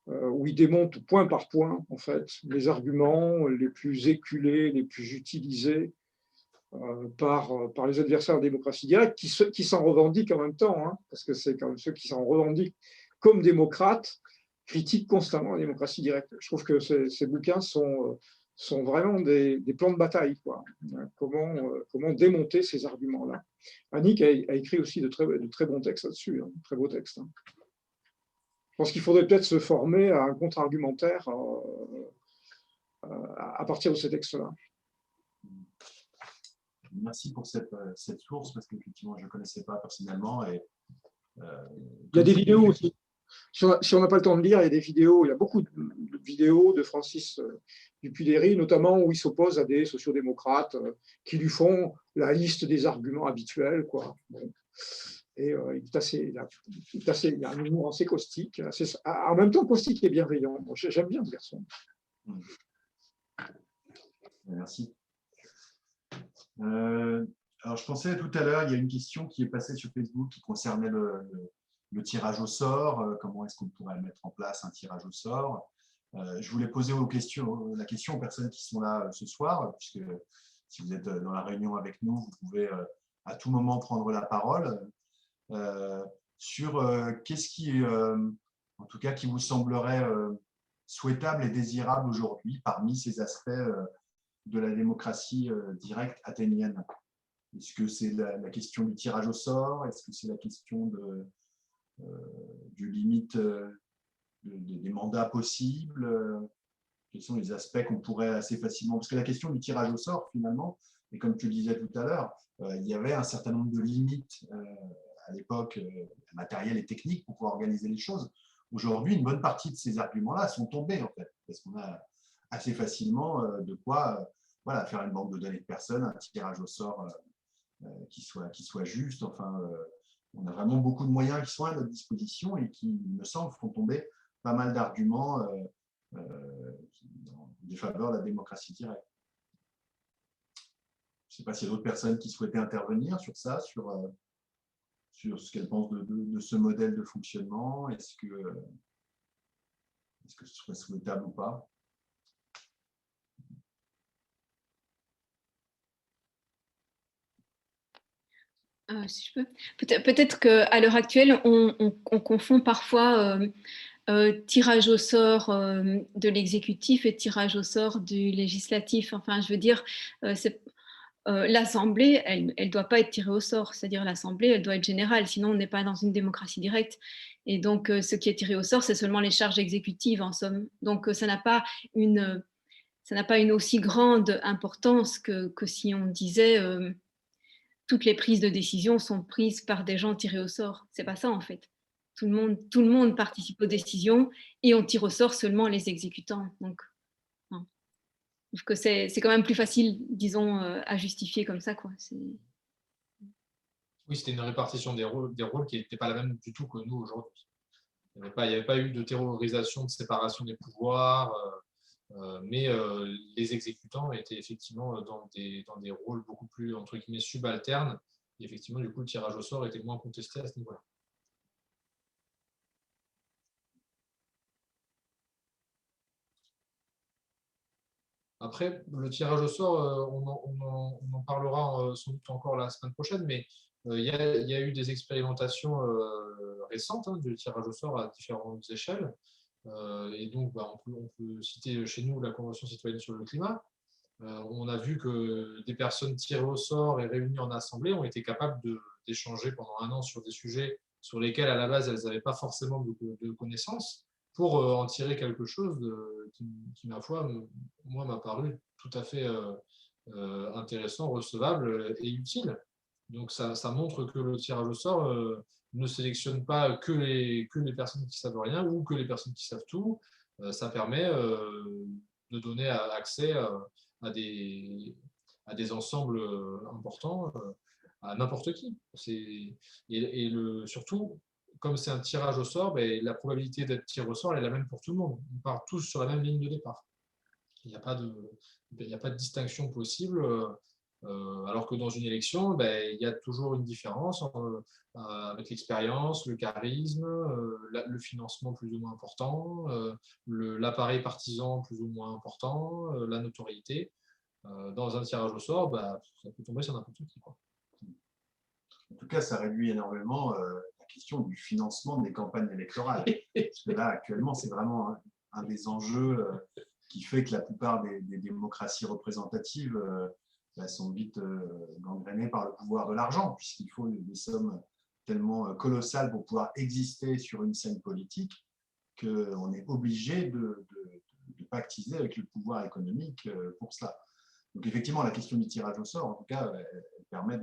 où il démonte point par point, en fait, les arguments les plus éculés, les plus utilisés par les adversaires de la démocratie directe, qui s'en revendiquent en même temps, hein, parce que c'est quand même ceux qui s'en revendiquent comme démocrates, critiquent constamment la démocratie directe. Je trouve que ces bouquins sont vraiment des plans de bataille, quoi. Comment démonter ces arguments-là. Annick a écrit aussi de très bons textes là-dessus, hein, très beaux textes. Hein. Je pense qu'il faudrait peut-être se former à un contre-argumentaire à partir de ces textes-là. Merci pour cette source, parce qu'effectivement, je ne connaissais pas personnellement. Et, il y a des vidéos aussi. Si on n'a pas le temps de lire, il y a des vidéos. Il y a beaucoup de vidéos de Francis Dupuy-Léry, notamment où il s'oppose à des sociodémocrates qui lui font la liste des arguments habituels, quoi. Bon. Et il a un humour assez caustique, en même temps caustique et bienveillant. Bon, j'aime bien ce garçon. Merci. Alors, je pensais tout à l'heure, il y a une question qui est passée sur Facebook qui concernait le tirage au sort. Comment est-ce qu'on pourrait mettre en place un tirage au sort? Je voulais poser la question aux personnes qui sont là ce soir, puisque si vous êtes dans la réunion avec nous, vous pouvez à tout moment prendre la parole sur qu'est-ce qui, en tout cas, qui vous semblerait souhaitable et désirable aujourd'hui parmi ces aspects de la démocratie directe athénienne. Est-ce que c'est la question du tirage au sort? Est-ce que c'est la question du limite des mandats possibles? Quels sont les aspects qu'on pourrait assez facilement… Parce que la question du tirage au sort, finalement, et comme tu le disais tout à l'heure, il y avait un certain nombre de limites à l'époque matérielles et techniques pour pouvoir organiser les choses. Aujourd'hui, une bonne partie de ces arguments-là sont tombés, en fait, parce qu'on a assez facilement de quoi faire une banque de données de personnes, un tirage au sort qui soit juste. Enfin, on a vraiment beaucoup de moyens qui sont à notre disposition et qui, il me semble, font tomber pas mal d'arguments en défaveur de la démocratie directe. Je ne sais pas s'il y a d'autres personnes qui souhaitaient intervenir sur ça, sur ce qu'elles pensent de ce modèle de fonctionnement. Est-ce que ce serait souhaitable ou pas? Si je peux. Peut-être qu'à l'heure actuelle, on confond parfois tirage au sort de l'exécutif et tirage au sort du législatif. Enfin, je veux dire, l'Assemblée, elle ne doit pas être tirée au sort. C'est-à-dire l'Assemblée, elle doit être générale, sinon on n'est pas dans une démocratie directe. Et donc, ce qui est tiré au sort, c'est seulement les charges exécutives, en somme. Donc, ça n'a pas une aussi grande importance que si on disait toutes les prises de décision sont prises par des gens tirés au sort. C'est pas ça en fait. Tout le monde participe aux décisions et on tire au sort seulement les exécutants. Donc, hein. Je trouve que c'est quand même plus facile, disons, à justifier comme ça, quoi. Oui, c'était une répartition des rôles qui n'était pas la même du tout que nous aujourd'hui. Il n'y avait pas eu de terrorisation, de séparation des pouvoirs, mais les exécutants étaient effectivement dans des rôles beaucoup plus, entre guillemets, subalternes. Et effectivement, du coup, le tirage au sort était moins contesté à ce niveau-là. Après, le tirage au sort, on en parlera sans doute encore la semaine prochaine, mais il y a eu des expérimentations récentes de tirage au sort à différentes échelles. Et donc, on peut citer chez nous la Convention citoyenne sur le climat. On a vu que des personnes tirées au sort et réunies en assemblée ont été capables d'échanger pendant 1 an sur des sujets sur lesquels, à la base, elles n'avaient pas forcément de connaissances, pour en tirer quelque chose qui, ma foi, moi, m'a paru tout à fait intéressant, recevable et utile. Donc, ça montre que le tirage au sort ne sélectionne pas que les personnes qui savent rien ou que les personnes qui savent tout. Ça permet de donner accès à des ensembles importants à n'importe qui. Surtout, comme c'est un tirage au sort, la probabilité d'être tiré au sort elle est la même pour tout le monde. On part tous sur la même ligne de départ. Il n'y a pas de distinction possible. Alors que dans une élection, il y a toujours une différence avec l'expérience, le charisme, le financement plus ou moins important, l'appareil partisan plus ou moins important, la notoriété. Dans un tirage au sort, ça peut tomber sur n'importe qui, quoi. En tout cas, ça réduit énormément la question du financement des campagnes électorales. Parce que là, actuellement, c'est vraiment un des enjeux qui fait que la plupart des démocraties représentatives sont vite gangrénées par le pouvoir de l'argent, puisqu'il faut des sommes tellement colossales pour pouvoir exister sur une scène politique qu'on est obligé de pactiser avec le pouvoir économique pour cela. Donc effectivement, la question du tirage au sort, en tout cas, elle permet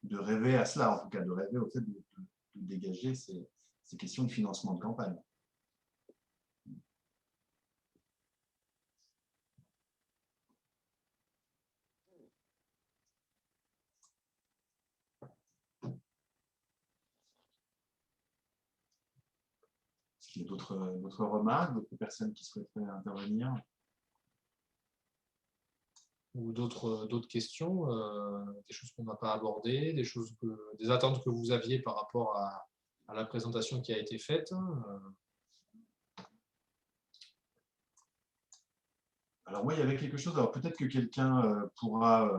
de rêver à cela, en tout cas de rêver au fait de dégager ces questions de financement de campagne. Est-ce qu'il y a d'autres remarques, d'autres personnes qui souhaiteraient intervenir? Ou d'autres questions, des choses qu'on n'a pas abordées, des attentes que vous aviez par rapport à la présentation qui a été faite. Alors moi, il y avait quelque chose, alors peut-être que quelqu'un pourra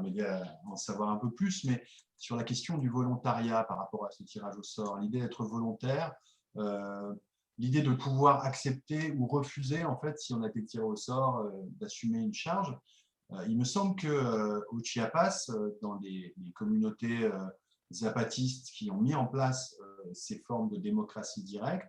m'aider à en savoir un peu plus, mais sur la question du volontariat par rapport à ce tirage au sort, l'idée d'être volontaire, l'idée de pouvoir accepter ou refuser, en fait, si on a été tiré au sort, d'assumer une charge. Il me semble qu'au Chiapas, dans les communautés zapatistes qui ont mis en place ces formes de démocratie directe,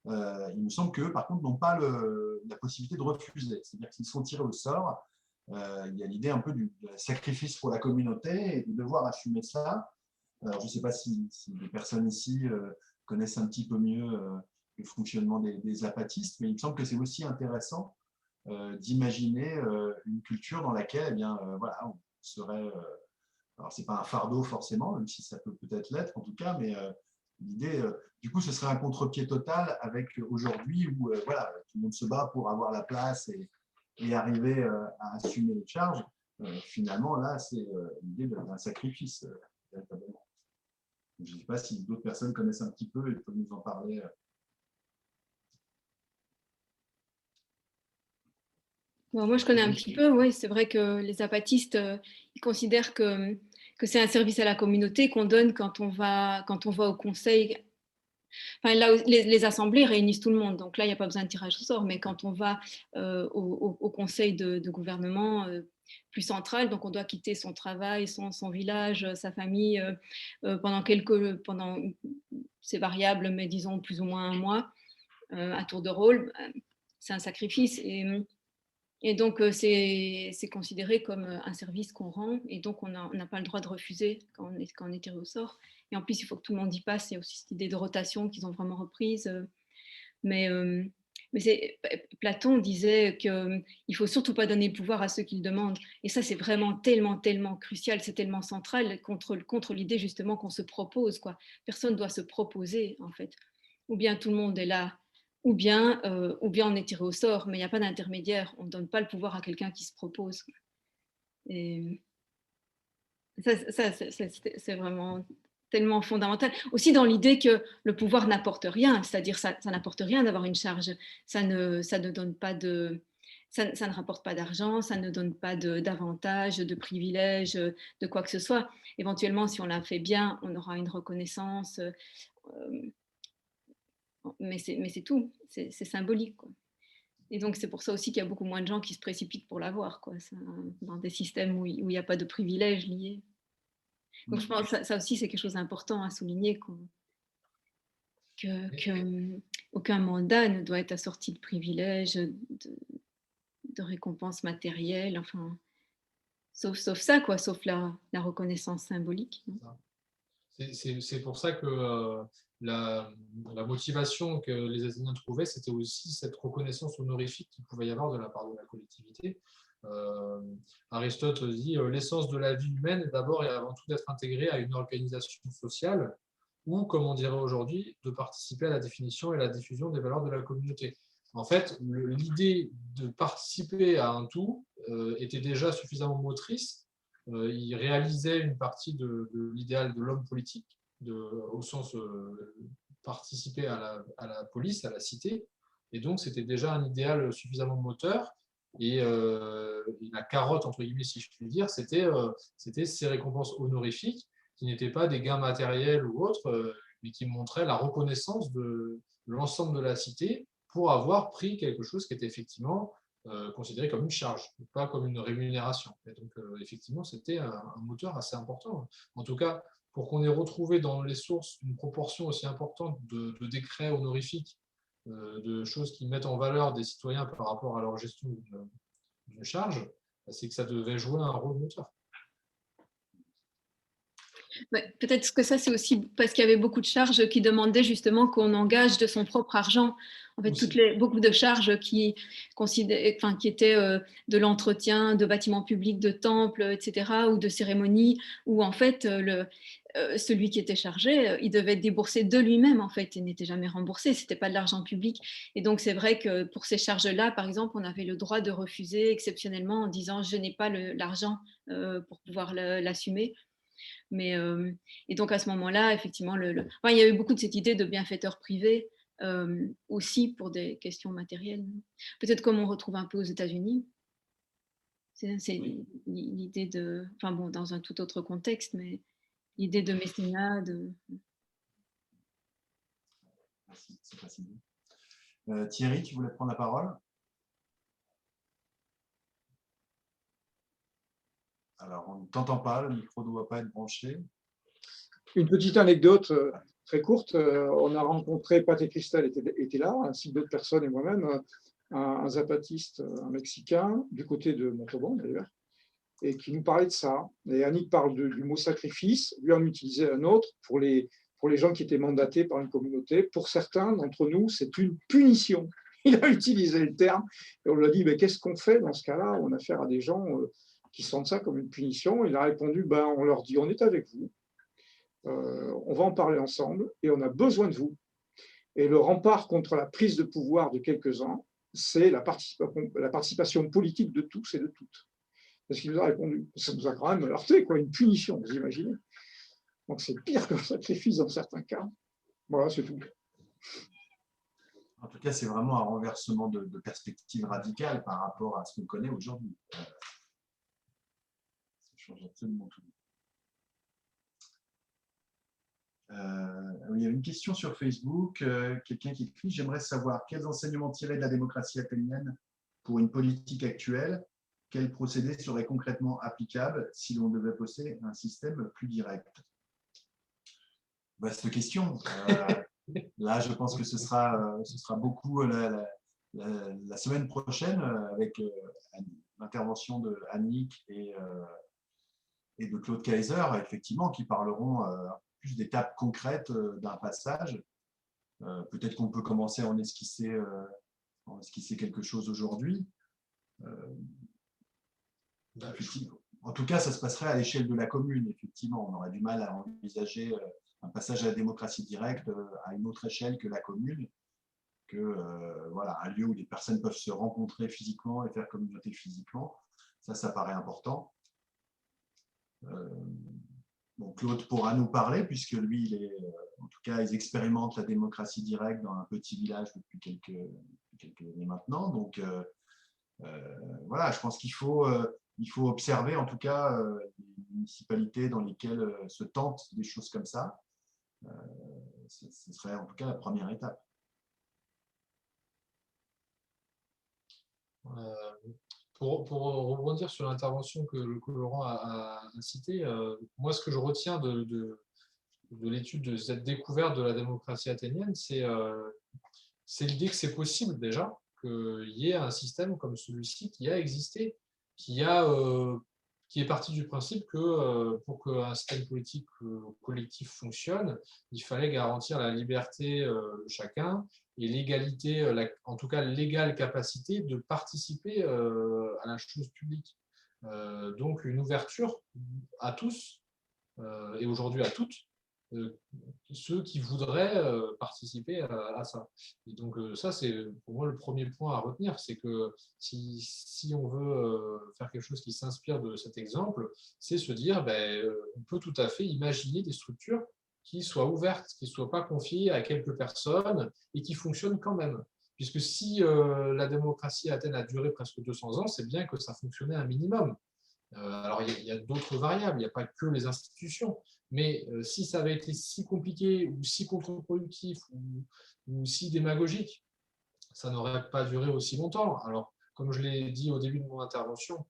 il me semble qu'eux, par contre, n'ont pas la possibilité de refuser. C'est-à-dire qu'ils sont tirés au sort. Il y a l'idée un peu du sacrifice pour la communauté et de devoir assumer ça. Alors, je ne sais pas si des personnes ici connaissent un petit peu mieux le fonctionnement des zapatistes, mais il me semble que c'est aussi intéressant d'imaginer une culture dans laquelle, eh bien, voilà, on serait. Alors, ce n'est pas un fardeau forcément, même si ça peut peut-être l'être en tout cas, mais l'idée, du coup, ce serait un contre-pied total avec aujourd'hui où voilà, tout le monde se bat pour avoir la place et arriver à assumer les charges. Finalement, là, c'est l'idée d'un sacrifice, véritablement. Je ne sais pas si d'autres personnes connaissent un petit peu et peuvent nous en parler. Bon, moi, je connais un petit peu, oui, c'est vrai que les zapatistes, ils considèrent que c'est un service à la communauté qu'on donne quand on va au conseil. Enfin, là, les assemblées réunissent tout le monde, donc là, il n'y a pas besoin de tirage au sort, mais quand on va au conseil de gouvernement plus central, donc on doit quitter son travail, son village, sa famille pendant c'est variable, mais disons plus ou moins un mois, à tour de rôle, c'est un sacrifice. Et donc, c'est considéré comme un service qu'on rend, et donc on n'a pas le droit de refuser quand on est tiré au sort. Et en plus, il faut que tout le monde y passe. Il y a aussi cette idée de rotation qu'ils ont vraiment reprise. Mais Platon disait qu'il ne faut surtout pas donner le pouvoir à ceux qui le demandent. Et ça, c'est vraiment tellement, tellement crucial, c'est tellement central contre l'idée justement qu'on se propose, quoi. Personne ne doit se proposer, en fait. Ou bien tout le monde est là, ou bien on est tiré au sort, mais il n'y a pas d'intermédiaire. On ne donne pas le pouvoir à quelqu'un qui se propose. Et ça c'est vraiment tellement fondamental. Aussi dans l'idée que le pouvoir n'apporte rien, c'est-à-dire ça n'apporte rien d'avoir une charge. Ça ne donne pas de... Ça ne rapporte pas d'argent, ça ne donne pas d'avantages, de privilèges, de quoi que ce soit. Éventuellement, si on l'a fait bien, on aura une reconnaissance. Mais c'est tout, c'est symbolique, quoi. Et donc, c'est pour ça aussi qu'il y a beaucoup moins de gens qui se précipitent pour l'avoir, quoi, dans des systèmes où il n'y a pas de privilèges liés. Donc, je pense que ça aussi, c'est quelque chose d'important à souligner, qu'aucun mandat ne doit être assorti de privilèges, de récompenses matérielles, enfin, sauf ça, quoi, sauf la reconnaissance symbolique. C'est pour ça que la motivation que les Athéniens trouvaient, c'était aussi cette reconnaissance honorifique qu'il pouvait y avoir de la part de la collectivité. Aristote dit l'essence de la vie humaine est d'abord et avant tout d'être intégrée à une organisation sociale ou, comme on dirait aujourd'hui, de participer à la définition et la diffusion des valeurs de la communauté. En fait, l'idée de participer à un tout était déjà suffisamment motrice. Il réalisait une partie de l'idéal de l'homme politique, au sens participer à la police, à la cité. Et donc, c'était déjà un idéal suffisamment moteur. Et la carotte, entre guillemets, si je puis dire, c'était ces récompenses honorifiques qui n'étaient pas des gains matériels ou autres, mais qui montraient la reconnaissance de l'ensemble de la cité pour avoir pris quelque chose qui était effectivement considéré comme une charge, pas comme une rémunération. Et donc, effectivement, c'était un moteur assez important. En tout cas, pour qu'on ait retrouvé dans les sources une proportion aussi importante de décrets honorifiques, de choses qui mettent en valeur des citoyens par rapport à leur gestion d'une charge, c'est que ça devait jouer un rôle moteur. Peut-être que ça, c'est aussi parce qu'il y avait beaucoup de charges qui demandaient justement qu'on engage de son propre argent. En fait, beaucoup de charges qui étaient de l'entretien de bâtiments publics, de temples, etc., ou de cérémonies, où en fait, celui qui était chargé, il devait débourser de lui-même, en fait, il n'était jamais remboursé, ce n'était pas de l'argent public. Et donc, c'est vrai que pour ces charges-là, par exemple, on avait le droit de refuser exceptionnellement en disant « je n'ai pas l'argent pour pouvoir l'assumer ». Et donc à ce moment-là, effectivement, il y a eu beaucoup de cette idée de bienfaiteur privé aussi pour des questions matérielles. Peut-être comme on retrouve un peu aux États-Unis. C'est l'idée de, enfin bon, dans un tout autre contexte, mais l'idée de mécénat. Merci, c'est facile. Thierry, tu voulais prendre la parole? Alors, on ne t'entend pas, le micro ne doit pas être branché. Une petite anecdote très courte. On a rencontré, Pat et Christelle étaient là, ainsi que d'autres personnes et moi-même, un zapatiste, un Mexicain, du côté de Montauban d'ailleurs, et qui nous parlait de ça. Et Annick parle du mot sacrifice, lui en utilisait un autre pour les gens qui étaient mandatés par une communauté. Pour certains d'entre nous, c'est une punition. Il a utilisé le terme, et on lui a dit, mais qu'est-ce qu'on fait dans ce cas-là? On a affaire à des gens qui sentent ça comme une punition. Il a répondu, on leur dit, on est avec vous, on va en parler ensemble et on a besoin de vous. Et le rempart contre la prise de pouvoir de quelques-uns, c'est la participation politique de tous et de toutes. C'est ce qu'il nous a répondu. Ça nous a quand même heurté, quoi, une punition, vous imaginez. Donc c'est pire qu'un sacrifice dans certains cas. Voilà, c'est tout. En tout cas, c'est vraiment un renversement de perspective radicale par rapport à ce qu'on connaît aujourd'hui. Ça change absolument tout. y a une question sur Facebook, quelqu'un qui écrit « J'aimerais savoir quels enseignements tirer de la démocratie athénienne pour une politique actuelle, quels procédés seraient concrètement applicables si l'on devait poser un système plus direct ?» Vaste question. Là, je pense que ce sera beaucoup la semaine prochaine avec l'intervention de Annick et de Claude Kaiser, effectivement, qui parleront plus d'étapes concrètes d'un passage. Peut-être qu'on peut commencer à en esquisser quelque chose aujourd'hui. En tout cas, ça se passerait à l'échelle de la commune, effectivement. On aurait du mal à envisager un passage à la démocratie directe à une autre échelle que la commune, voilà, un lieu où les personnes peuvent se rencontrer physiquement et faire communauté physiquement. Ça paraît important. Bon, Claude pourra nous parler, puisque lui, en tout cas, ils expérimentent la démocratie directe dans un petit village depuis quelques années maintenant. Donc, voilà, je pense qu'il faut observer, en tout cas, les municipalités dans lesquelles se tentent des choses comme ça. Ce serait en tout cas la première étape. Pour rebondir sur l'intervention que Laurent a citée, moi, ce que je retiens de l'étude de cette découverte de la démocratie athénienne, c'est l'idée que c'est possible déjà qu'il y ait un système comme celui-ci qui a existé, qui est parti du principe que pour qu'un système politique collectif fonctionne, il fallait garantir la liberté de chacun et l'égalité, en tout cas l'égale capacité de participer à la chose publique. Donc une ouverture à tous, et aujourd'hui à toutes, ceux qui voudraient participer à ça. Et donc ça, c'est pour moi le premier point à retenir, c'est que si on veut faire quelque chose qui s'inspire de cet exemple, c'est se dire, on peut tout à fait imaginer des structures qui soient ouvertes, qui ne soient pas confiées à quelques personnes et qui fonctionnent quand même. Puisque si la démocratie à Athènes a duré presque 200 ans, c'est bien que ça fonctionnait un minimum. Alors, il y a d'autres variables, il n'y a pas que les institutions. Mais si ça avait été si compliqué ou si contre-productif ou si démagogique, ça n'aurait pas duré aussi longtemps. Alors, comme je l'ai dit au début de mon intervention,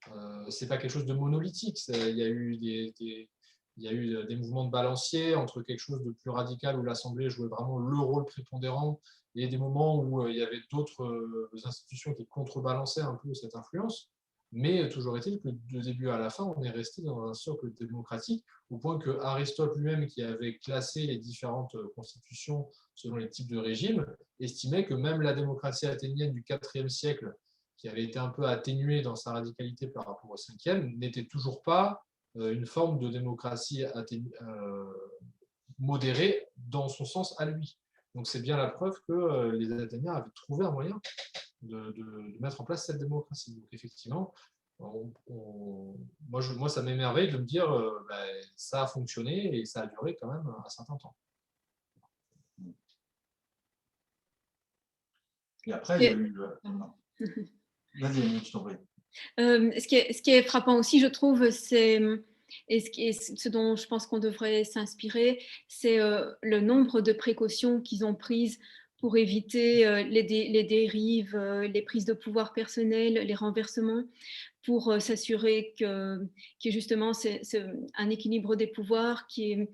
ce n'est pas quelque chose de monolithique. Il y a eu des mouvements de balancier entre quelque chose de plus radical où l'Assemblée jouait vraiment le rôle prépondérant et des moments où il y avait d'autres institutions qui contrebalançaient un peu cette influence. Mais toujours est-il que de début à la fin, on est resté dans un socle démocratique, au point que Aristote lui-même, qui avait classé les différentes constitutions selon les types de régimes, estimait que même la démocratie athénienne du IVe siècle, qui avait été un peu atténuée dans sa radicalité par rapport au Ve, n'était toujours pas une forme de démocratie modérée dans son sens à lui. Donc c'est bien la preuve que les Athéniens avaient trouvé un moyen de mettre en place cette démocratie. Donc effectivement, moi ça m'émerveille de me dire ça a fonctionné et ça a duré quand même un certain temps. Et après, il y a eu... Vas-y, je t'en prie. Ce qui est frappant aussi, je trouve, ce dont je pense qu'on devrait s'inspirer, c'est le nombre de précautions qu'ils ont prises pour éviter les dérives, les prises de pouvoir personnelles, les renversements, pour s'assurer que justement c'est un équilibre des pouvoirs, qu'une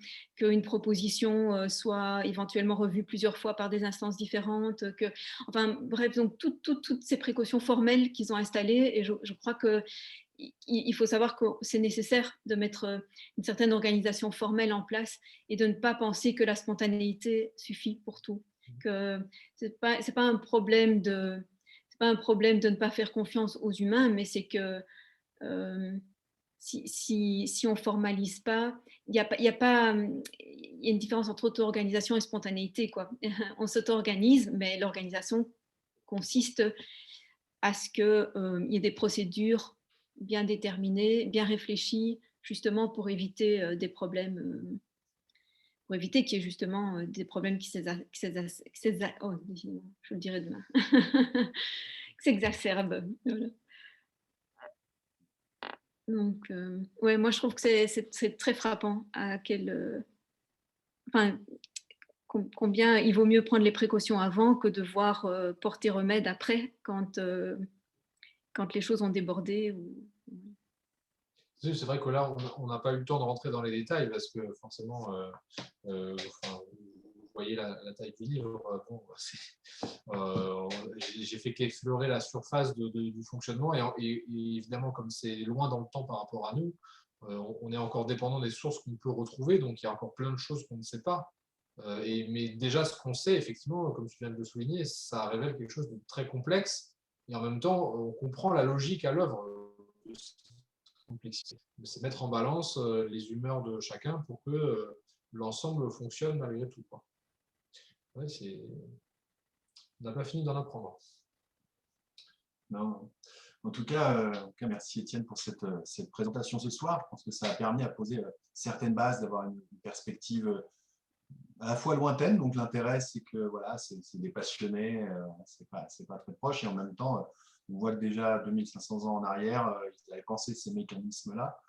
proposition soit éventuellement revue plusieurs fois par des instances différentes, enfin bref, donc toutes ces précautions formelles qu'ils ont installées, et je crois que il faut savoir que c'est nécessaire de mettre une certaine organisation formelle en place et de ne pas penser que la spontanéité suffit pour tout. Que c'est pas un problème de ne pas faire confiance aux humains, mais c'est que si on ne formalise pas, il y a une différence entre auto-organisation et spontanéité, quoi. On s'auto-organise, mais l'organisation consiste à ce qu'il y ait des procédures bien déterminées, bien réfléchies, justement pour éviter des problèmes, pour éviter qu'il y ait justement des problèmes qui s'exacerbent. Voilà. Donc, ouais, moi je trouve que c'est très frappant à combien il vaut mieux prendre les précautions avant que devoir porter remède après quand les choses ont débordé. C'est vrai que là, on n'a pas eu le temps de rentrer dans les détails parce que forcément, vous voyez la taille du livre. Bon, j'ai fait qu'effleurer la surface du fonctionnement et évidemment, comme c'est loin dans le temps par rapport à nous, on est encore dépendant des sources qu'on peut retrouver, donc il y a encore plein de choses qu'on ne sait pas. Mais déjà, ce qu'on sait, effectivement, comme tu viens de le souligner, ça révèle quelque chose de très complexe et en même temps, on comprend la logique à l'œuvre de cette complexité. C'est mettre en balance les humeurs de chacun pour que l'ensemble fonctionne malgré tout, quoi. Ouais, on n'a pas fini d'en apprendre. Non. En tout cas, merci Étienne pour cette présentation ce soir. Je pense que ça a permis à poser certaines bases, d'avoir une perspective à la fois lointaine. Donc l'intérêt, c'est que voilà, c'est des passionnés, c'est pas très proche. Et en même temps, on voit que déjà 2500 ans en arrière, ils avaient pensé ces mécanismes-là.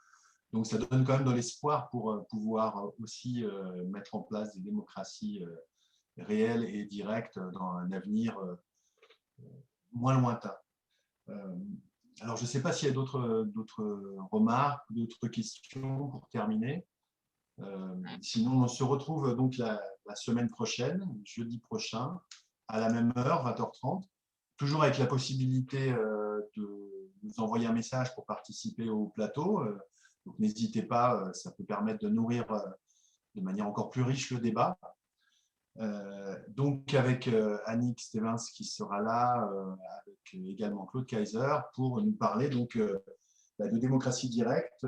Donc ça donne quand même de l'espoir pour pouvoir aussi mettre en place des démocraties réelles et directes dans un avenir moins lointain. Alors, je ne sais pas s'il y a d'autres remarques, d'autres questions pour terminer. Sinon, on se retrouve donc la semaine prochaine, jeudi prochain, à la même heure, 20h30, toujours avec la possibilité de nous envoyer un message pour participer au plateau. Donc, n'hésitez pas, ça peut permettre de nourrir de manière encore plus riche le débat. Donc avec Annick Stevens qui sera là, avec également Claude Kaiser pour nous parler donc de démocratie directe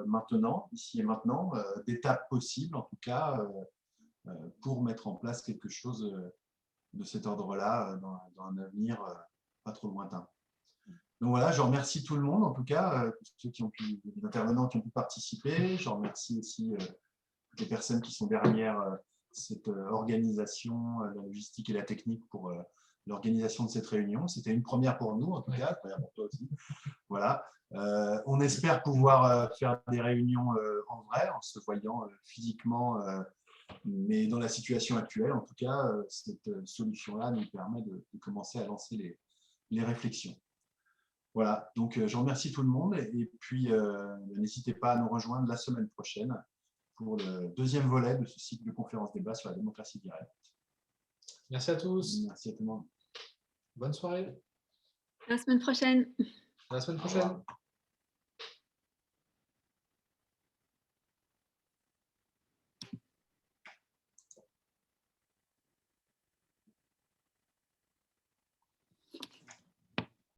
maintenant, ici et maintenant, d'étapes possibles en tout cas pour mettre en place quelque chose de cet ordre-là dans un avenir pas trop lointain. Donc voilà, je remercie tout le monde en tout cas, ceux qui ont pu, les intervenants qui ont pu participer. Je remercie aussi toutes les personnes qui sont derrière cette organisation, la logistique et la technique pour l'organisation de cette réunion. C'était une première pour nous, en tout cas, première pour toi aussi. Voilà. On espère pouvoir faire des réunions en vrai, en se voyant physiquement, mais dans la situation actuelle, en tout cas, cette solution-là nous permet de commencer à lancer les réflexions. Voilà, donc je remercie tout le monde et puis n'hésitez pas à nous rejoindre la semaine prochaine pour le deuxième volet de ce cycle de conférences débat sur la démocratie directe. Merci à tous. Merci à tout le monde. Bonne soirée. À la semaine prochaine. À la semaine prochaine.